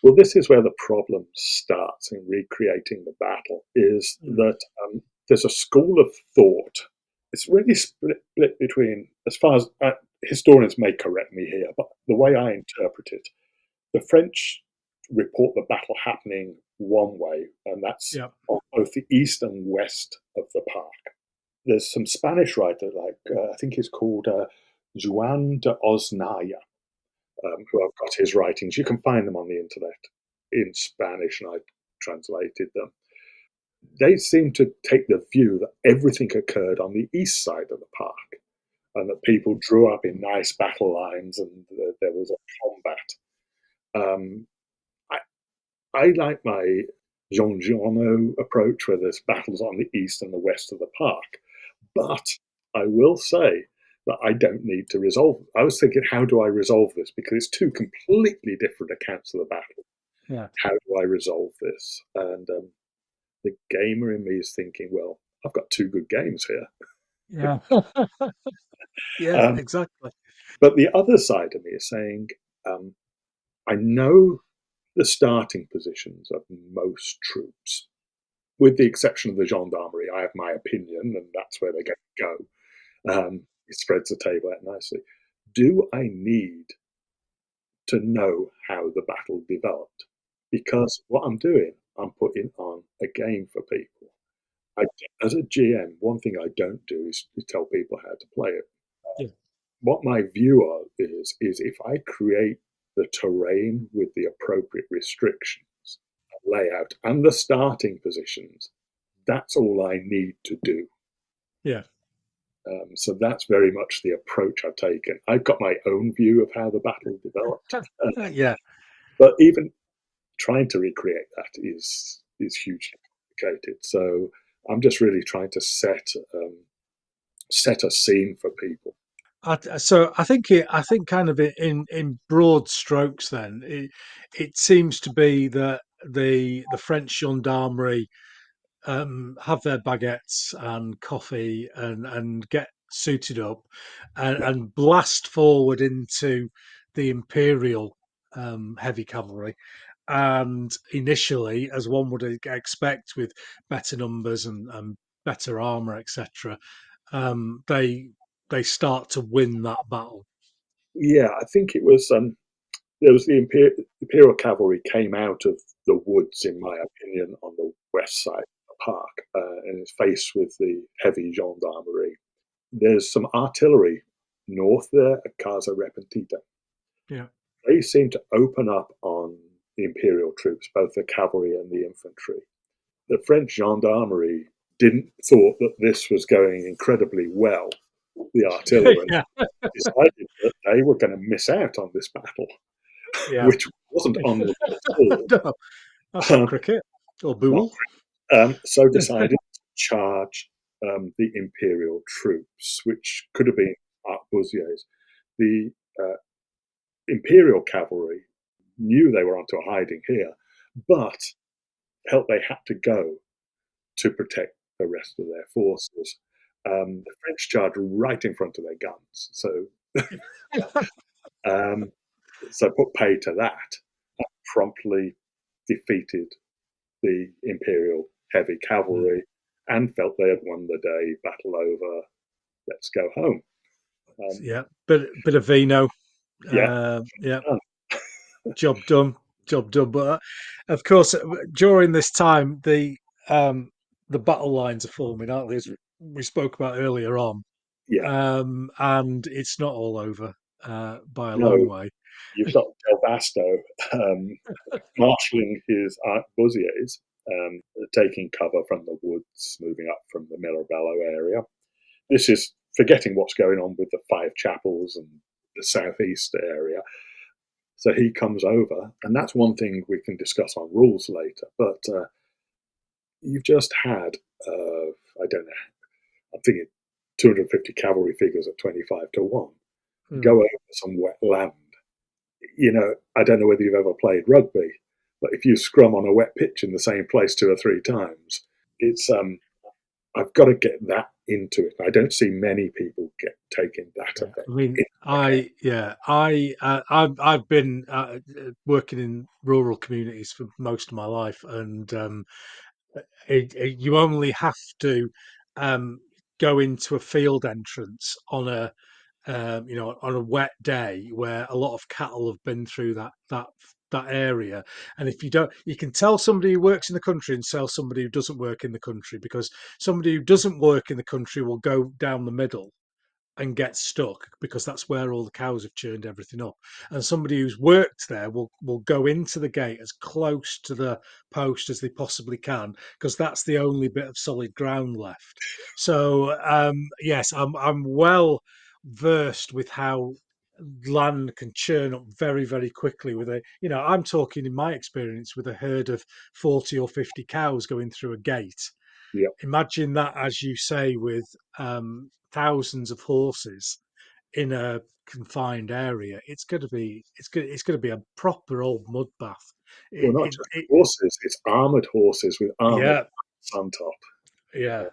Well, this is where the problem starts in recreating the battle, is that there's a school of thought. It's really split between, as far as historians may correct me here, but the way I interpret it, the French report the battle happening one way, and that's on both the east and west of the park. There's some Spanish writer, like I think he's called Juan de Osnaya, who I've got his writings. You can find them on the internet in Spanish, and I translated them. They seem to take the view that everything occurred on the east side of the park, and that people drew up in nice battle lines, and there was a combat. I like my Jean Giono approach, where there's battles on the east and the west of the park. But I will say that I don't need to resolve. I was thinking, how do I resolve this? Because it's two completely different accounts of the battle. Yeah. How do I resolve this? And the gamer in me is thinking, well, I've got two good games here. Yeah. Yeah, exactly. But the other side of me is saying, I know the starting positions of most troops, with the exception of the gendarmerie. I have my opinion, and that's where they're going to go. It spreads the table out nicely. Do I need to know how the battle developed? Because what I'm doing, I'm putting on a game for people. As a GM, one thing I don't do is tell people how to play it. Yeah. What my view is if I create the terrain with the appropriate restrictions, layout, and the starting positions, that's all I need to do. Yeah. So that's very much the approach I've taken. I've got my own view of how the battle developed. Yeah. But even trying to recreate that is hugely complicated. So I'm just really trying to set a scene for people. So I think kind of in broad strokes, then it seems to be that the French gendarmerie have their baguettes and coffee and get suited up and blast forward into the Imperial heavy cavalry. And initially, as one would expect, with better numbers and better armor, etc., they start to win that battle. Yeah, I think it was there was the Imperial cavalry came out of the woods, in my opinion, on the west side of the park, and is faced with the heavy gendarmerie. There's some artillery north there at Casa Repentita. Yeah, they seem to open up on the Imperial troops, both the cavalry and the infantry. The French gendarmerie didn't thought that this was going incredibly well, the artillery, yeah, decided that they were going to miss out on this battle, yeah. which wasn't on the board. No, that's not cricket or boule. So decided to charge the Imperial troops, which could have been arquebusiers. The Imperial cavalry knew they were onto a hiding here, but felt they had to go to protect the rest of their forces. The French charged right in front of their guns, so put pay to that, and promptly defeated the Imperial heavy cavalry, and felt they had won the day. Battle over. Let's go home. Yeah, bit of vino. Yeah, Yeah. Job done. But of course, during this time, the battle lines are forming, aren't they? As we spoke about earlier on. yeah. And it's not all over by a No, long way. you've got Del Vasto marshalling his arquebusiers, taking cover from the woods, moving up from the Mirabello area. This is forgetting what's going on with the Five Chapels and the southeast area. So he comes over, and that's one thing we can discuss on rules later. But you've just had, I don't know, I'm thinking 250 cavalry figures at 25 to 1 go over some wet land. I don't know whether you've ever played rugby, but if you scrum on a wet pitch in the same place 2 or 3 times, it's I've got to get that into it. I don't see many people taking that Yeah. effect. I mean, I've been working in rural communities for most of my life, and you only have to um, go into a field entrance on on a wet day where a lot of cattle have been through that area. And if you don't, you can tell somebody who works in the country and tell somebody who doesn't work in the country, because somebody who doesn't work in the country will go down the middle and get stuck because that's where all the cows have churned everything up. And somebody who's worked there will go into the gate as close to the post as they possibly can, because that's the only bit of solid ground left. So yes, I'm well versed with how land can churn up very, very quickly with I'm talking in my experience with a herd of 40 or 50 cows going through a gate. Yeah. Imagine that, as you say, with thousands of horses in a confined area. It's going to be a proper old mud bath. Well, not just horses; it's armored horses with armored Yeah, on top. yeah.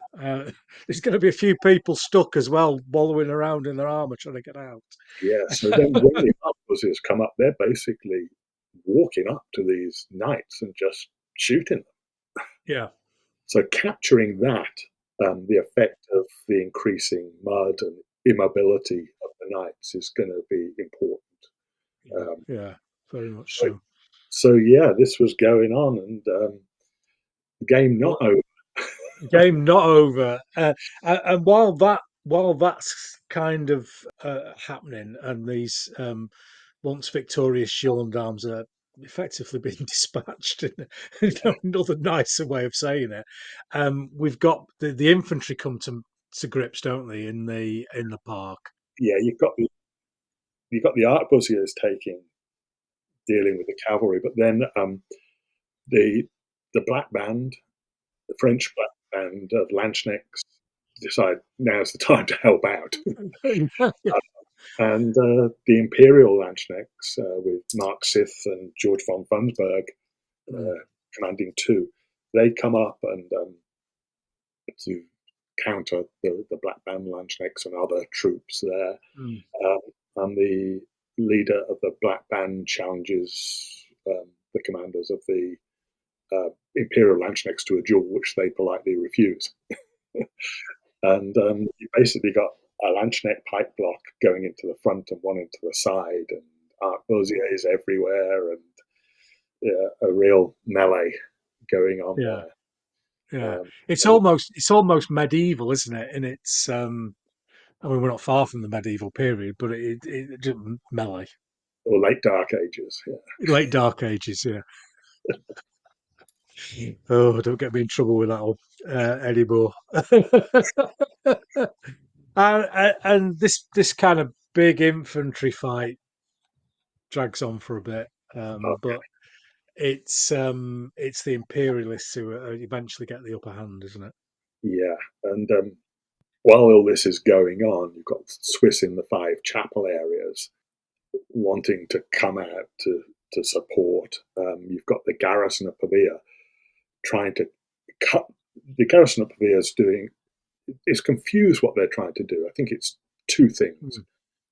There's going to be a few people stuck as well, wallowing around in their armour trying to get out. Yeah. So then, when the arquebusiers come up, they're basically walking up to these knights and just shooting them. Yeah. So capturing that, the effect of the increasing mud and immobility of the knights is going to be important. Yeah, very much So, so. so yeah, this was going on, and the game not over. Game not over. And while that's kind of happening, and these once victorious gendarmes are effectively being dispatched, in another nicer way of saying it, we've got the infantry come to grips, don't they, in the park? Yeah, you've got the arquebusiers dealing with the cavalry, but then the the black band, the French black band of Landsknechts, decide now's the time to help out. And the Imperial Landsknechts, with Mark Sith and George von Funsberg commanding 2, they come up and to counter the Black Band Landsknechts and other troops there. And the leader of the Black Band challenges the commanders of the Imperial Landsknechts to a duel, which they politely refuse. And you basically got a Landsknecht pike block going into the front and one into the side, and arquebusiers everywhere, and a real melee going on Yeah, there. yeah. It's almost medieval, isn't it? And it's I mean, we're not far from the medieval period, but it melee, or late Dark Ages. Yeah, late Dark Ages. Yeah. Oh, don't get me in trouble with that one anymore. And this kind of big infantry fight drags on for a bit, but it's the imperialists who eventually get the upper hand, isn't it? yeah. And while all this is going on, you've got Swiss in the 5 chapel areas wanting to come out to support. You've got the garrison of Pavia trying to cut. The garrison of Pavia is confused what they're trying to do. I think it's 2 things.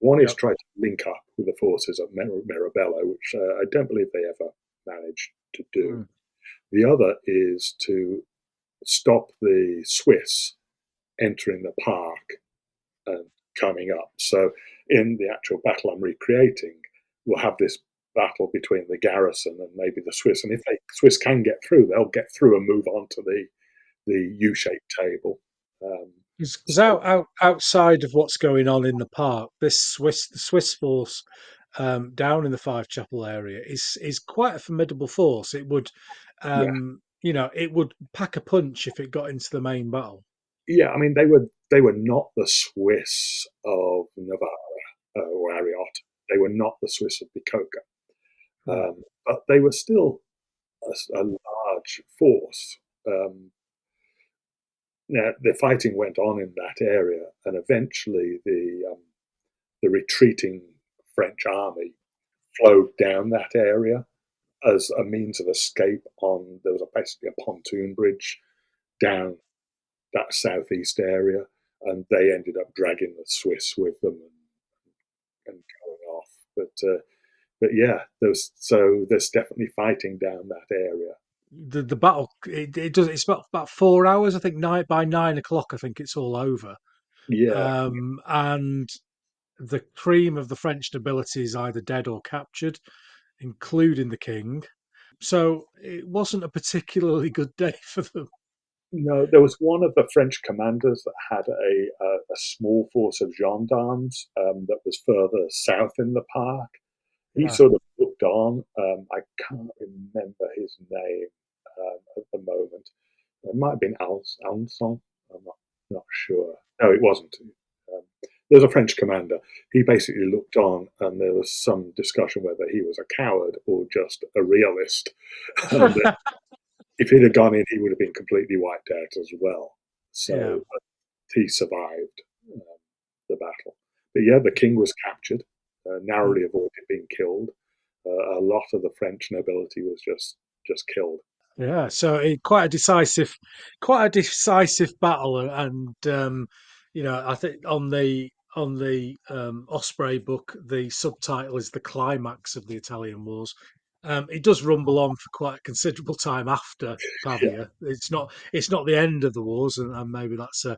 One is try to link up with the forces of Mirabello, which I don't believe they ever managed to do. The other is to stop the Swiss entering the park and coming up. So in the actual battle I'm recreating, we'll have this battle between the garrison and maybe the Swiss. And if the Swiss can get through, they'll get through and move on to the U-shaped table. Because outside of what's going on in the park, the Swiss force down in the Five Chapel area is quite a formidable force. It would, Yeah, it would pack a punch if it got into the main battle. yeah. I mean, they were not the Swiss of Navarra or Ariot. They were not the Swiss of Bicocca, but they were still a large force. Now, the fighting went on in that area, and eventually the retreating French army flowed down that area as a means of escape. There was basically a pontoon bridge down that southeast area, and they ended up dragging the Swiss with them and going off. But yeah, there's definitely fighting down that area. The battle it's about 4 hours, I think. By 9 o'clock, I think it's all over. Yeah, And the cream of the French nobility is either dead or captured, including the king. So it wasn't a particularly good day for them. no, there was one of the French commanders that had a small force of gendarmes that was further south in the park. He Yeah. sort of looked on. I can't remember his name at the moment. It might have been Alençon. I'm not sure. No, it wasn't. There's a French commander. He basically looked on, and there was some discussion whether he was a coward or just a realist. And if he'd have gone in, he would have been completely wiped out as well. So Yeah. he survived the battle. But yeah, the king was captured, narrowly avoided being killed. A lot of the French nobility was just killed. Yeah, so quite a decisive battle, and I think on the Osprey book, the subtitle is "The Climax of the Italian Wars." It does rumble on for quite a considerable time after Yeah, Pavia. It's not the end of the wars, and maybe that's a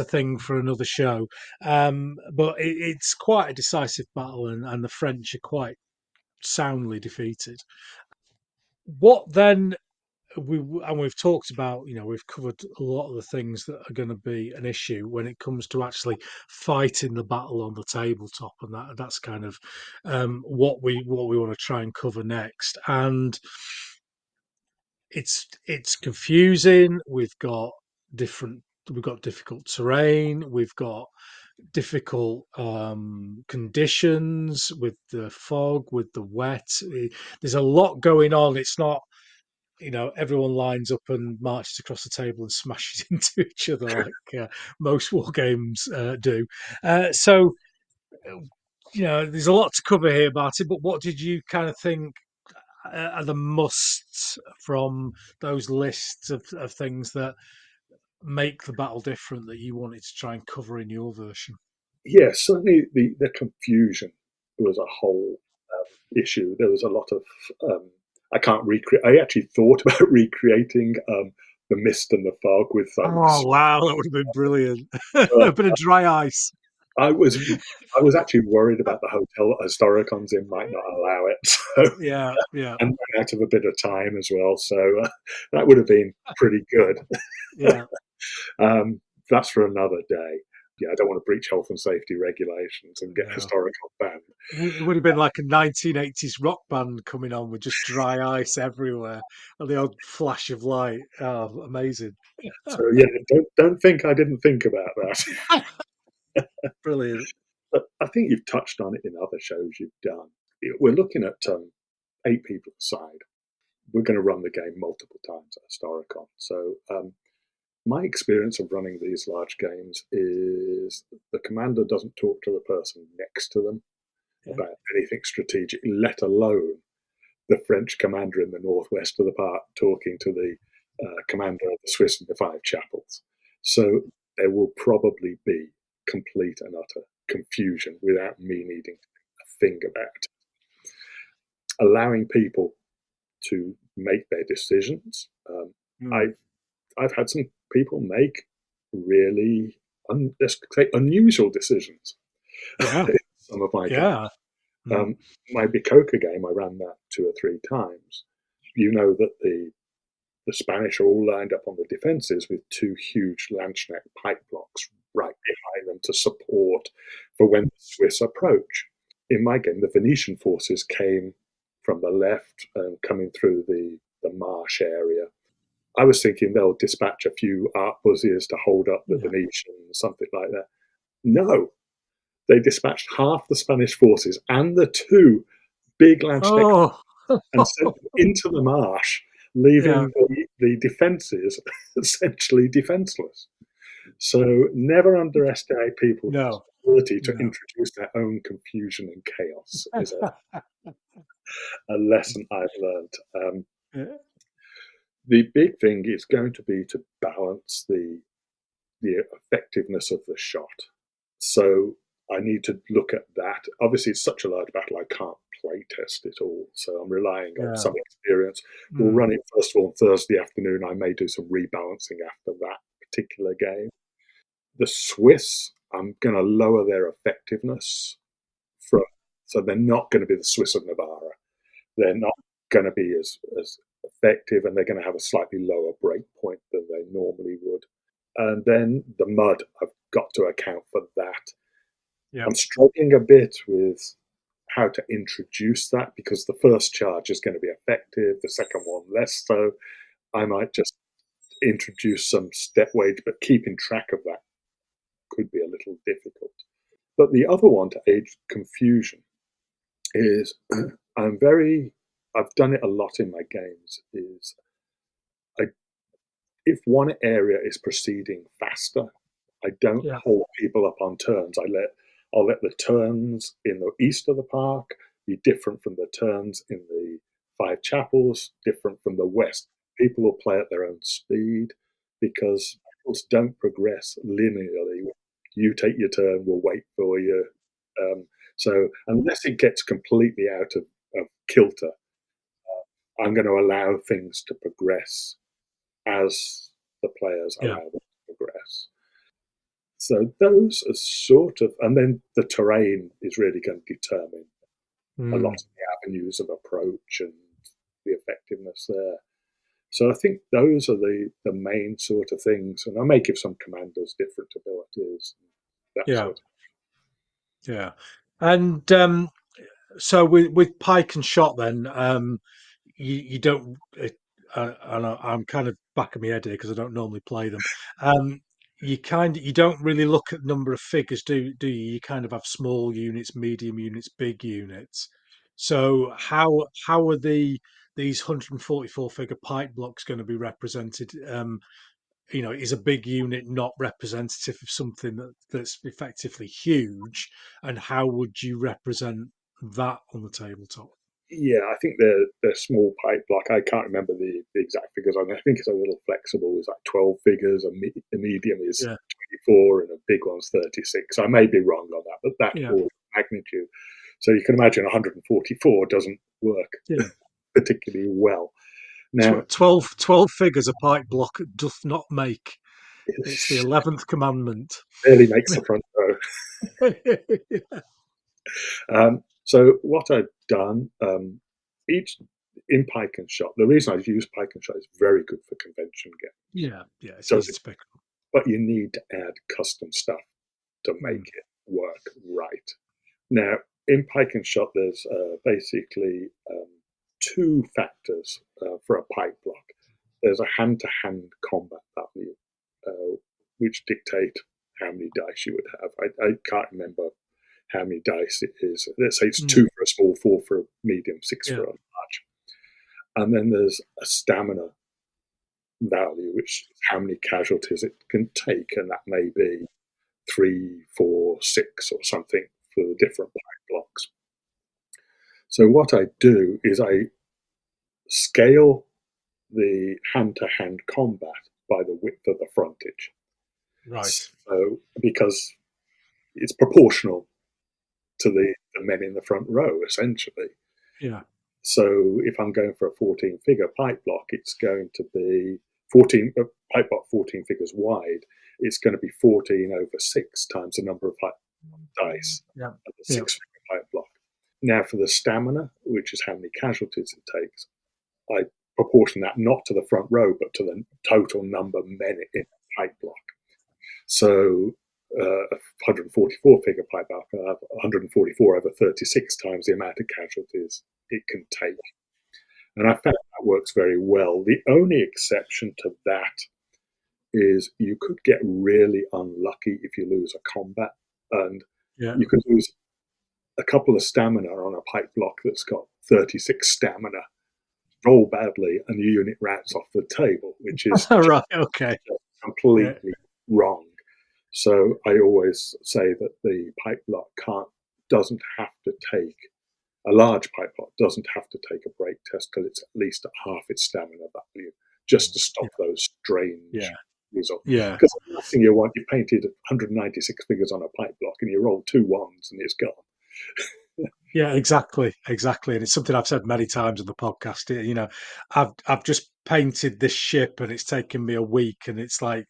thing for another show. But it's quite a decisive battle, and the French are quite soundly defeated. What then? We've talked about, we've covered a lot of the things that are going to be an issue when it comes to actually fighting the battle on the tabletop, and that's kind of what we want to try and cover next. And it's confusing. We've got difficult terrain. We've got difficult conditions with the fog, with the wet. There's a lot going on. It's not, everyone lines up and marches across the table and smashes into each other like most war games do. So, there's a lot to cover here, Marty. But what did you kind of think are the musts from those lists of things that make the battle different that you wanted to try and cover in your version? yeah. Certainly, the confusion was a whole issue. There was a lot of I can't recreate. I actually thought about recreating the mist and the fog with Oh wow, that would have been brilliant. A uh, bit of dry ice. I was actually worried about the hotel that Historicon's in might not allow it, so Yeah, yeah, and ran out of a bit of time as well. So that would have been pretty good. yeah. That's for another day. Yeah, I don't want to breach health and safety regulations and get No. Historicon banned. It would have been like a 1980s rock band coming on with just dry ice everywhere and the odd flash of light. Oh, amazing. So yeah, don't think I didn't think about that. Brilliant. But I think you've touched on it in other shows you've done. We're looking at 8 people aside. We're going to run the game multiple times at Historicon. So my experience of running these large games is the commander doesn't talk to the person next to them about anything strategic, let alone the French commander in the northwest of the park talking to the commander of the Swiss in the Five Chapels. So there will probably be complete and utter confusion without me needing to think about it. Allowing people to make their decisions. I've had some people make really unusual decisions. Yeah. Some of my Yeah. games. My Bicocca game, I ran that 2 or 3 times. You know that the Spanish are all lined up on the defences with 2 huge Landsknecht pike blocks right behind them to support for when the Swiss approach. In my game, the Venetian forces came from the left and coming through the marsh area. I was thinking they'll dispatch a few arquebusiers to hold up the Venetians, something like that. No, they dispatched half the Spanish forces and the 2 big Landsknecht and sent them into the marsh, leaving the defences essentially defenceless. So never underestimate people ability to Yeah. introduce their own confusion and chaos is a lesson I've learned. Yeah. The big thing is going to be to balance the effectiveness of the shot. So I need to look at that. Obviously, it's such a large battle, I can't play test it all. So I'm relying on some experience. We'll run it first of all on Thursday afternoon. I may do some rebalancing after that particular game. The Swiss, I'm going to lower their effectiveness so they're not going to be the Swiss of Navarra. They're not going to be as effective, and they're going to have a slightly lower break point than they normally would. And then the mud, I've got to account for that. Yep. I'm struggling a bit with how to introduce that, because the first charge is going to be effective, the second one less so. I might just introduce some step wage, but keeping track of that could be a little difficult. But the other one to aid confusion is I've done it a lot in my games, is if one area is proceeding faster, I don't hold people up on turns. I'll let the turns in the east of the park be different from the turns in the Five Chapels, different from the west. People will play at their own speed, because battles don't progress linearly. You take your turn, we'll wait for you. So unless it gets completely out of kilter, I'm going to allow things to progress as the players allow them to progress. So those are sort of, and then the terrain is really going to determine a lot of the avenues of approach and the effectiveness there. So I think those are the main sort of things, and I may give some commanders different abilities. Yeah. And so with pike and shot, then you don't. And I'm kind of back of my head here because I don't normally play them. You don't really look at number of figures, do you? You kind of have small units, medium units, big units. So how are these 144 figure pike blocks going to be represented? Is a big unit not representative of something that's effectively huge? And how would you represent that on the tabletop? Yeah, I think they're small pike block. I can't remember the exact figures. I think it's a little flexible. It's like 12 figures. A medium is 24, and a big one's 36. I may be wrong on that, but that order of magnitude. So you can imagine 144 doesn't work particularly well. Now, 12 figures a pike block doth not make. It's the 11th commandment. Barely makes the front row. So what I've done, in pike and shot, the reason I've used pike and shot is very good for convention games. Yeah, it's easy to pick up. But you need to add custom stuff to make it work right. Now, in pike and shot, there's basically two factors for a pike block. There's a hand-to-hand combat value, which dictate how many dice you would have. I can't remember how many dice it is. Let's say it's 2 for a small, 4 for a medium, 6 for a large. And then there's a stamina value, which is how many casualties it can take, and that may be 3, 4, 6 or something for the different pike blocks. So what I do is I scale the hand-to-hand combat by the width of the frontage. Right. So because it's proportional to the men in the front row, essentially. Yeah. So if I'm going for a 14-figure pike block, it's going to be 14 pike block 14 figures wide. It's going to be 14 over 6 times the number of dice. Yeah. Of the 6-figure pike block. Now for the stamina, which is how many casualties it takes, I proportion that not to the front row, but to the total number of men in a pike block. So a 144-figure pike block will have 144 over 36 times the amount of casualties it can take. And I found that works very well. The only exception to that is you could get really unlucky if you lose a combat, and you could lose a couple of stamina on a pike block that's got 36 stamina. Roll badly and the unit rats off the table, which is right. Okay. completely wrong. So I always say that the pipe block doesn't have to take a large pipe block doesn't have to take a break test till it's at least at half its stamina value, just to stop those strange results. Yeah. Because the last thing you want, you painted 196 figures on a pipe block and you roll 2 1s and it's gone. Yeah, exactly, exactly, and it's something I've said many times on the podcast. You know, I've just painted this ship, and it's taken me a week, and it's like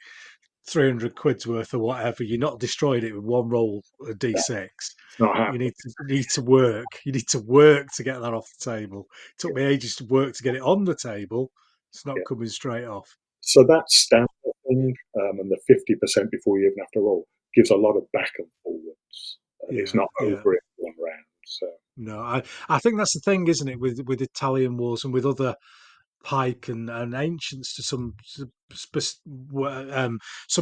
300 quid's worth or whatever. You're not destroying it with one roll of D6. It's not You happening. need to work. You need to work to get that off the table. It took me ages to work to get it on the table. It's not Yeah. coming straight off. So that stamina thing and the 50% before you even have to roll gives a lot of back and forwards. And it's not over in one round. So No, I think that's the thing, isn't it, with Italian wars and with other pike and ancients to some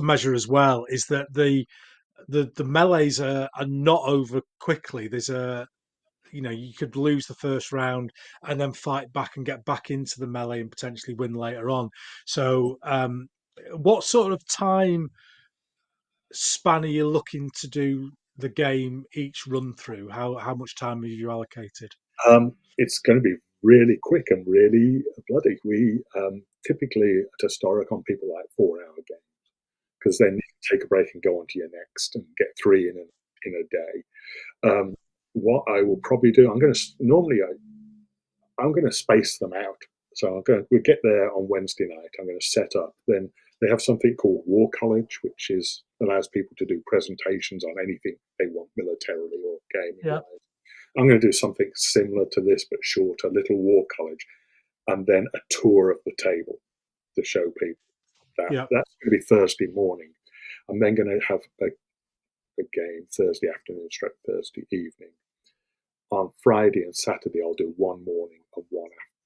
measure as well, is that the melees are not over quickly. There's a you could lose the first round and then fight back and get back into the melee and potentially win later on. So, what sort of time span are you looking to do the game each run through? How much time have you allocated? it's going to be really quick and really bloody. We typically at Historicon people like 4 hour games because then you can take a break and go on to your next and get 3 in a day. What I will probably do, I'm going to space them out. So we get there on Wednesday night. I'm going to set up. Then they have something called War College, which allows people to do presentations on anything they want militarily or gaming wise. I'm going to do something similar to this, but shorter, little War College, and then a tour of the table to show people that. Yeah. That's going to be Thursday morning. I'm then going to have a game Thursday afternoon, stroke Thursday evening. On Friday and Saturday, I'll do one morning and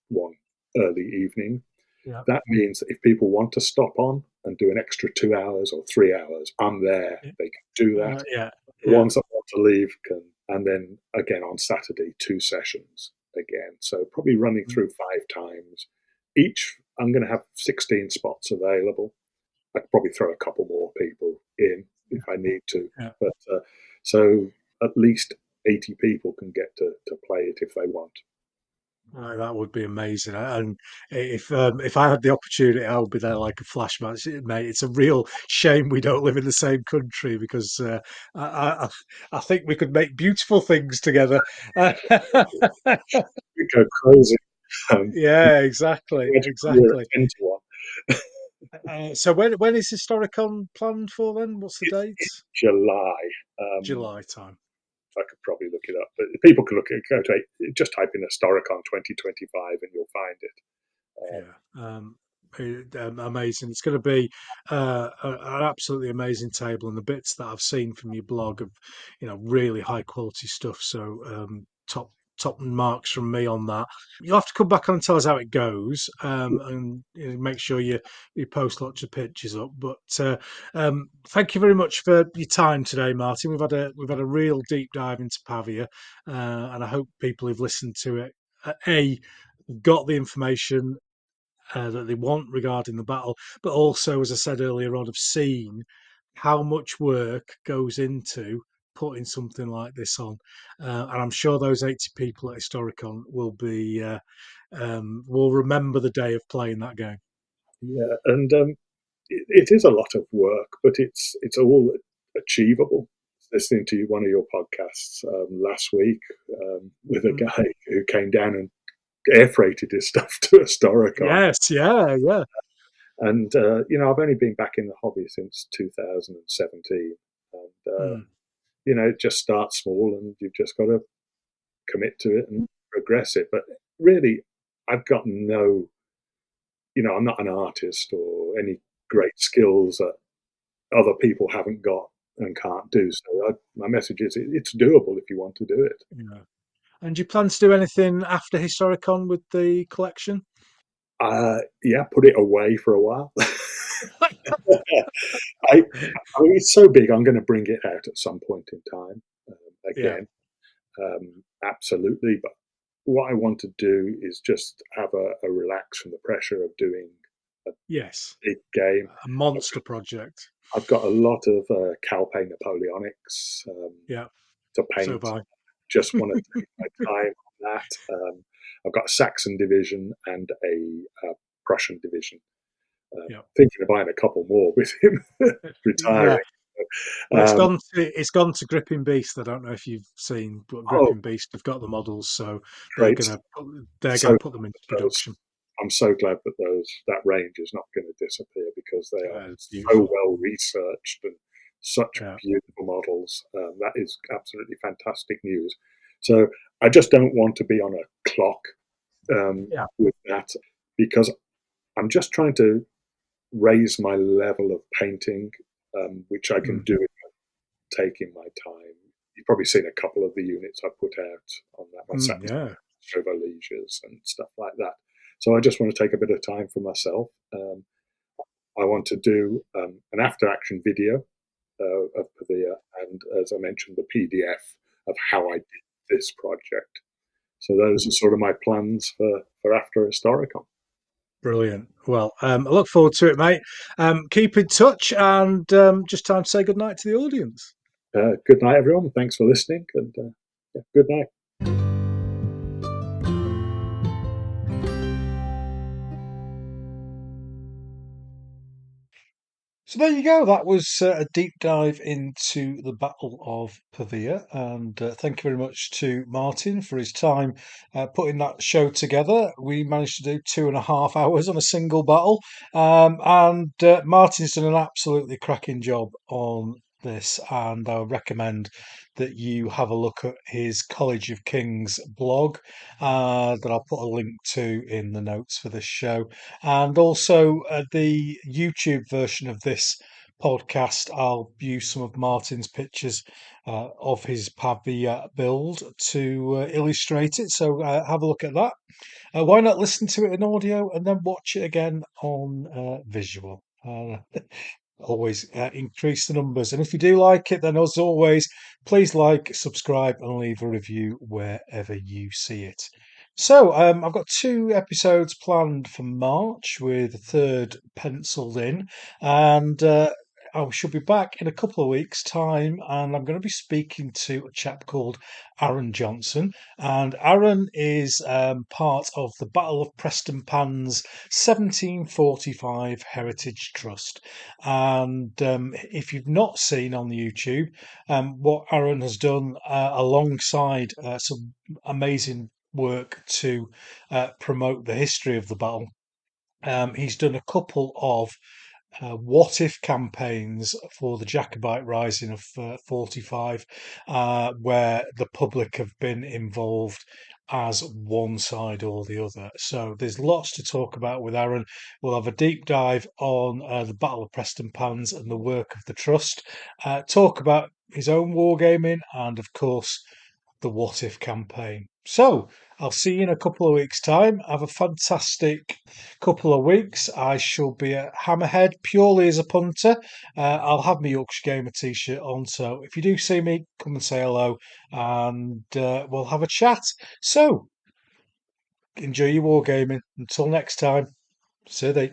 one early evening. Yeah. That means that if people want to stop on and do an extra 2 hours or 3 hours, I'm there. They can do that. The ones that want to leave can, and then again on Saturday, 2 sessions again. So probably running through 5 times. Each, I'm going to have 16 spots available. I could probably throw a couple more people in if I need to. But so at least 80 people can get to play it if they want. That would be amazing, and if I had the opportunity, I would be there like a flash match, mate. It's a real shame we don't live in the same country because I think we could make beautiful things together. We go crazy. Yeah, exactly, exactly. 10 to 1. So when is Historicon planned for then? What's the date? July. July time. I could probably look it up, but people can just type in Historicon 2025 and you'll find it. Amazing. It's going to be an absolutely amazing table, and the bits that I've seen from your blog of really high quality stuff. So top marks from me on that. You'll have to come back on and tell us how it goes, and make sure you post lots of pictures up. But thank you very much for your time today, Martyn. We've had a real deep dive into Pavia, and I hope people who've listened to it got the information that they want regarding the battle, but also, as I said earlier on, have seen how much work goes into putting something like this on, and I'm sure those 80 people at Historicon will remember the day of playing that game. Yeah, and it is a lot of work, but it's all achievable. Listening to one of your podcasts last week with a guy who came down and air freighted his stuff to Historicon. Yes, yeah. And I've only been back in the hobby since 2017, and just start small, and you've just got to commit to it and progress it. But really, I've got no, I'm not an artist or any great skills that other people haven't got and can't do. So my message is, it's doable if you want to do it. Yeah. And do you plan to do anything after Historicon with the collection? Put it away for a while. It's so big. I'm going to bring it out at some point in time again. Absolutely. But what I want to do is just have a relax from the pressure of doing Yes. big game. A monster project. I've got a lot of Calpe Napoleonics Yeah. to So paint. have I. Just want to take my time on that. I've got a Saxon division and a Prussian division. Yeah. Thinking of buying a couple more with him Yeah. retiring. Well, Um, it's gone to Gripping Beast. I don't know if you've seen, but oh, Gripping Beast have got the models, so great! they're So gonna put them into those, production. I'm so glad that that range is not going to disappear because they are It's so beautiful. well researched and such Yeah. beautiful models. That is absolutely fantastic news. So I just don't want to be on a clock Yeah. with that because I'm just trying to raise my level of painting, which I can Mm. do taking my time. You've probably seen a couple of the units I put out on that, my Yeah. Chevalesiers and stuff like that. So I just want to take a bit of time for myself. I want to do an after action video of Pavia and, as I mentioned, the PDF of how I did this project. So those are sort of my plans for after Historicon. Brilliant. Well, I look forward to it, mate. Keep in touch, and just time to say good night to the audience. Good night, everyone. Thanks for listening, and yeah, good night. So there you go. That was a deep dive into the Battle of Pavia, and thank you very much to Martyn for his time putting that show together. We managed to do 2.5 hours on a single battle, and Martyn's done an absolutely cracking job on this, and I would recommend that you have a look at his College of Kings blog that I'll put a link to in the notes for this show, and also the YouTube version of this podcast. I'll use some of Martyn's pictures of his Pavia build to illustrate it. So have a look at that. Why not listen to it in audio and then watch it again on visual? Always increase the numbers. And if you do like it, then as always, please like, subscribe, and leave a review wherever you see it. So I've got 2 episodes planned for March, with a third penciled in, and I should be back in a couple of weeks' time, and I'm going to be speaking to a chap called Aaron Johnson. And Aaron is part of the Battle of Prestonpans 1745 Heritage Trust. And if you've not seen on the YouTube what Aaron has done alongside some amazing work to promote the history of the battle, he's done a couple of what if campaigns for the Jacobite Rising of 45, where the public have been involved as one side or the other. So there's lots to talk about with Aaron. We'll have a deep dive on the Battle of Prestonpans and the work of the Trust, talk about his own wargaming, and of course, the What If campaign. So I'll see you in a couple of weeks' time. Have a fantastic couple of weeks. I shall be at Hammerhead purely as a punter. I'll have my Yorkshire Gamer t-shirt on, so if you do see me, come and say hello, and we'll have a chat. So enjoy your wargaming. Until next time, see you.